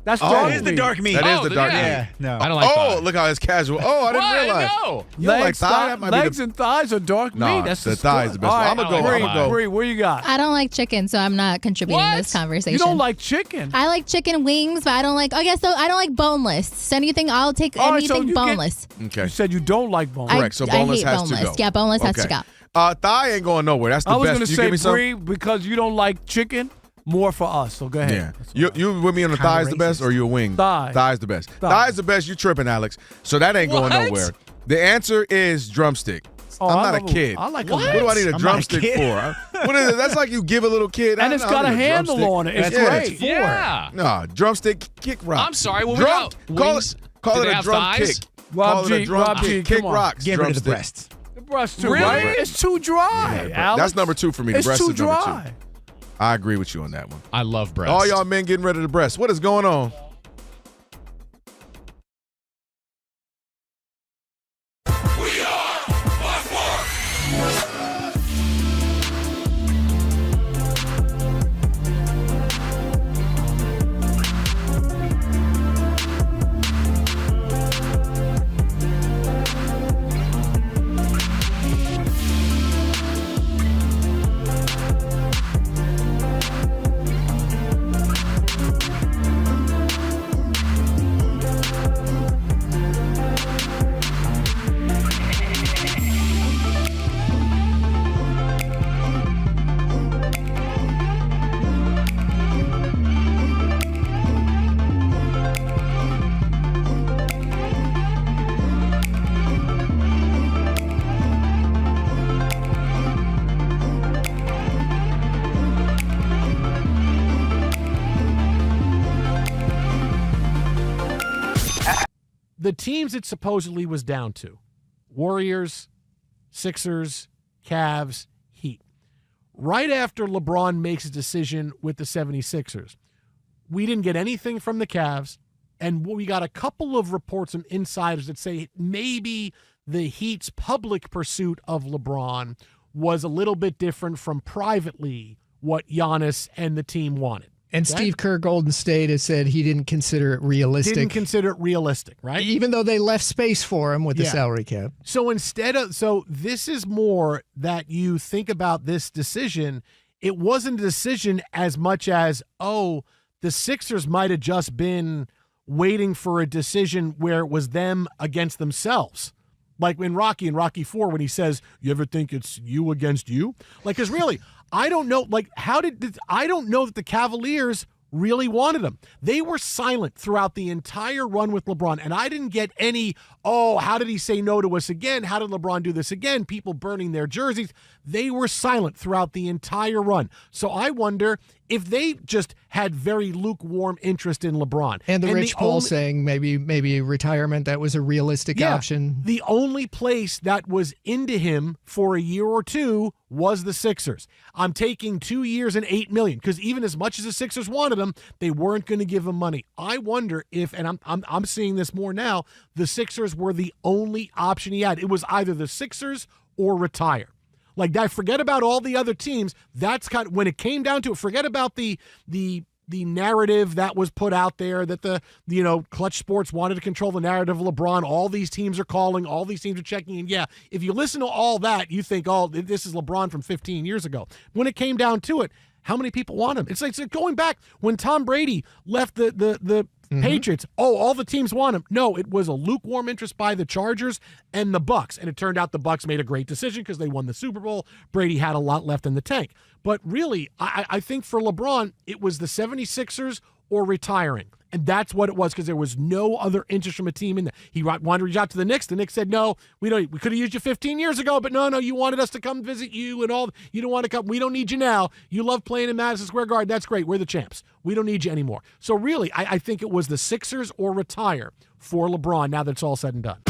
That's dark That is the dark meat. That is the dark meat. Yeah, no. I don't like thigh. Look how it's casual. Oh, I didn't realize. No. You don't like Legs, thigh? That might be legs and thighs are dark Nah, meat. That's the thigh is the best one. I'm gonna go. Bree, what you got? I don't like chicken, so I'm not contributing to this conversation. You don't like chicken? I like chicken wings, but I don't like. I guess so. I don't like boneless. So anything, I'll take anything boneless. Okay. You said you don't like boneless. Correct. So boneless I hate has to boneless. go. Yeah, boneless has to go. Thigh ain't going nowhere. That's the I was best. going to You give me say, some? Bree, because you don't like chicken, more for us. So go ahead. Yeah. You with me on the thighs the best, or you a wing? Thigh. Thigh's the best. Thigh's the best. You tripping, Alex? So that ain't going nowhere. The answer is drumstick. Oh, I'm not a kid. I like what do I need a drumstick for? What is it? That's like you give a little kid. And it's got a handle on it. It's great. Yeah. No, drumstick kick rock. I'm sorry. What Drum, we call wings? Call Do it they a have drum thighs? kick. Rob Call it G, a drum Rob G, kick. Kick come on. rocks. Get rid of the drumstick. breasts. The breast too, Really? right? It's too dry, Alex. That's number 2 for me. The It's breast too is number dry. 2. I agree with you on that one. I love breast. All y'all men getting rid of the breast. What is going on? the teams it supposedly was down to, Warriors, Sixers, Cavs, Heat. Right after LeBron makes a decision with the 76ers, we didn't get anything from the Cavs, and we got a couple of reports from insiders that say maybe the Heat's public pursuit of LeBron was a little bit different from privately what Giannis and the team wanted. And Okay? Steve Kerr, Golden State, has said he didn't consider it realistic. Didn't consider it realistic, right? Even though they left space for him with the salary cap. So so this is more that you think about this decision. It wasn't a decision as much as, the Sixers might have just been waiting for a decision where it was them against themselves. Like in Rocky 4, when he says, you ever think it's you against you? Like, because really, I don't know, I don't know that the Cavaliers really wanted him. They were silent throughout the entire run with LeBron, and I didn't get any, how did he say no to us again? How did LeBron do this again? People burning their jerseys. They were silent throughout the entire run. So I wonder if they just had very lukewarm interest in LeBron. And the Rich Paul saying maybe retirement, that was a realistic option. The only place that was into him for a year or two was the Sixers. I'm taking 2 years and $8 million, because even as much as the Sixers wanted him, they weren't going to give him money. I wonder if, and I'm seeing this more now, the Sixers were the only option he had. It was either the Sixers or retire. Like that, forget about all the other teams. That's kind of when it came down to it. Forget about the narrative that was put out there that Clutch Sports wanted to control the narrative of LeBron. All these teams are calling, all these teams are checking in. Yeah, if you listen to all that, you think, this is LeBron from 15 years ago. When it came down to it, how many people want him? It's like going back when Tom Brady left the Patriots. All the teams want him. No, it was a lukewarm interest by the Chargers and the Bucks, and it turned out the Bucks made a great decision because they won the Super Bowl. Brady had a lot left in the tank. But really, I think for LeBron, it was the 76ers or retiring. And that's what it was, because there was no other interest from a team in there. He wanted to reach out to the Knicks. The Knicks said, no, we could have used you 15 years ago, but no, you wanted us to come visit you and all. You don't want to come. We don't need you now. You love playing in Madison Square Garden. That's great. We're the champs. We don't need you anymore. So really, I think it was the Sixers or retire for LeBron now that it's all said and done.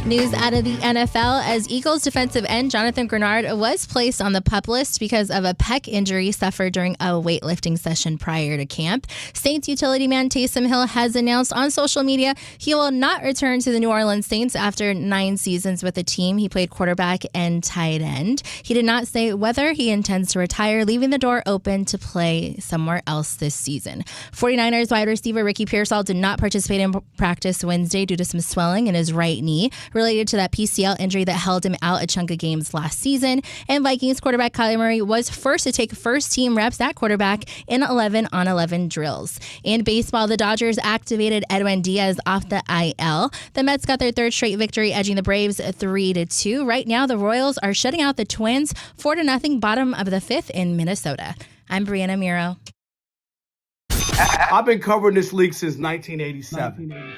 News out of the NFL as Eagles defensive end Jonathan Grenard was placed on the PUP list because of a pec injury suffered during a weightlifting session prior to camp. Saints utility man Taysom Hill has announced on social media he will not return to the New Orleans Saints after 9 seasons with the team. He played quarterback and tight end. He did not say whether he intends to retire, leaving the door open to play somewhere else this season. 49ers wide receiver Ricky Pearsall did not participate in practice Wednesday due to some swelling in his right knee. Related related to that PCL injury that held him out a chunk of games last season. And Vikings quarterback Kyler Murray was first to take first-team reps at quarterback in 11-on-11 drills. In baseball, the Dodgers activated Edwin Diaz off the IL. The Mets got their third straight victory, edging the Braves 3-2. Right now, the Royals are shutting out the Twins 4-0, bottom of the fifth in Minnesota. I'm Brianna Miro. I've been covering this league since 1987.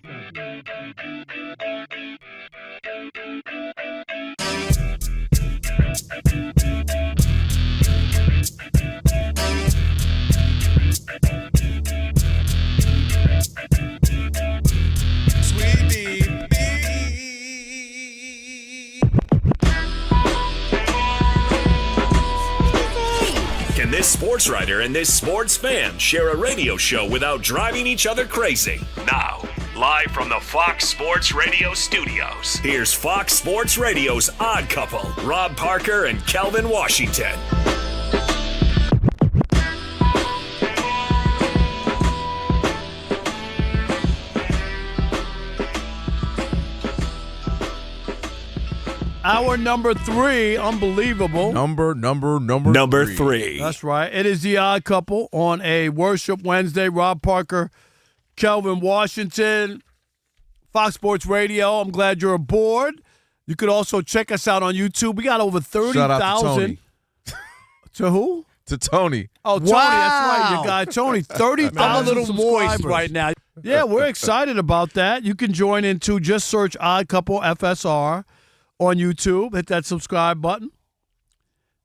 Can this sports writer and this sports fan share a radio show without driving each other crazy? Now, live from the Fox Sports Radio studios, here's Fox Sports Radio's Odd Couple, Rob Parker and Kelvin Washington. Hour number 3, unbelievable. Number three. That's right. It is the Odd Couple on a Worship Wednesday. Rob Parker, Kelvin Washington, Fox Sports Radio. I'm glad you're aboard. You could also check us out on YouTube. We got over 30,000. Shout out to Tony. To who? To Tony. Oh, Tony, that's right. Your guy, Tony. 30,000 I'm a little moist subscribers right now. Yeah, we're excited about that. You can join in too. Just search Odd Couple FSR on YouTube. Hit that subscribe button.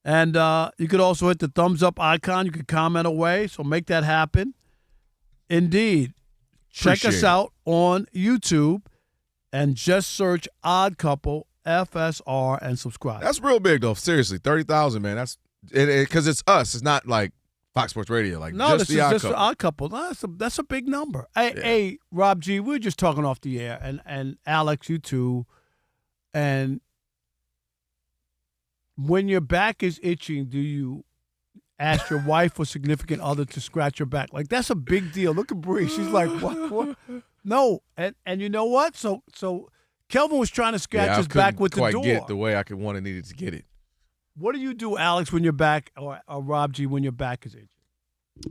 And you could also hit the thumbs up icon. You could comment away. So make that happen. Indeed. Check us out on YouTube and just search Odd Couple FSR and subscribe. That's real big, though. Seriously, 30,000, man. That's because it's us. It's not like Fox Sports Radio. Like, no, just this the is just Couple. the Odd Couple. That's a big number. Hey, Rob G, we were just talking off the air, and Alex, you too. And when your back is itching, do you ask your wife or significant other to scratch your back? Like, that's a big deal. Look at Bree. She's like, what? No. And you know what? So Kelvin was trying to scratch his back with the door. I couldn't quite get the way I could want and needed to get it. What do you do, Alex, when your back, or Rob G, when your back is itching?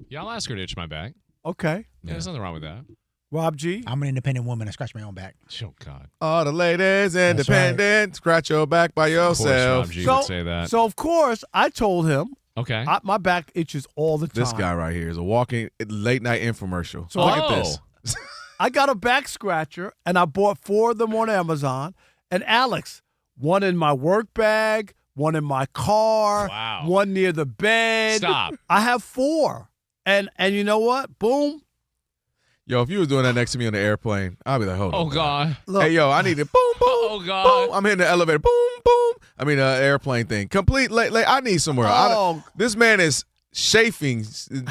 Yeah, I'll ask her to itch my back. Okay. Yeah, there's nothing wrong with that. Rob G? I'm an independent woman. I scratch my own back. Oh, God. All the ladies independent. Right. Scratch your back by yourself. Of course, Rob G would say that. So, of course, I told him. Okay. My back itches all the time. This guy right here is a walking late-night infomercial. So look at this. I got a back scratcher, and I bought 4 of them on Amazon. And, Alex, one in my work bag, one in my car, one near the bed. Stop. I have 4. And you know what? Boom. Yo, if you was doing that next to me on the airplane, I'd be like, hold on. Oh, God. Look, hey, yo, I need it. Boom, boom. Oh, God. Boom. I'm hitting the elevator. Boom, boom. I mean, airplane thing. Complete. I need somewhere. This man is chafing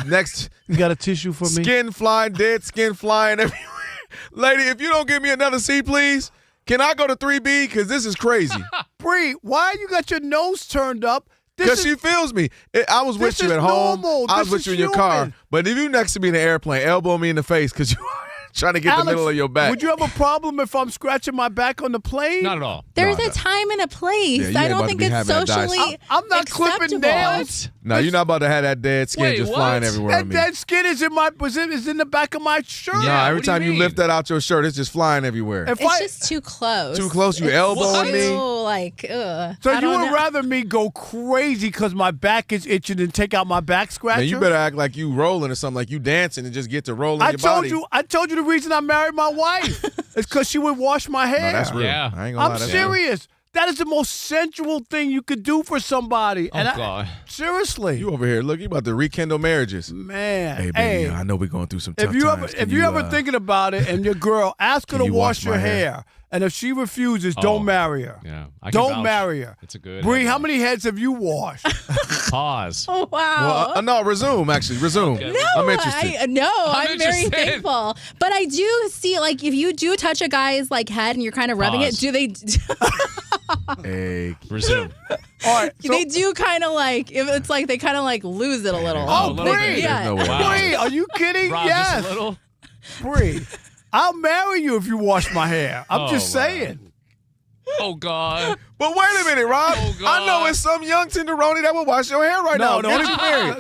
next. You got a tissue for me? Skin flying, dead skin flying everywhere. Lady, if you don't give me another seat, please, can I go to 3B? Because this is crazy. Bree, why you got your nose turned up? Because she feels me. I was with you at home. I was with you in your car. But if you next to me in the airplane, elbow me in the face because you are trying to get Alex, the middle of your back. Would you have a problem if I'm scratching my back on the plane? Not at all. There's a time and a place. Yeah, I don't think it's socially I'm not acceptable. clipping nails. No, you're not about to have that dead skin just flying everywhere That on me. dead skin is in the back of my shirt. No, every time you lift that out your shirt, it's just flying everywhere. It's just too close. Too close? You elbowing me? So you would rather me go crazy because my back is itching and take out my back scratcher? Man, you better act like you rolling or something, like you dancing and just get to rolling your body. I told you the reason I married my wife. It's because she would wash my hair. No, that's real. Yeah. I ain't gonna lie. I'm That's serious. That is the most sensual thing you could do for somebody. Oh, God. Seriously. You over here, look, you about to rekindle marriages. Man. Hey, baby, I know we're going through some tough times. If you ever thinking about it and your girl, ask her to wash your hair. And if she refuses, don't marry her. Yeah. Don't marry her. It's a good Bree, how many heads have you washed? Pause. Oh, wow. Well, no, resume, actually. Resume. Okay. No, I'm interested. I'm very thankful. But I do see, like, if you do touch a guy's, like, head and you're kind of rubbing it, do they... Hey, resume. All right. They do kind of like, if it's like they kind of like lose it a little. Oh, a little Bree. bit. Yeah. No way. Bree, are you kidding? Rob, Yes. just a little? Bree, I'll marry you if you wash my hair. I'm just saying. Oh, God. But wait a minute, Rob. Oh, God. I know it's some young tenderoni that will wash your hair right now. No,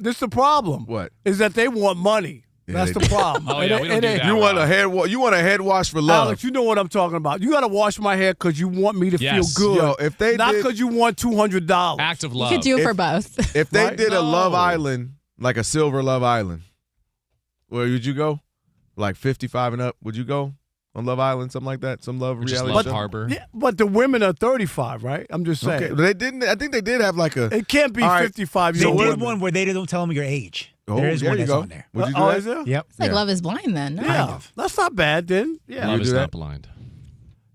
this is the problem. What? Is that they want money. That's the problem. Oh, yeah, we don't do that, You want Rob. you want a head wash for love. Alex, you know what I'm talking about. You got to wash my hair because you want me to feel good. Yo, if they not did- because you want $200. Act of You love. could do it for both. If they Right? did a Love No. Island, like a silver Love Island, where would you go? Like 55 and up, would you go on Love Island, something like that? Some love Just reality Love show? Harbor. Yeah, but the women are 35, right? I'm just saying. Okay, they didn't. I think they did have like a. It can't be All right. 55 They years old. did one where they don't tell them your age. Oh, there is there one you that's go. on there. Would you do Oh, that? is there? Yep. It's like Love is Blind then. Yeah. That's not bad then. Yeah. Love You is do not that? blind.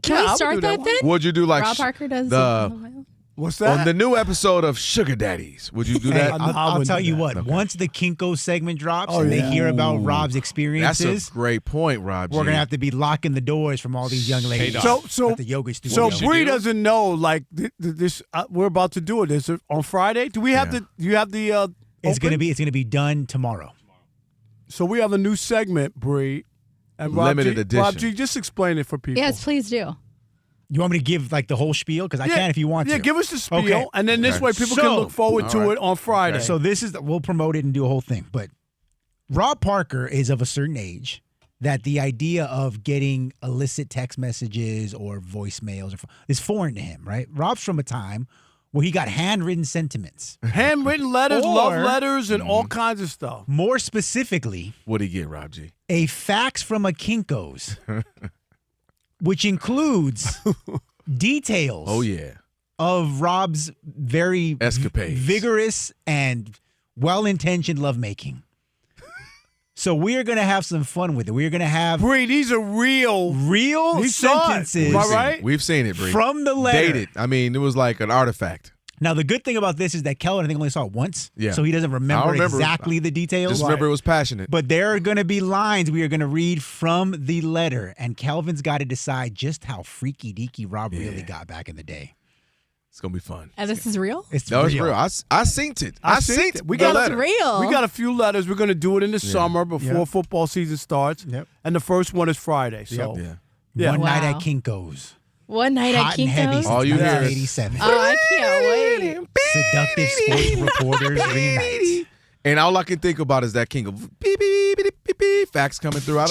Can Yeah, I we would start do that that then? Would you do like Rob Parker does the What's that? on the new episode of Sugar Daddies? Would you do Hey, that? I'll wouldn't tell do you that. what. Okay. Once the Kinko segment drops Oh, and yeah. they hear about Ooh. Rob's That's experiences, a great point, Rob. we're gonna have to be locking the doors from all these young ladies. K-Dog. So at the yoga studio. So Bree doesn't know like this. We're about to do it. Is it on Friday? Do we have Yeah. the? Do you have the? it's open? gonna be done tomorrow. So we have a new segment, Bree, and Rob Limited G, edition. Rob G, just explain it for people. Yes, please do. You want me to give like the whole spiel? Because I can if you want to. Yeah, give us the spiel, Okay. and then this Okay. way people So- can look forward to All right. it on Friday. So this is we'll promote it and do a whole thing. But Rob Parker is of a certain age that the idea of getting illicit text messages or voicemails is foreign to him, right? Rob's from a time where he got handwritten sentiments. handwritten letters, love Or- letters, and all kinds of stuff. More specifically, What'd he get, Rob G? a fax from a Kinko's, which includes details Oh yeah, of Rob's very Escapades. vigorous and well-intentioned lovemaking. So we are going to have some fun with it. We are going to have Bree, these are real real He saw it. sentences Am I right? We've seen it, Bree. from the letter. Dated. I mean, it was like an artifact. Now, the good thing about this is that Kelvin, I think, only saw it once. Yeah. So he doesn't remember, remember. exactly the details. Just remember it was passionate. But there are going to be lines we are going to read from the letter, and Kelvin's got to decide just how freaky deaky Rob really got back in the day. It's gonna be fun. And this is real? It's No, it's real. real. I synced it. I synced it. We the got letter. real. We got a few letters. We're going to do it in the summer before football season starts. Yep. And the first one is Friday. So Yeah. Yeah. One night Wow. at Kinko's. One night Hot at and heavy Kinko's. since All you hear is- 1987. Oh, I can't wait. Seductive sports reporters reunite. And all I can think about is that king of beep, beep, beep, beep, beep, facts coming through.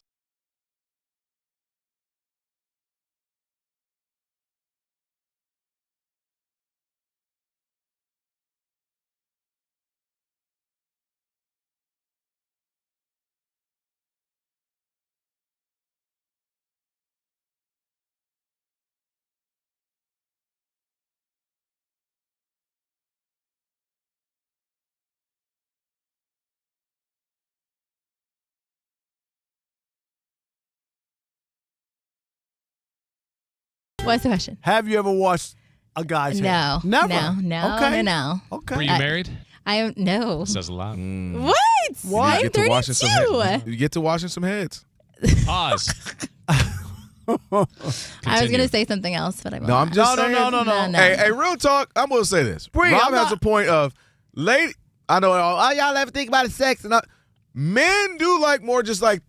What's the question? Have you ever watched a guy's hair? No. Never? No. Okay. No. Okay. Were you married? I am no. Says a lot. What? You I'm get to washing some 32. heads. You get to washing some heads. Pause. I was Continue. gonna say something else, but I won't. No, I'm just No, saying. no. Hey, real talk. I'm gonna say this. Bree, Rob I'm has not- a point of lady. I know all y'all ever think about is sex, and men do like more just like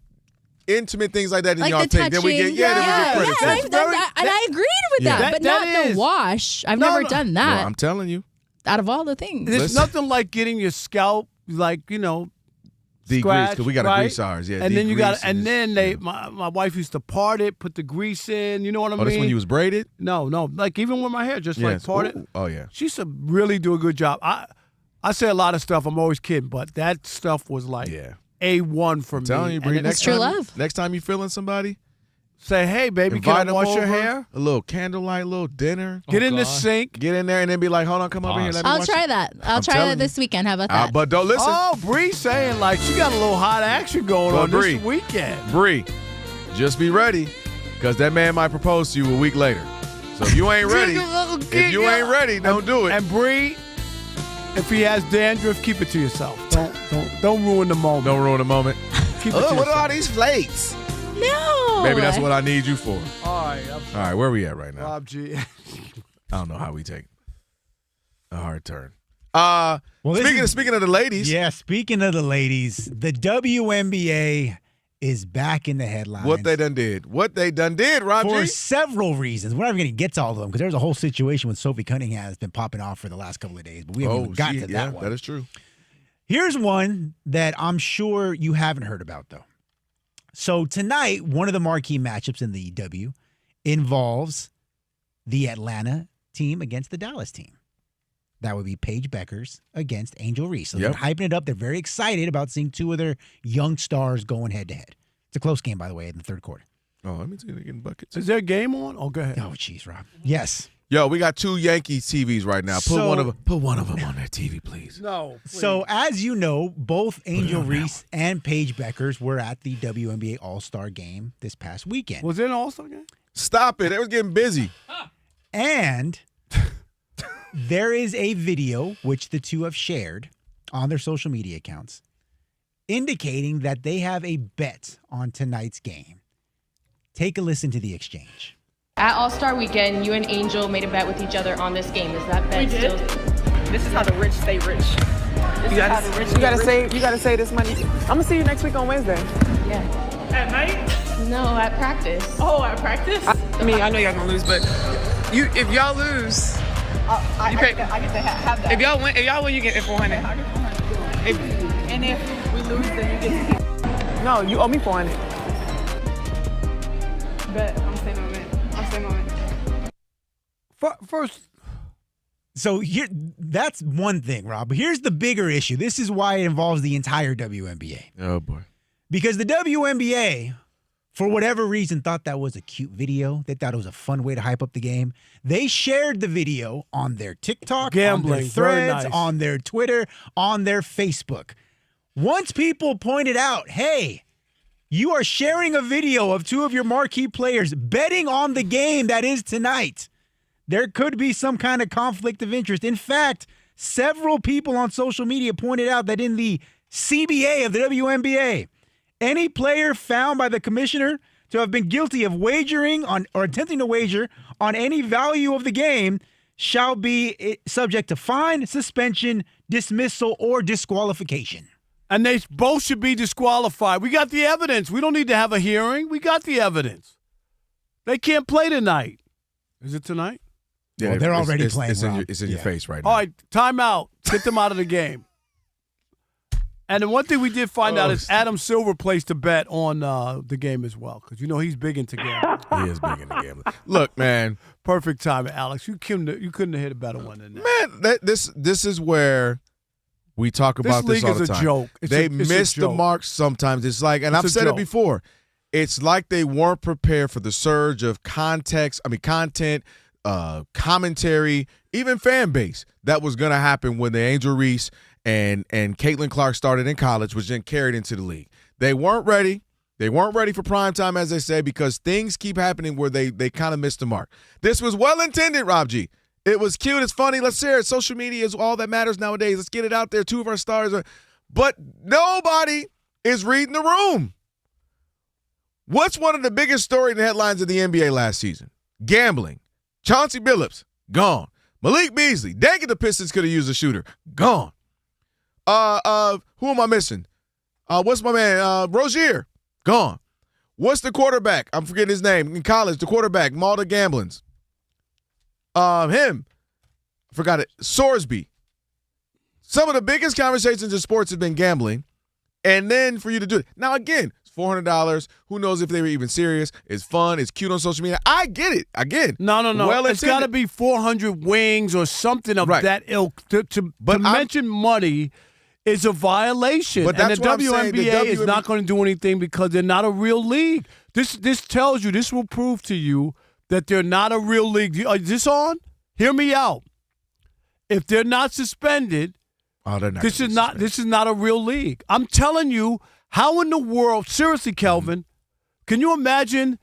intimate things like that than Like y'all the take. Then we get touching. then we get credit for. and, it. and I agreed with Yeah. that, but That not is- the wash. I've No, never no. done that. Well, I'm telling you, out of all the things. There's Listen. nothing like getting your scalp, like, degrease scratched, because we got to right? grease ours. Yeah, And then you got, degrease and is- then my wife used to part it, put the grease in. You know what I Oh, mean? that's when you was braided. No, like even with my hair, just like Yes. part it. Ooh. Oh yeah. She used to really do a good job. I say a lot of stuff. I'm always kidding, but that stuff was like A1 for me. Telling you, And Bree. it- Next time, next time you feeling somebody, say, hey, baby, invite can I them wash your over, hair? A little candlelight, a little dinner. Get in the sink. Get in there, and then be like, hold on, come over here. Let me I'll wash try it. that. I'll I'm try telling that this weekend. How about that? But don't listen. Oh, Bree saying like she got a little hot action going But on Bree, this weekend. Bree, just be ready, because that man might propose to you a week later. So if you ain't ready, don't do it. And Bree, if he has dandruff, keep it to yourself. Don't ruin the moment. Don't ruin the moment. Keep it to What yourself. are all these flakes? No. Maybe that's what I need you for. All right. All right, where we at right now? Rob G. I don't know how we take a hard turn. Well, speaking of the ladies. Yeah, speaking of the ladies, the WNBA is back in the headlines. What they done did, Rob For G. several reasons. We're not even going to get to all of them because there's a whole situation with Sophie Cunningham that's been popping off for the last couple of days, but we haven't even gotten to that one. That is true. Here's one that I'm sure you haven't heard about, though. So tonight, one of the marquee matchups in the W involves the Atlanta team against the Dallas team. That would be Paige Beckers against Angel Reese. So they're hyping it up. They're very excited about seeing two of their young stars going head-to-head. It's a close game, by the way, in the third quarter. Oh, that means they're getting buckets. Is there a game on? Oh, go ahead. Oh, jeez, Rob. Yes. Yo, we got two Yankees TVs right now. Put one of them on that TV, please. No. Please. So, as you know, both Angel Reese and Paige Beckers were at the WNBA All-Star Game this past weekend. Was it an All-Star game? Stop it. It was getting busy. And there is a video which the two have shared on their social media accounts indicating that they have a bet on tonight's game. Take a listen to the exchange. At All-Star Weekend, you and Angel made a bet with each other on this game. Is that bet still? This is how the rich stay rich. You gotta save this money. I'm gonna see you next week on Wednesday. Yeah. At night? No, at practice. Oh, at practice? I mean, I know y'all gonna lose, but if y'all lose, I get to have that. If y'all win, you get it 400. I get 400. And if we lose, then you get to keep. No, you owe me 400. Bet I'm staying on it. First, so here, that's one thing, Rob. But here's the bigger issue. This is why it involves the entire WNBA. Oh, boy. Because the WNBA, for whatever reason, thought that was a cute video. They thought it was a fun way to hype up the game. They shared the video on their TikTok, on their threads, on their Twitter, on their Facebook. Once people pointed out, hey, you are sharing a video of two of your marquee players betting on the game that is tonight, there could be some kind of conflict of interest. In fact, several people on social media pointed out that in the CBA of the WNBA, any player found by the commissioner to have been guilty of wagering on or attempting to wager on any value of the game shall be subject to fine, suspension, dismissal, or disqualification. And they both should be disqualified. We got the evidence. We don't need to have a hearing. We got the evidence. They can't play tonight. Is it tonight? Yeah, well, they're already playing. It's in your face right now. All right, timeout. Get them out of the game. And the one thing we did find out is Adam Silver placed a bet on the game as well, because you know he's big into gambling. He is big into gambling. Look, man. Perfect timing, Alex. You couldn't have hit a better one than that. Man, this is where we talk about this all the time. This league is a joke. They miss the mark sometimes. It's like, and I've said it before, it's like they weren't prepared for the surge of content, commentary, even fan base that was going to happen when the Angel Reese and Caitlin Clark started in college, which then carried into the league. They weren't ready. They weren't ready for prime time, as they say, because things keep happening where they kind of missed the mark. This was well-intended, Rob G. It was cute. It's funny. Let's share it. Social media is all that matters nowadays. Let's get it out there. Two of our stars but nobody is reading the room. What's one of the biggest stories in the headlines of the NBA last season? Gambling. Chauncey Billups, gone. Malik Beasley, dang it, the Pistons could have used a shooter. Gone. Who am I missing? What's my man? Rozier, gone. What's the quarterback? I'm forgetting his name. In college, the quarterback, Malta Gamblins. Him. I forgot it. Sorsby. Some of the biggest conversations in sports have been gambling. And then for you to do it. Now, again, it's $400. Who knows if they were even serious? It's fun. It's cute on social media. I get it. Again. No. Well, it's got to be 400 wings or something of that ilk. To mention money is a violation. But and that's the what I'm saying. WNBA is not going to do anything because they're not a real league. This tells you, this will prove to you that they're not a real league. Is this on? Hear me out. If they're not suspended, this is not a real league. I'm telling you, how in the world, seriously, Kelvin, can you imagine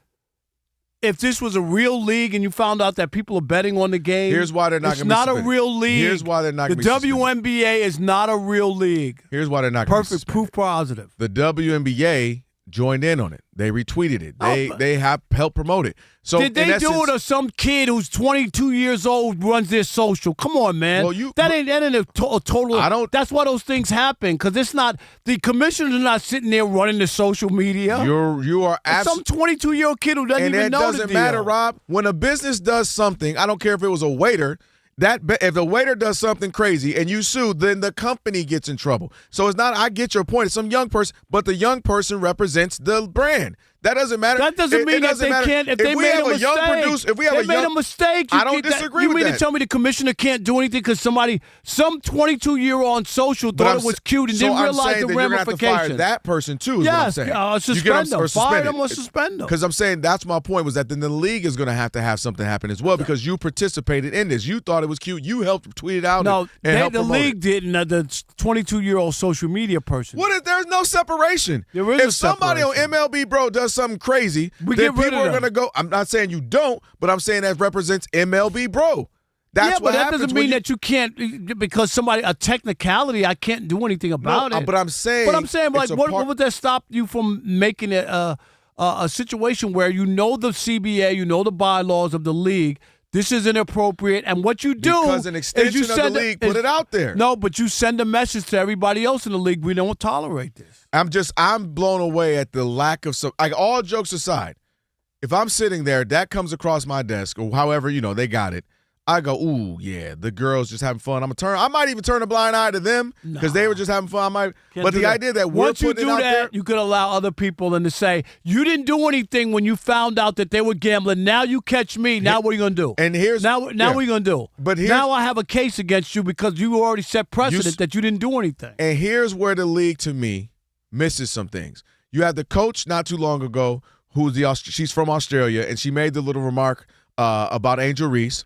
if this was a real league and you found out that people are betting on the game? Here's why they're not going to be suspended. suspended. It's not a real league. Here's why they're not going to be suspended. The WNBA is not a real league. Here's why they're not going to be suspended. Perfect proof positive. The WNBA joined in on it. They retweeted it. They have helped promote it. So did they do it, or some kid who's 22 years old runs their social? Come on, man. Well, that ain't a total. I don't. That's why those things happen, because it's not the commissioners are not sitting there running the social media. You are some 22-year-old kid who doesn't even know and it doesn't matter, Rob. When a business does something, I don't care if it was a waiter. If the waiter does something crazy and you sue, then the company gets in trouble. So it's not, I get your point, it's some young person, but the young person represents the brand. That doesn't matter. That doesn't mean that they can't. If they made a mistake, made a mistake. I don't disagree with that. You mean to tell me the commissioner can't do anything because some 22-year-old on social thought it was cute and didn't realize the ramifications? You're going to have to fire that person too. Is what I'm saying. Suspend them. Fire them or suspend them. Because I'm saying that's my point, was that then the league is going to have something happen as well, because you participated in this. You thought it was cute. You helped tweet it out. No, and the league didn't. The 22-year-old social media person. There's no separation. There is if somebody on MLB Bro does something crazy, then people are going to go. I'm not saying you don't, but I'm saying that represents MLB Bro. That's what happens. That doesn't mean that you can't, because somebody, a technicality, I can't do anything about it. But I'm saying, like, what would that stop you from making it a situation where you know the CBA, you know the bylaws of the league, this is inappropriate, and what you do because an extension of the league put it out there. No, but you send a message to everybody else in the league. We don't tolerate this. I'm blown away at the lack of all jokes aside. If I'm sitting there, that comes across my desk, or however, they got it. I go, ooh, yeah, the girls just having fun. I might even turn a blind eye to them because they were just having fun. But the idea that we're putting it out there, you could allow other people to say, you didn't do anything when you found out that they were gambling. Now you catch me. Now what are you going to do? And now what are you going to do? But now I have a case against you because you already set precedent that you didn't do anything. And here's where the league, to me, misses some things. You had the coach not too long ago she's from Australia, and she made the little remark about Angel Reese.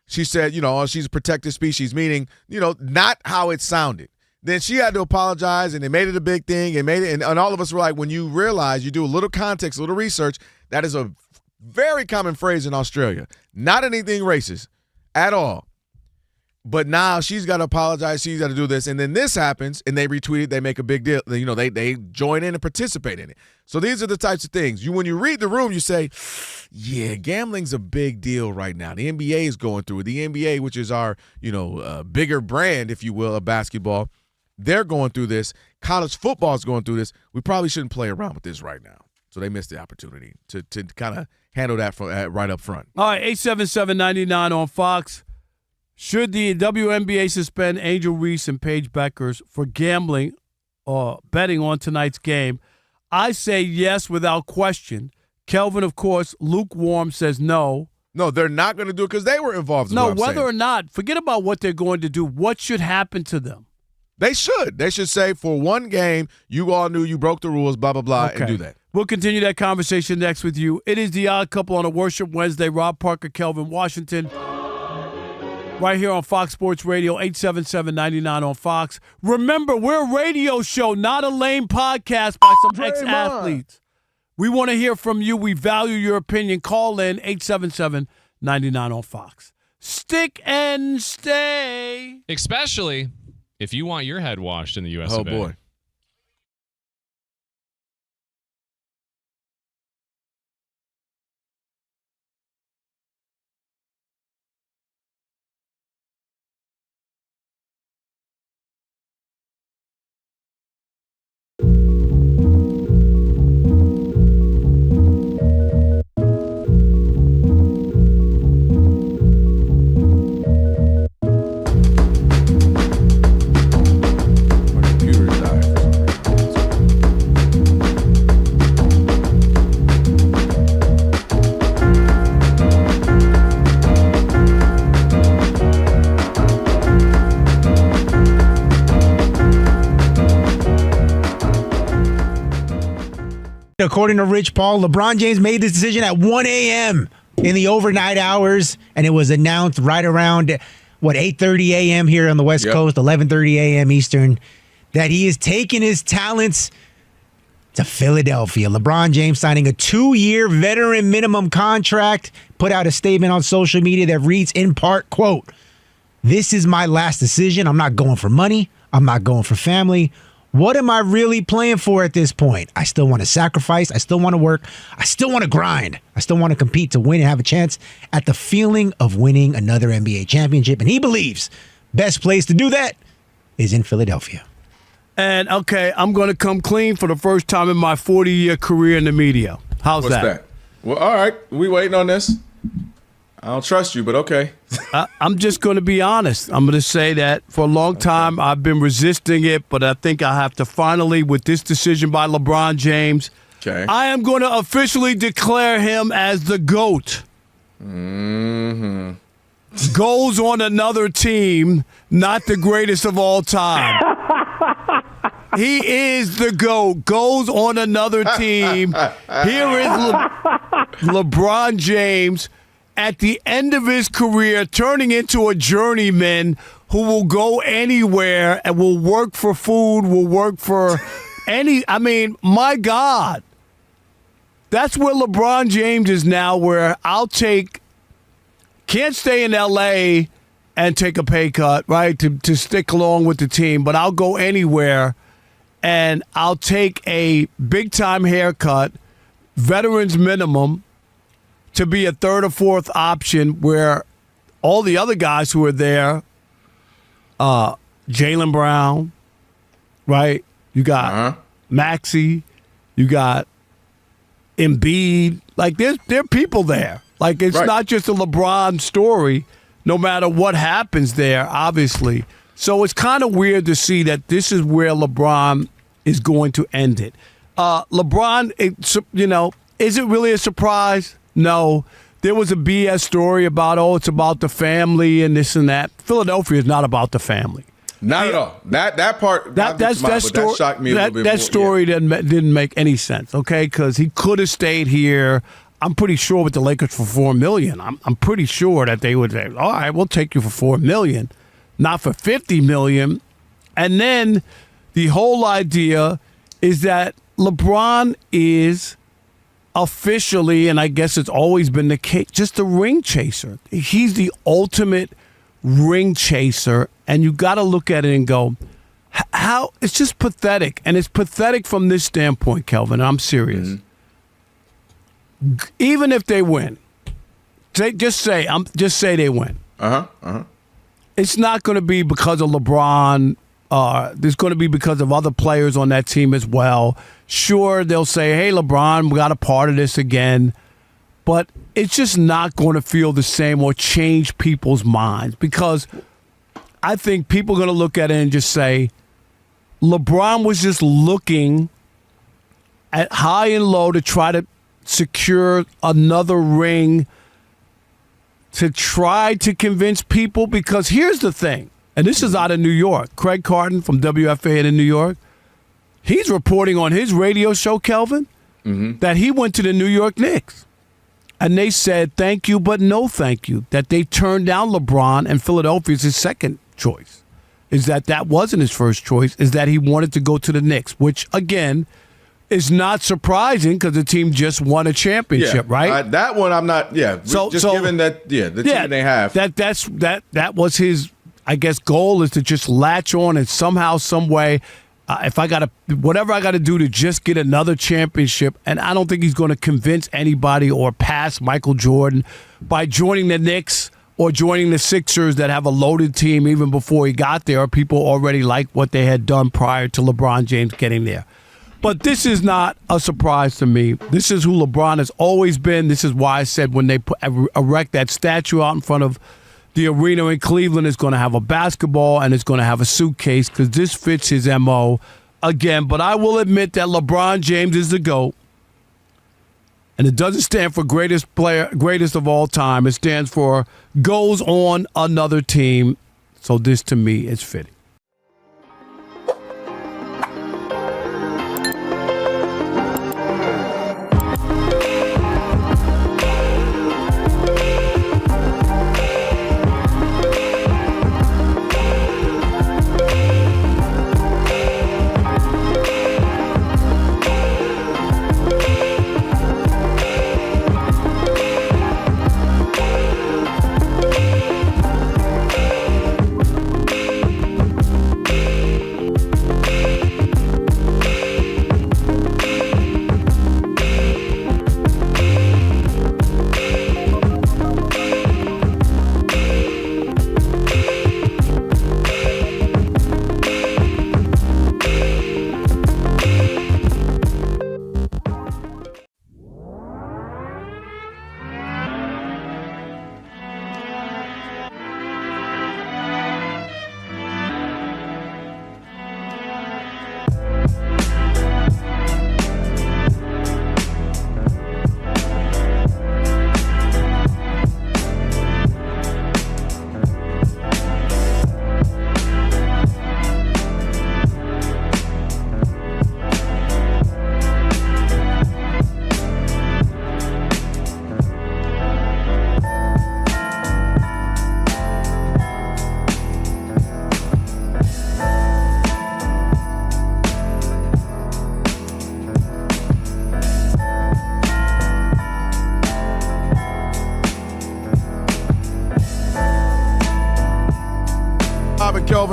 She said, she's a protected species, meaning, not how it sounded. Then she had to apologize, and they made it a big thing, and all of us were like, when you realize, you do a little context, a little research, that is a very common phrase in Australia. Not anything racist at all. But now she's got to apologize. She's got to do this. And then this happens, and they retweet it. They make a big deal. They join in and participate in it. So these are the types of things. When you read the room, you say, yeah, gambling's a big deal right now. The NBA is going through it. The NBA, which is our, bigger brand, if you will, of basketball, they're going through this. College football is going through this. We probably shouldn't play around with this right now. So they missed the opportunity to kind of handle that right up front. All right, 877-99 on Fox. Should the WNBA suspend Angel Reese and Paige Beckers for gambling or betting on tonight's game? I say yes without question. Kelvin, of course, lukewarm, says no. No, they're not going to do it because they were involved. No, whether or not, forget about what they're going to do. What should happen to them? They should. They should say, for one game, you all knew you broke the rules, blah, blah, blah, and do that. We'll continue that conversation next with you. It is The Odd Couple on a Worship Wednesday. Rob Parker, Kelvin Washington. Right here on Fox Sports Radio, 877-99 on Fox. Remember, we're a radio show, not a lame podcast by some ex-athletes. We want to hear from you. We value your opinion. Call in, 877-99 on Fox. Stick and stay. Especially if you want your head washed in the U.S. of A. Oh, boy. According to Rich Paul, LeBron James made this decision at 1 a.m. in the overnight hours, and it was announced right around, 8:30 a.m. here on the West Coast, 11:30 a.m. Eastern, that he is taking his talents to Philadelphia. LeBron James signing a 2-year veteran minimum contract, put out a statement on social media that reads in part, quote, "This is my last decision. I'm not going for money. I'm not going for family. What am I really playing for at this point? I still want to sacrifice. I still want to work. I still want to grind. I still want to compete to win and have a chance at the feeling of winning another NBA championship. And he believes best place to do that is in Philadelphia. And, okay, I'm going to come clean for the first time in my 40-year career in the media. How's What's that? Well, all right. We waiting on this. I don't trust you, but okay. I'm just going to be honest. I'm going to say that for a long time I've been resisting it, but I think I have to finally, with this decision by LeBron James, I am going to officially declare him as the GOAT. Mm-hmm. Goes on another team, not the greatest of all time. He is the GOAT. Goes on another team. Here is LeBron James at the end of his career, turning into a journeyman who will go anywhere and will work for food, will work for my God. That's where LeBron James is now, where can't stay in L.A. and take a pay cut, right, to stick along with the team, but I'll go anywhere. And I'll take a big-time haircut, veterans minimum, to be a third or fourth option where all the other guys who are there, Jaylen Brown, right? You got Maxey, you got Embiid. Like, there are people there. Like, it's not just a LeBron story, no matter what happens there, obviously. So it's kind of weird to see that this is where LeBron is going to end it. LeBron, is it really a surprise? No. There was a BS story about, it's about the family and this and that. Philadelphia is not about the family. Not at all. That part, that shocked me a little bit more. That story didn't make any sense, okay? Because he could have stayed here. I'm pretty sure with the Lakers for $4 million. I'm pretty sure that they would say, all right, we'll take you for $4 million, not for $50 million. And then the whole idea is that LeBron is officially, and I guess it's always been the case, just a ring chaser. He's the ultimate ring chaser, and you got to look at it and go, how? It's just pathetic. And it's pathetic from this standpoint, Kelvin. I'm serious. Mm-hmm. Even if they win, just say they win. It's not going to be because of LeBron. There's going to be because of other players on that team as well. Sure, they'll say, hey, LeBron, we got a part of this again. But it's just not going to feel the same or change people's minds, because I think people are going to look at it and just say, LeBron was just looking at high and low to try to secure another ring, to try to convince people. Because here's the thing, and this is out of New York. Craig Carton from WFA in New York, he's reporting on his radio show, Kelvin, that he went to the New York Knicks. And they said, thank you, but no thank you. That they turned down LeBron, and Philadelphia's his second choice. Is that wasn't his first choice, is that he wanted to go to the Knicks, which, again, is not surprising because the team just won a championship, right? That one I'm not, given that, the team they have. That was his, I guess, goal, is to just latch on and somehow, some way, whatever I got to do to just get another championship. And I don't think he's going to convince anybody or pass Michael Jordan by joining the Knicks or joining the Sixers that have a loaded team even before he got there. People already liked what they had done prior to LeBron James getting there. But this is not a surprise to me. This is who LeBron has always been. This is why I said when they erect that statue out in front of the arena in Cleveland, it's going to have a basketball and it's going to have a suitcase, because this fits his MO again. But I will admit that LeBron James is the GOAT. And it doesn't stand for greatest of all time. It stands for goes on another team. So this, to me, is fitting.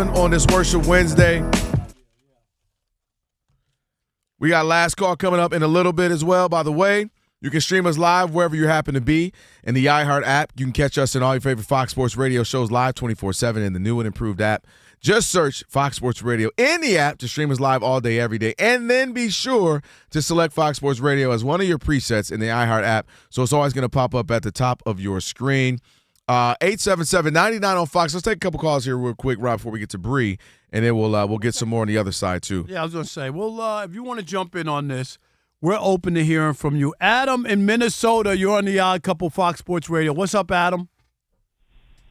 Kelvin, on this Worship Wednesday. We got last call coming up in a little bit as well. By the way, you can stream us live wherever you happen to be in the iHeart app. You can catch us in all your favorite Fox Sports Radio shows live 24/7 in the new and improved app. Just search Fox Sports Radio in the app to stream us live all day, every day. And then be sure to select Fox Sports Radio as one of your presets in the iHeart app. So it's always going to pop up at the top of your screen. 877-99 on Fox. Let's take a couple calls here real quick, Rob, before we get to Bree. And then we'll get some more on the other side, too. Yeah, I was going to say, well, if you want to jump in on this, we're open to hearing from you. Adam in Minnesota, you're on the Odd Couple Fox Sports Radio. What's up, Adam?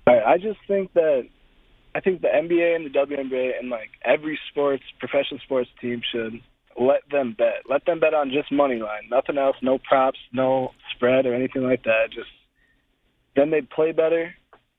I just think the NBA and the WNBA and like every professional sports team should let them bet. Let them bet on just money line. Nothing else, no props, no spread or anything like that. Just then they'd play better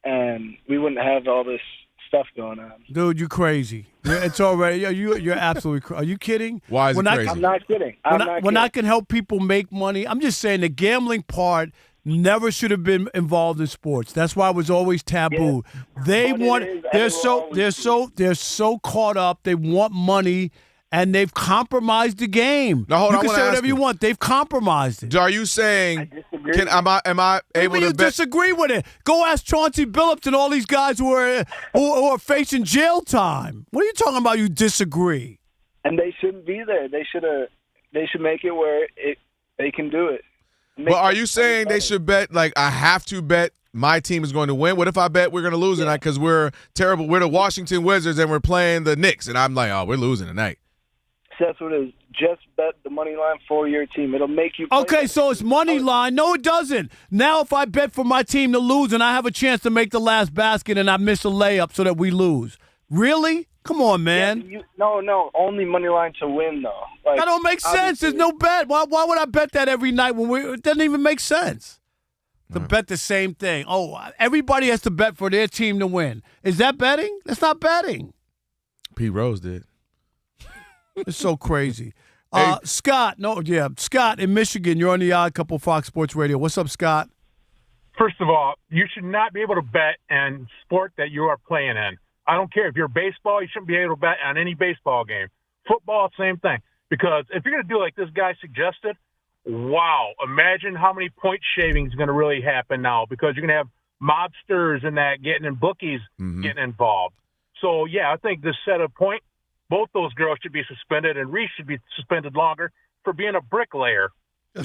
and we wouldn't have all this stuff going on. Dude, you crazy. It's already you're absolutely crazy. Are you kidding? Why is it crazy? I'm not kidding. When I can help people make money, I'm just saying the gambling part never should have been involved in sports. That's why it was always taboo. Yeah. They're so caught up. They want money and they've compromised the game. Now, hold on, you can say whatever you want. They've compromised it. Are you saying am I able to disagree with it? Go ask Chauncey Billups and all these guys who are facing jail time. What are you talking about? You disagree? And they shouldn't be there. They should make it where they can do it. But are you saying they should bet, like, I have to bet my team is going to win? What if I bet we're going to lose tonight because we're terrible? We're the Washington Wizards and we're playing the Knicks, and I'm like, oh, we're losing tonight. So that's what it is. Just bet the money line for your team. It'll make you play. Okay, so it's money line. No, it doesn't. Now if I bet for my team to lose and I have a chance to make the last basket and I miss a layup so that we lose. Really? Come on, man. Yeah, no. Only money line to win, though. Like, that don't make sense. There's no bet. Why would I bet that every night it doesn't even make sense to bet the same thing? Oh, everybody has to bet for their team to win. Is that betting? That's not betting. Pete Rose did. It's so crazy. Scott in Michigan. You're on the Odd Couple Fox Sports Radio. What's up, Scott? First of all, you should not be able to bet in sport that you are playing in. I don't care if you're baseball, you shouldn't be able to bet on any baseball game. Football, same thing. Because if you're going to do like this guy suggested, wow, imagine how many point shaving is going to really happen now because you're going to have mobsters and that getting in bookies getting involved. So, yeah, I think this set of point, both those girls should be suspended and Reese should be suspended longer for being a bricklayer.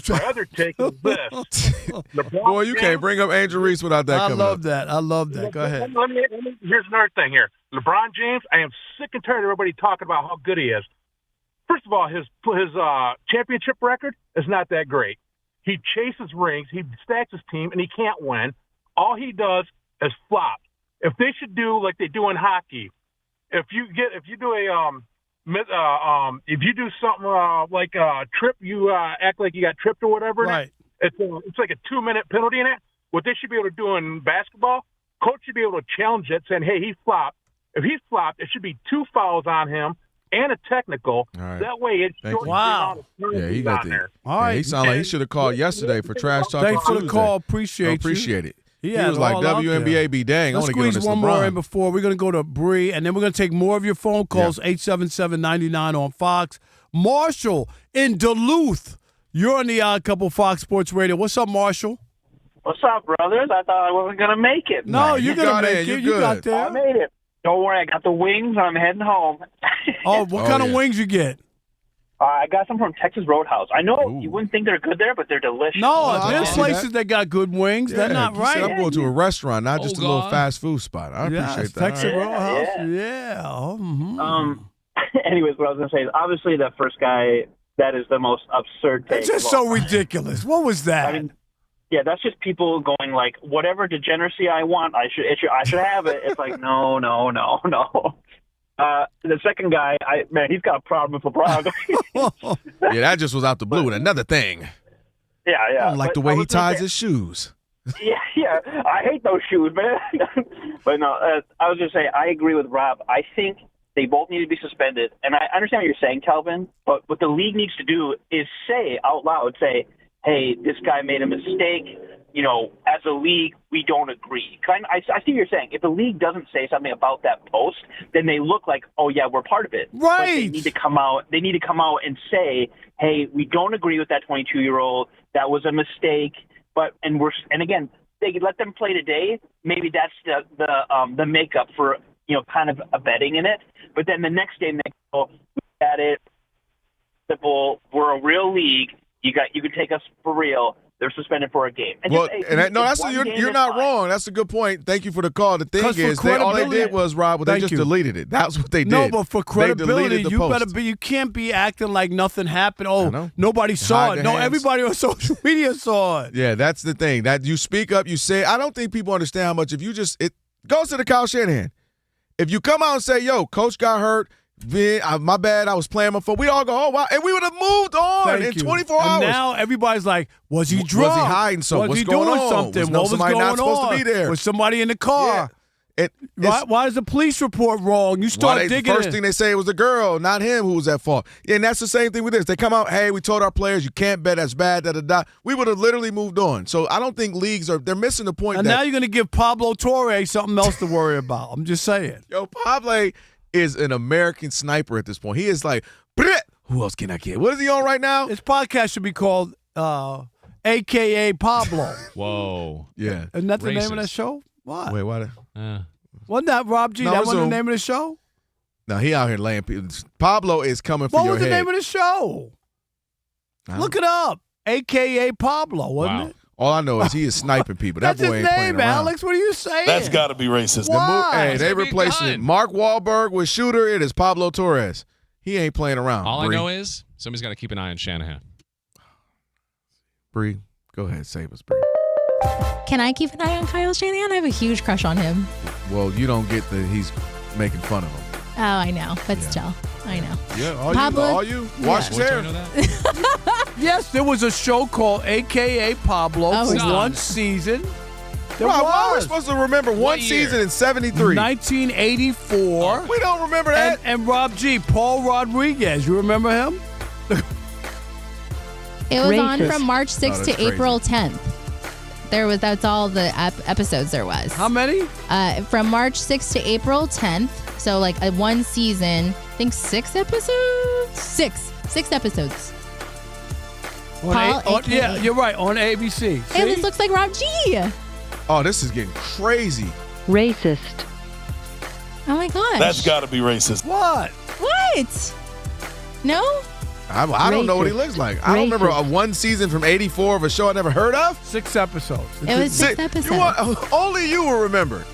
My other take is this. Boy, you can't bring up Angel Reese without that coming up. I love that. Go ahead. Here's another thing here. LeBron James, I am sick and tired of everybody talking about how good he is. First of all, his championship record is not that great. He chases rings, he stacks his team, and he can't win. All he does is flop. If they should do like they do in hockey, if you do something like a trip, you act like you got tripped or whatever. Right. It's like a 2-minute penalty in it. What they should be able to do in basketball, coach should be able to challenge it, saying, "Hey, he flopped. If he flopped, it should be 2 fouls on him and a technical. Right. That way, it shortens the amount of Yeah, he got there." All right. He sounded like he should have called yesterday for trash talking. Thanks for the Tuesday. call. Appreciate it. He was like, WNBA be dang. Let's squeeze one more in before we're going to go to Bree, and then we're going to take more of your phone calls, 877-99 on Fox. Marshall in Duluth, you're on the Odd Couple Fox Sports Radio. What's up, Marshall? What's up, brothers? I thought I wasn't going to make it. No, you're going to make it. You got there. I made it. Don't worry, I got the wings. I'm heading home. What kind of wings you get? I got some from Texas Roadhouse. I know you wouldn't think they're good there, but they're delicious. No, there's places that got good wings. Yeah, They're not you right. said I'm going to a restaurant, not just a little fast food spot. I appreciate that. Texas All right. Roadhouse. Yeah. Anyways, what I was going to say is obviously that first guy, that is the most absurd take. It's just so ridiculous. What was that? I mean, yeah, that's just people going like, whatever degeneracy I want, I should have it. It's like, no. The second guy, he's got a problem with LeBron. Yeah, that just was out the blue. And another thing. Yeah. I don't like the way he ties his shoes. Yeah. I hate those shoes, man. But no, I was just saying, I agree with Rob. I think they both need to be suspended. And I understand what you're saying, Kelvin, but what the league needs to do is say out loud, hey, this guy made a mistake. as a league, we don't agree. I see what you're saying. If the league doesn't say something about that post, then they look like, oh yeah, we're part of it. Right. But they need to come out. They need to come out and say, hey, we don't agree with that 22-year-old. That was a mistake. And again, they could let them play today. Maybe that's the makeup for kind of abetting in it. But then the next day, they go, we got it. Simple. We're a real league. You can take us for real. They're suspended for a game. And you're not wrong. That's a good point. Thank you for the call. The thing is, all they did was, Rob, they just deleted it. That's what they did. No, but for credibility, you can't be acting like nothing happened. Oh, nobody saw it. No, everybody on social media saw it. Yeah, that's the thing. That you speak up, you say. I don't think people understand how much. If you it goes to the Kyle Shanahan. If you come out and say, "Yo, coach got hurt. My bad, I was playing my foot," we all go, "Oh, wow." And we would have moved on in 24 hours. Now everybody's like, was he drunk? Was he hiding something? Was What's he doing going on? something? What was somebody going not supposed on? to be there? Was somebody in the car? Yeah. Why is the police report wrong? You start digging. First thing they say it was the girl, not him, who was at fault. Yeah, and that's the same thing with this. They come out, hey, we told our players you can't bet, that's bad, da-da-da. We would have literally moved on. So I don't think leagues they're missing the point. And now you're going to give Pablo Torre something else to worry about. I'm just saying. Yo, Pablo is an American sniper at this point. He is like, Bleh! Who else can I get? What is he on right now? His podcast should be called AKA Pablo. Whoa. Yeah. Isn't that the name of that show? What? Wait, what? Wasn't that Rob G? No, that wasn't the name of the show? No, he out here laying people. Pablo is coming for your head. What was the name of the show? Look it up. AKA Pablo, wasn't it? All I know is he is sniping people. That That's boy his ain't playing name, around. Alex. What are you saying? That's got to be racist. Why? They replacing it. Mark Wahlberg with Shooter. It is Pablo Torres. He ain't playing around. All Bree. I know is somebody's got to keep an eye on Shanahan. Bree, go ahead. Save us, Bree. Can I keep an eye on Kyle Shanahan? I have a huge crush on him. Well, you don't get that he's making fun of him. Oh, I know. But still, I know. Yeah, Pablo, you. Wash his hair. Yes, there was a show called AKA Pablo for one season. Why are we supposed to remember one season in 73? 1984. We don't remember that. And Rob G, Paul Rodriguez. You remember him? It was on from March 6th to April 10th. That's all the episodes there was. How many? From March 6th to April 10th. So like one season, I think 6 episodes? Six episodes. Yeah, you're right, on ABC. Hey, this looks like Rob G. Oh, this is getting crazy. Racist. Oh my gosh. That's got to be racist. What? No? I don't know what he looks like. I don't remember one season from 84 of a show I never heard of. 6 episodes. It was 6 episodes. Only you will remember.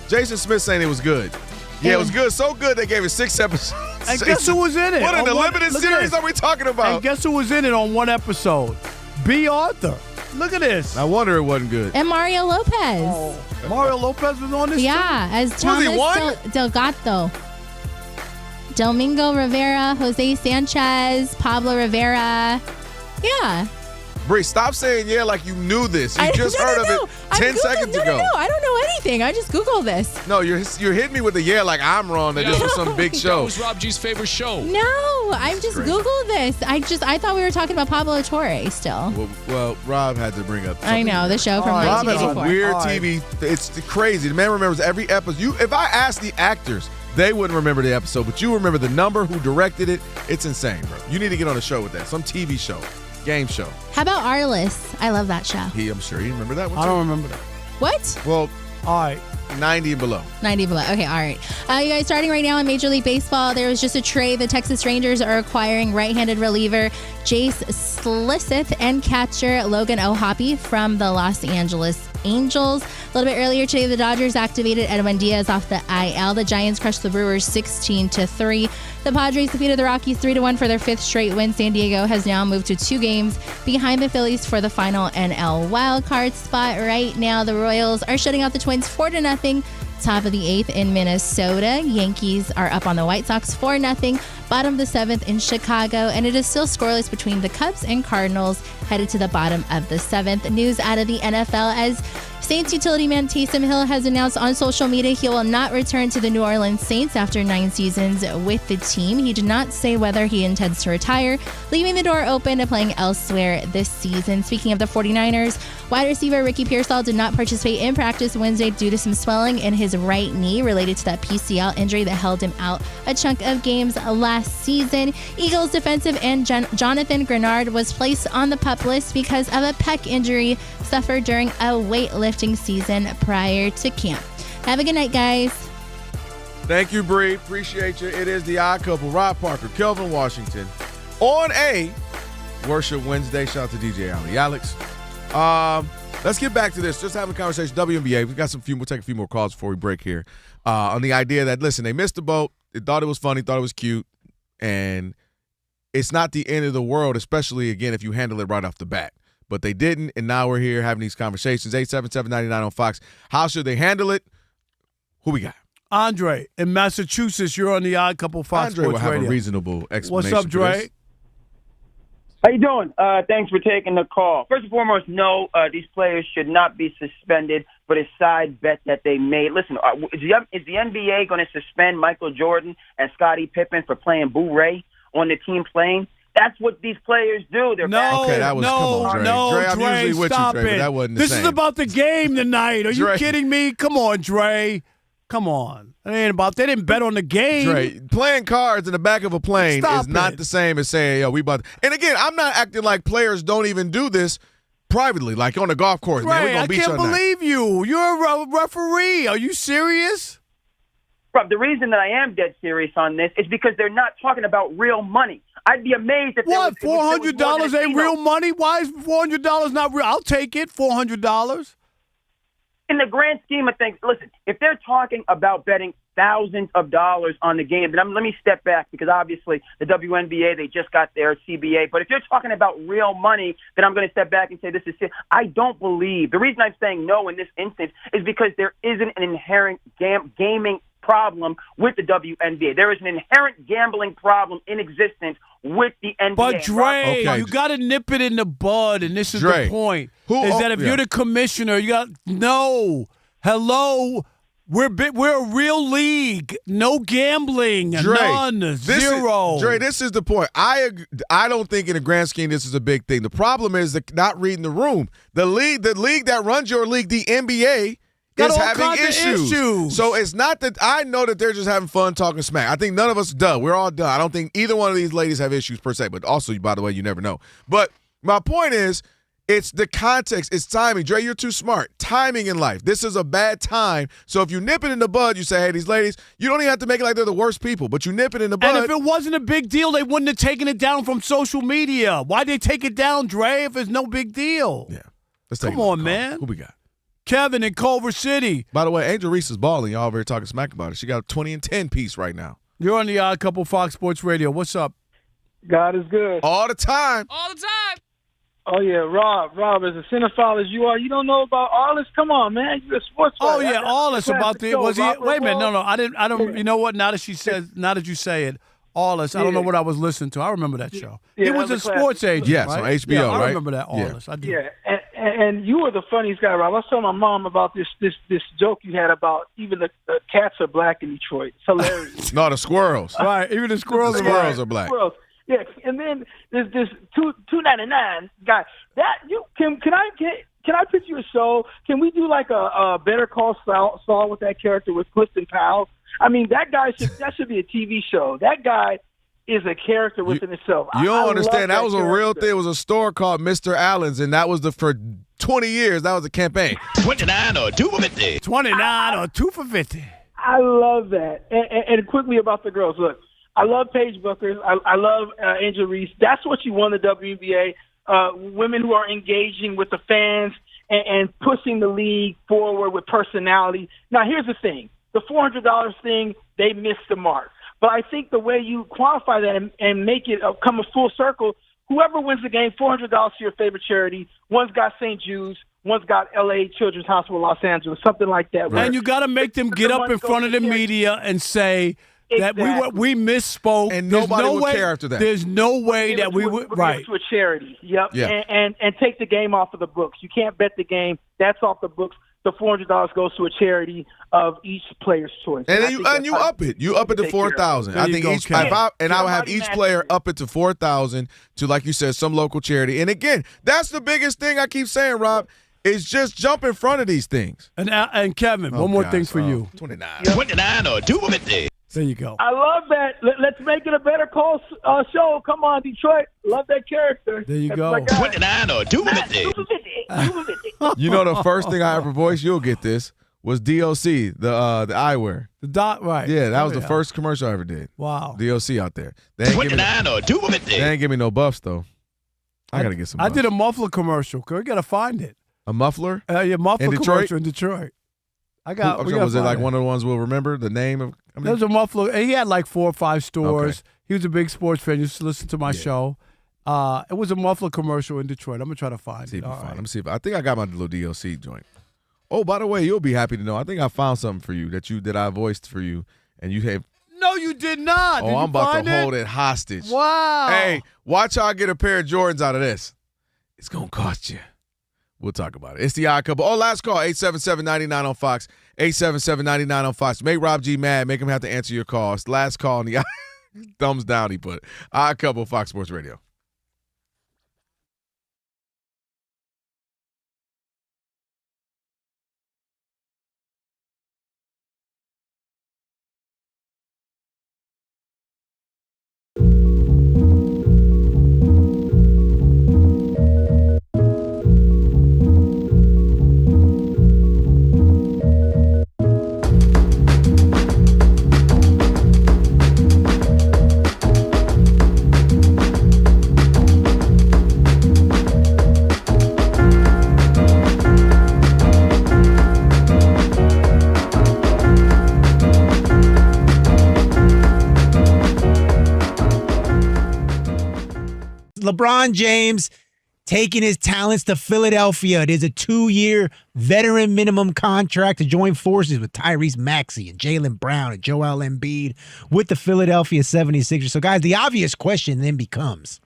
Jason Smith saying it was good. Yeah, it was good. So good they gave it 6 episodes. And guess who was in it? What in the limited series are we talking about? And guess who was in it on one episode? B. Arthur. Look at this. I wonder it wasn't good. And Mario Lopez. Oh, Mario Lopez was on this Yeah, too? as Thomas Delgado. Domingo Rivera, Jose Sanchez, Pablo Rivera. Yeah. Bree, stop saying yeah like you knew this. You just heard of it 10 seconds ago. No, I don't know anything. I just Googled this. No, you're hitting me with the yeah like I'm wrong that this was some big show. That was Rob G's favorite show. No, I just Googled this. I thought we were talking about Pablo Torre still. Well, Rob had to bring up something. I know, the show from Rob 1984. has a weird TV. It's crazy. The man remembers every episode. If I asked the actors, they wouldn't remember the episode, but you remember the number, who directed it. It's insane, bro. You need to get on a show with that. Some TV show. Game show. How about Arliss? I love that show. I'm sure you remember that one. I don't remember that. What? Well, all right. 90 and below. 90 below. Okay, all right. You guys, starting right now in Major League Baseball, there was just a trade. The Texas Rangers are acquiring right-handed reliever Jace Slisseth and catcher Logan O'Hoppe from the Los Angeles Angels. A little bit earlier today, the Dodgers activated Edwin Diaz off the IL. The Giants crushed the Brewers 16-3. The Padres defeated the Rockies 3-1 for their 5th straight win. San Diego has now moved to 2 games behind the Phillies for the final NL wildcard spot. Right now, the Royals are shutting out the Twins 4-0. Top of the 8th in Minnesota. Yankees are up on the White Sox 4-0. Bottom of the 7th in Chicago. And it is still scoreless between the Cubs and Cardinals headed to the bottom of the 7th. News out of the NFL as Saints utility man Taysom Hill has announced on social media he will not return to the New Orleans Saints after 9 seasons with the team. He did not say whether he intends to retire, leaving the door open to playing elsewhere this season. Speaking of the 49ers, wide receiver Ricky Pearsall did not participate in practice Wednesday due to some swelling in his right knee related to that PCL injury that held him out a chunk of games last season. Eagles defensive end Jonathan Grenard was placed on the PUP list because of a pec injury suffered during a weightlifting season prior to camp. Have a good night, guys. Thank you, Bree. Appreciate you. It is the Odd Couple. Rob Parker, Kelvin Washington, on a Worship Wednesday. Shout out to DJ Ali. Alex, let's get back to this. Just having a conversation. WNBA. We've got we'll take a few more calls before we break here. On the idea that, listen, they missed the boat. They thought it was funny, thought it was cute, and it's not the end of the world, especially, again, if you handle it right off the bat. But they didn't, and now we're here having these conversations. 877-99 on Fox. How should they handle it? Who we got? Andre in Massachusetts. You're on the Odd Couple Fox Andre Sports will have Radio. a reasonable explanation. What's up, Dre? How you doing? Thanks for taking the call. First and foremost, no, these players should not be suspended for the side bet that they made. Listen, is the NBA going to suspend Michael Jordan and Scottie Pippen for playing Boo Ray on the team playing? That's what these players do. They're Dre, I'm usually with stop you, Dre, it. but that wasn't the This same. is about the game tonight. Are you Dre. kidding me? Come on, Dre. Come on. It ain't about. They didn't bet on the game. Dre, playing cards in the back of a plane Stop is not it. the same as saying, yo, we about. And again, I'm not acting like players don't even do this privately, like on the golf course. Man, we're Dre, gonna I beat you can't all night. believe you. You're a referee. Are you serious? Rob, the reason that I am dead serious on this is because they're not talking about real money. I'd be amazed if What? there was $400 ain't real money? Why is $400 not real? I'll take it. $400. In the grand scheme of things, listen, if they're talking about betting thousands of dollars on the game, then let me step back because obviously the WNBA, they just got their CBA. But if you're talking about real money, then I'm going to step back and say this is it. I don't believe. The reason I'm saying no in this instance is because there isn't an inherent gaming problem with the WNBA. There is an inherent gambling problem in existence with the NBA. But Dre, you got to nip it in the bud, and this is Dre, the point. That if you're the commissioner, you got hello. We're a real league. No gambling. Dre, none. Zero. Dre, this is the point. I don't think in the grand scheme this is a big thing. The problem is not reading the room. The league that runs your league, the NBA, is having issues. So it's not that I know that they're just having fun talking smack. I think none of us done. We're all done. I don't think either one of these ladies have issues per se, but also, by the way, you never know. But my point is, it's the context. It's timing. Dre, you're too smart. Timing in life. This is a bad time. So if you nip it in the bud, you say, hey, these ladies, you don't even have to make it like they're the worst people, but you nip it in the bud. And if it wasn't a big deal, they wouldn't have taken it down from social media. Why'd they take it down, Dre, if it's no big deal? Yeah. Let's take Come on, man. Who we got? Kevin in Culver City. By the way, Angel Reese is balling. Y'all over talking smack about it. She got a 20 and 10 piece right now. You're on the Odd Couple Fox Sports Radio. What's up? God is good. All the time. All the time. Oh, yeah, Rob, as a cinephile as you are, you don't know about Arliss? Come on, man. You're a sports Oh, writer. yeah, Arliss about the – was he – wait a minute. No, I don't – you know what? Now that you say it, Arliss, I don't know what I was listening to. I remember that show. Yeah, He was a sports agent, Yes, right? on HBO, yeah, right? I remember that, Arliss. I do. Yeah, and you were the funniest guy, Rob. I was telling my mom about this joke you had about even the cats are black in Detroit. It's hilarious. No, the squirrels. Right, even the squirrels are black. Squirrels. Yeah, and then there's this $2.99 guy. That you can I pitch you a show? Can we do like a Better Call Saul with that character with Clifton Powell? I mean, that should be a TV show. That guy is a character within itself. You don't understand. That was a character. real thing. It was a store called Mr. Allen's, and that was for 20 years. That was a campaign. 29 or 2 for 50. 29 or 2 for 50. I love that. And quickly about the girls. Look, I love Paige Booker. I love Angel Reese. That's what you want in the WNBA. Women who are engaging with the fans and pushing the league forward with personality. Now, here's the thing. The $400 thing, they missed the mark. But I think the way you qualify that and make it come a full circle, whoever wins the game, $400 to your favorite charity. One's got St. Jude's. One's got L.A. Children's Hospital, Los Angeles, something like that. And you got to make them get up in front of the media and say that we misspoke. And nobody would care after that. There's no way that we would. Right. To a charity. Yep. Yeah. And take the game off of the books. You can't bet the game. That's off the books. the $400 goes to a charity of each player's choice. And then you up it. You up it to 4,000. I think I would have each player up it to 4,000 to, like you said, some local charity. And again, that's the biggest thing I keep saying, Rob, is just jump in front of these things. And Kevin, one more thing for you. 29. 29 or 250. There you go. I love that. Let's make it a better call show. Come on, Detroit. Love that character. There you go. 29 or 250. 250. You know the first thing I ever voiced, you'll get this, was DOC, the eyewear. The dot, right. Yeah, that was the first commercial I ever did. Wow. DOC out there. They ain't 29 or 250. They ain't give me no buffs, though. I got to get some buffs. I did a muffler commercial. We got to find it. A muffler? Yeah, muffler in Detroit? commercial in Detroit. Was it like one of the ones we'll remember? The name of? There was a muffler. He had like 4 or 5 stores. Okay. He was a big sports fan. He used to listen to my show. It was a muffler commercial in Detroit. I'm gonna try to find it. Let me see if I think I got my little DOC joint. Oh, by the way, you'll be happy to know. I think I found something for you that I voiced for you, and you have. No, you did not. I'm about to hold it hostage. Wow. Hey, watch how I get a pair of Jordans out of this. It's gonna cost you. We'll talk about it. It's the Odd Couple. Oh, last call, 877-99 on Fox. 877-99 on Fox. Make Rob G mad. Make him have to answer your call. It's the last call on the thumbs down he put. Odd Couple, Fox Sports Radio. LeBron James taking his talents to Philadelphia. It is a 2-year veteran minimum contract to join forces with Tyrese Maxey and Jaylen Brown and Joel Embiid with the Philadelphia 76ers. So, guys, the obvious question then becomes,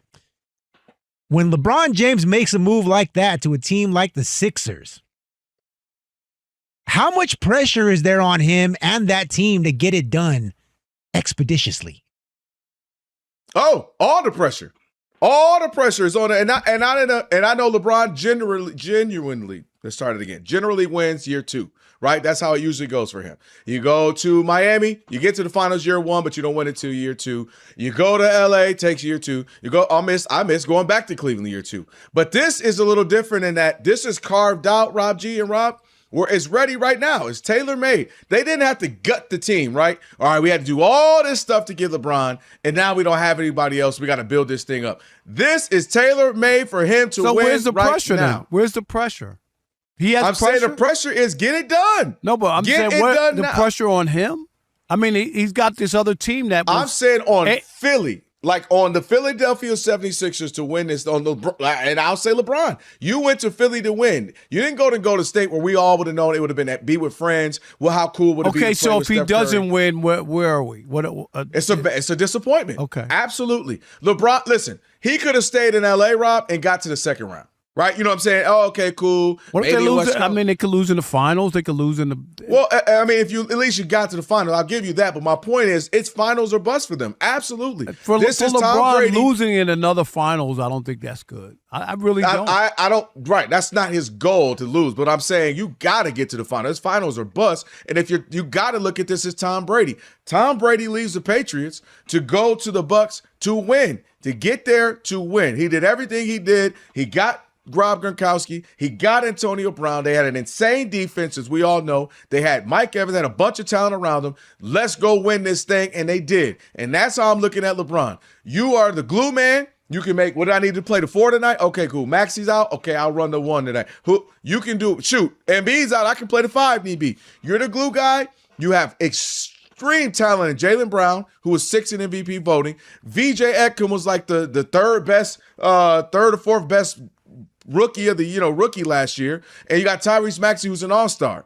when LeBron James makes a move like that to a team like the Sixers, how much pressure is there on him and that team to get it done expeditiously? Oh, all the pressure. All the pressure is on it, and I know LeBron genuinely. Let's start it again. Generally wins year 2, right? That's how it usually goes for him. You go to Miami, you get to the finals year 1, but you don't win it till year 2. You go to LA, takes year 2. You go. I miss going back to Cleveland year 2. But this is a little different in that this is carved out, Rob G and Rob. Where it's ready right now. It's tailor-made. They didn't have to gut the team, right? All right, we had to do all this stuff to get LeBron, and now we don't have anybody else. We got to build this thing up. This is tailor-made for him to win. So where's the right pressure now. Then? Where's the pressure? He has pressure? Saying the pressure is get it done. No, but I'm saying the pressure on him? I mean, he's got this other team that was... I'm saying on Philly. Like on the Philadelphia 76ers to win this, and I'll say LeBron. You went to Philly to win. You didn't go to State where we all would have known it would have been be with friends. Well, how cool would it be? Okay, so if he doesn't Curry? win, where are we? It's a disappointment. Okay, absolutely. LeBron, listen, he could have stayed in LA, Rob, and got to the second round. Right? You know what I'm saying? Oh, okay, cool. What if they lose? I mean, they could lose in the finals. They could lose in the... Well, I mean, if you at least you got to the finals, I'll give you that. But my point is, it's finals or bust for them. Absolutely. For LeBron losing in another finals, I don't think that's good. I really don't. I don't. Right. That's not his goal to lose. But I'm saying you got to get to the finals. Finals or bust. And if you got to look at this as Tom Brady. Tom Brady leaves the Patriots to go to the Bucs to win, to get there to win. He did everything he did. He got Rob Gronkowski. He got Antonio Brown. They had an insane defense, as we all know. They had Mike Evans, had a bunch of talent around them. Let's go win this thing, and they did. And that's how I'm looking at LeBron. You are the glue man. You can make, what do I need to play, the 4 tonight? Okay, cool. Maxey's out. Okay, I'll run the 1 tonight. Who you can do, shoot. Embiid's out. I can play the 5 need be. You're the glue guy. You have extreme talent in Jaylen Brown, who was 6th in MVP voting. VJ Ekman was like the third or fourth best rookie of the rookie last year, and you got Tyrese Maxey, who's an all-star.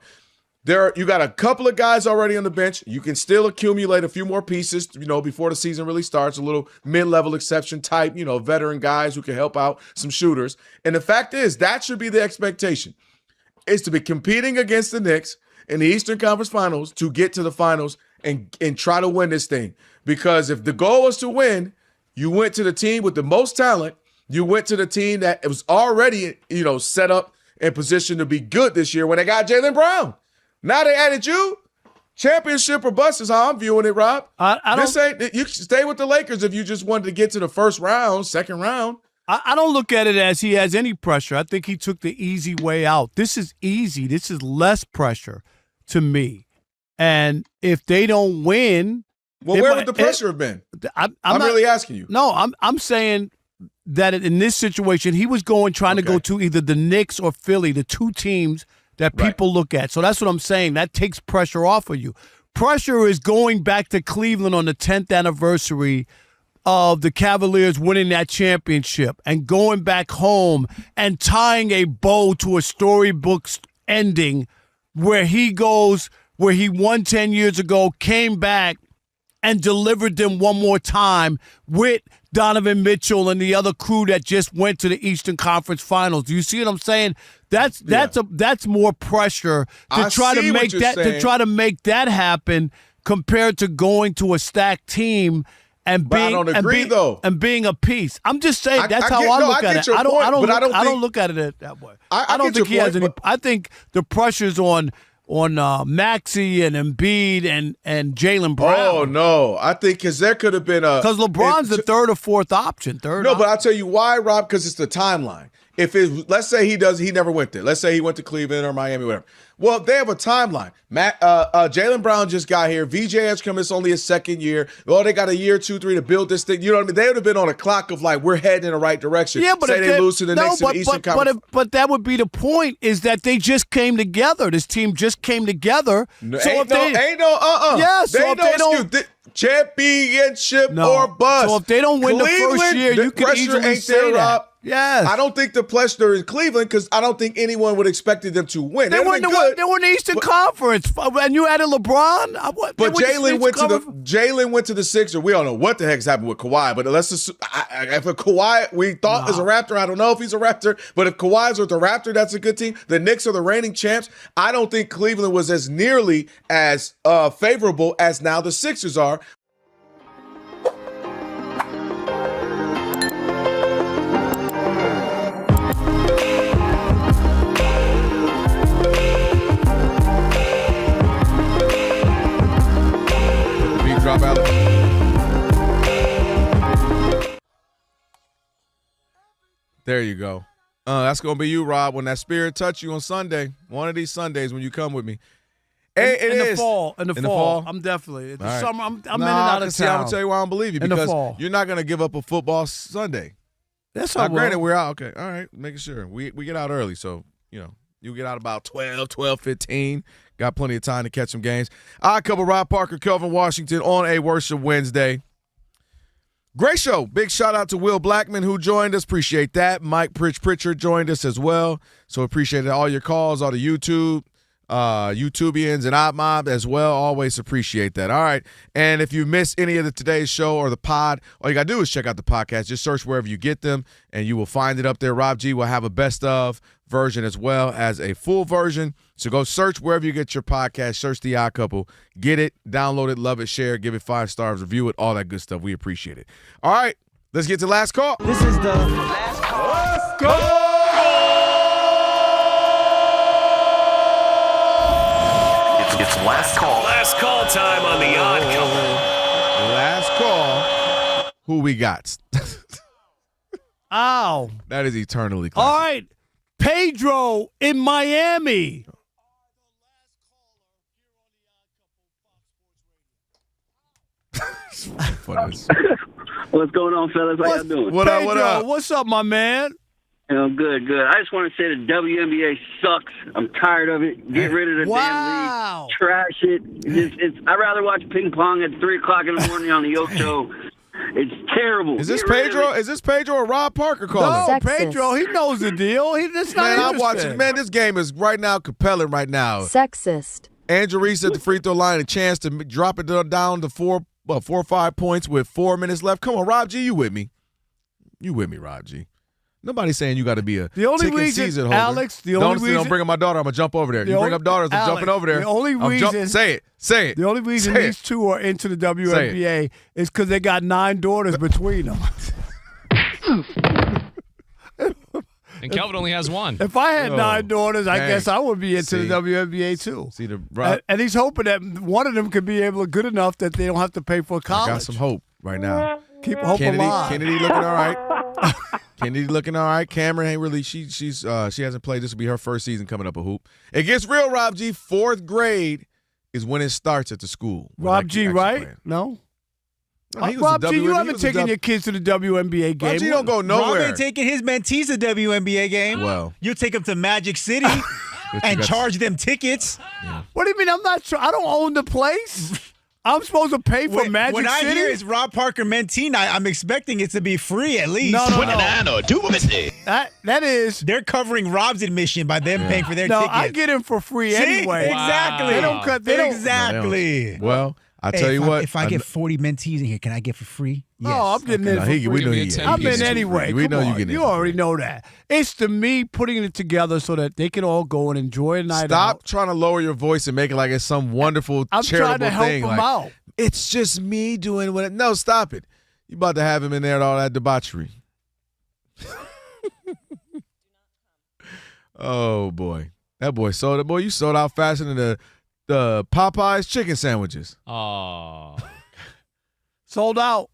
You got a couple of guys already on the bench. You can still accumulate a few more pieces, before the season really starts. A little mid-level exception type, veteran guys who can help out some shooters. And the fact is, that should be the expectation. is to be competing against the Knicks in the Eastern Conference Finals to get to the finals and try to win this thing. Because if the goal was to win, you went to the team with the most talent. You went to the team that was already, set up in position to be good this year when they got Jaylen Brown. Now they added you. Championship or bust is how I'm viewing it, Rob. You stay with the Lakers if you just wanted to get to the first round, second round. I don't look at it as he has any pressure. I think he took the easy way out. This is easy. This is less pressure to me. And if they don't win, where would the pressure have been? I'm really asking you. No, I'm saying that in this situation, he was trying to go to either the Knicks or Philly, the two teams that people look at. So that's what I'm saying. That takes pressure off of you. Pressure is going back to Cleveland on the 10th anniversary of the Cavaliers winning that championship and going back home and tying a bow to a storybook ending where he won 10 years ago, came back and delivered them one more time with Donovan Mitchell and the other crew that just went to the Eastern Conference Finals. Do you see what I'm saying? That's more pressure to try to make that happen compared to going to a stacked team and being a piece. I'm just saying that's how I look at it. I don't look at it that way. I don't think he has any. I think the pressure's on Maxey and Embiid and Jaylen Brown. Oh no, I think because there could have been because LeBron's the third or fourth option. But I'll tell you why, Rob. Because it's the timeline. Let's say he never went there. Let's say he went to Cleveland or Miami, whatever. Well, they have a timeline. Jaylen Brown just got here. VJ has come. It's only his second year. Well, they got a year, 2, 3 to build this thing. You know what I mean? They would have been on a clock of like, we're heading in the right direction. Yeah, but say they lose to the Knicks in the Eastern Conference. But that would be the point, is that they just came together. This team just came together. Championship or bust. So if they don't win Cleveland, the first year, you can easily say that. Yes. I don't think the pressure in Cleveland, because I don't think anyone would expected them to win. They were in the Eastern Conference, and you added LeBron. But Jaylen went to the Sixers. We don't know what the heck's happened with Kawhi, but let's assume if a Kawhi we thought is a Raptor, I don't know if he's a Raptor, but if Kawhi's with the Raptor, that's a good team. The Knicks are the reigning champs. I don't think Cleveland was as nearly as favorable as now the Sixers are. Drop out. There you go. That's going to be you, Rob, when that spirit touch you on Sunday. One of these Sundays when you come with me. In the fall. I'm definitely. The summer, I'm in and out of town. I'm going to tell you why I don't believe you. Because you're not going to give up a football Sunday. That's all right. Granted, we're out. Okay. All right. Making sure. We get out early, so, you get out about 12:15. Got plenty of time to catch some games. I cover Rob Parker, Kelvin Washington on a Worship Wednesday. Great show. Big shout out to Will Blackman who joined us. Appreciate that. Mike Pritchard joined us as well. So appreciate all your calls, all the YouTubians and OpMob as well. Always appreciate that. All right. And if you missed any of today's show or the pod, all you got to do is check out the podcast. Just search wherever you get them, and you will find it up there. Rob G will have a best of version as well as a full version. So go search wherever you get your podcast. Search The Odd Couple. Get it, download it, love it, share it, give it 5 stars, review it, all that good stuff. We appreciate it. All right. Let's get to last call. This is the last call. Let's go! It's last call. Last call time on The Odd Couple. Last call. Who we got? Ow. That is eternally classic. All right. Pedro in Miami. What's going on, fellas? How y'all doing? What up? What's up, my man? Good. I just want to say the WNBA sucks. I'm tired of it. Get rid of the damn league. Trash it. I'd rather watch ping pong at 3 o'clock in the morning on the Yo Show. It's terrible. Is this Pedro? Is this Pedro or Rob Parker calling? No, Pedro. He knows the deal. He's not I'm watching. Man, this game is right now compelling. Right now, sexist. Andrew Reese at the free throw line, a chance to drop it down to 4 or 5 points with 4 minutes left. Come on, Rob G, you with me? You with me, Rob G? Nobody's saying you got to be a The only ticket reason, season holder. Alex, the only reason. Don't bring up my daughter. I'm going to jump over there. You bring up daughters, I'm jumping over there. The only reason. Say it. Say it. The only reason Say these two are into the WNBA is because they got 9 daughters between them. And Kelvin only has 1. If I had 9 daughters, I dang. guess I would be into the WNBA too. See the and he's hoping that one of them could be good enough that they don't have to pay for college. I got some hope right now. Keep hope alive. Kennedy looking all right. Kennedy looking all right. Cameron ain't really. She hasn't played. This will be her first season coming up a hoop. It gets real, Rob G. 4th grade is when it starts at the school. Rob G, right? Playing. No. Rob G, you haven't taken your kids to the WNBA game. Rob G don't go nowhere. Rob ain't taking his mentees to the WNBA game. Well, you take them to Magic City and charge them tickets. Yeah. What do you mean? I'm not sure. I don't own the place. I'm supposed to pay for Magic City? When I hear it's Rob Parker mentee night, I'm expecting it to be free at least. No. That is. They're covering Rob's admission by them paying for their tickets. No, I get him for free anyway. Exactly. They don't cut. They don't, exactly. Well, I tell you what. If I get 40 mentees in here, can I get for free? Yes. Oh, I'm getting in for free. We know you get. I'm in anyway. We know you get in. You already know that. It's to me putting it together so that they can all go and enjoy a night out. Stop trying to lower your voice and make it like it's some wonderful charitable thing. I'm trying to help them out. It's just me doing what. No, stop it. You about to have him in there with all that debauchery. Oh boy, that boy sold it. Boy, you sold out faster than the Popeyes chicken sandwiches. Oh, sold out.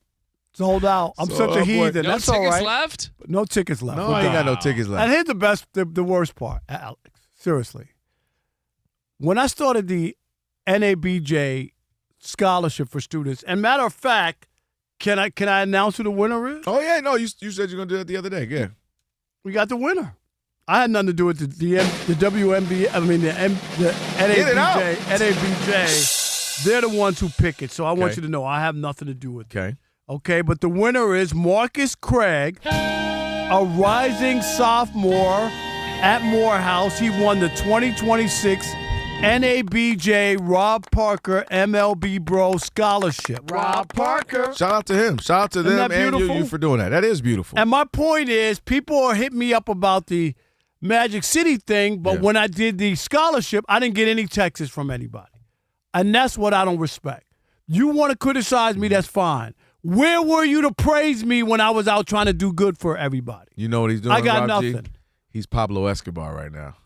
I'm such a heathen. No That's tickets all right. left? No tickets left. No, I ain't got no tickets left. And here's the worst part, Alex. Seriously, when I started the NABJ scholarship for students, and matter of fact, can I announce who the winner is? Oh yeah, no, you said you're gonna do that the other day. Yeah, we got the winner. I had nothing to do with the WNBA. I mean the NABJ. They're the ones who pick it. So I want you to know I have nothing to do with it. Okay, but the winner is Marcus Craig, a rising sophomore at Morehouse. He won the 2026 NABJ Rob Parker MLB Bro Scholarship. Rob Parker. Shout out to him. Shout out to them and you for doing that. That is beautiful. And my point is, people are hitting me up about the Magic City thing, but when I did the scholarship, I didn't get any texts from anybody. And that's what I don't respect. You want to criticize me, that's fine. Where were you to praise me when I was out trying to do good for everybody? You know what he's doing, I got Rob G? nothing. He's Pablo Escobar right now.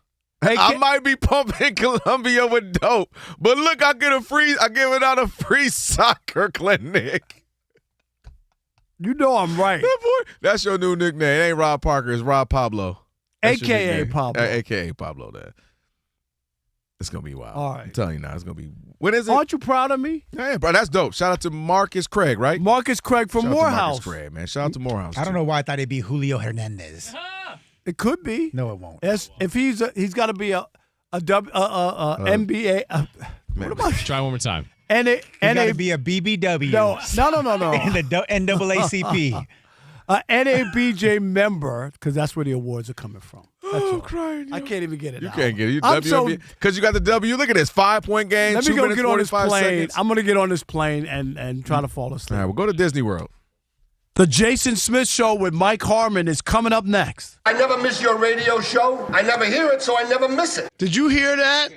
Hey, I might be pumping Colombia with dope, but look, I give it out a free soccer clinic. You know I'm right. That's your new nickname. It ain't Rob Parker, it's Rob Pablo. That's AKA Pablo. AKA Pablo, that. It's going to be wild. All right. I'm telling you now, it's going to be. When is it? Aren't you proud of me? Yeah, bro, that's dope. Shout out to Marcus Craig, right? Marcus Craig from Morehouse. Marcus Craig, man. Shout out to Morehouse. I don't know why I thought it'd be Julio Hernandez. It could be. No, it won't. If he's got to be a NBA. Try one more time. And it got to be a BBW. No. And the NAACP. NABJ member, because that's where the awards are coming from. That's all. Crying. I can't even get it. You out. can't get it. Because you got the W. Look at this 5-point game. Let me go get on this plane. Seconds. I'm going to get on this plane and try to fall asleep. All right, we'll go to Disney World. The Jason Smith Show with Mike Harmon is coming up next. I never miss your radio show. I never hear it, so I never miss it. Did you hear that?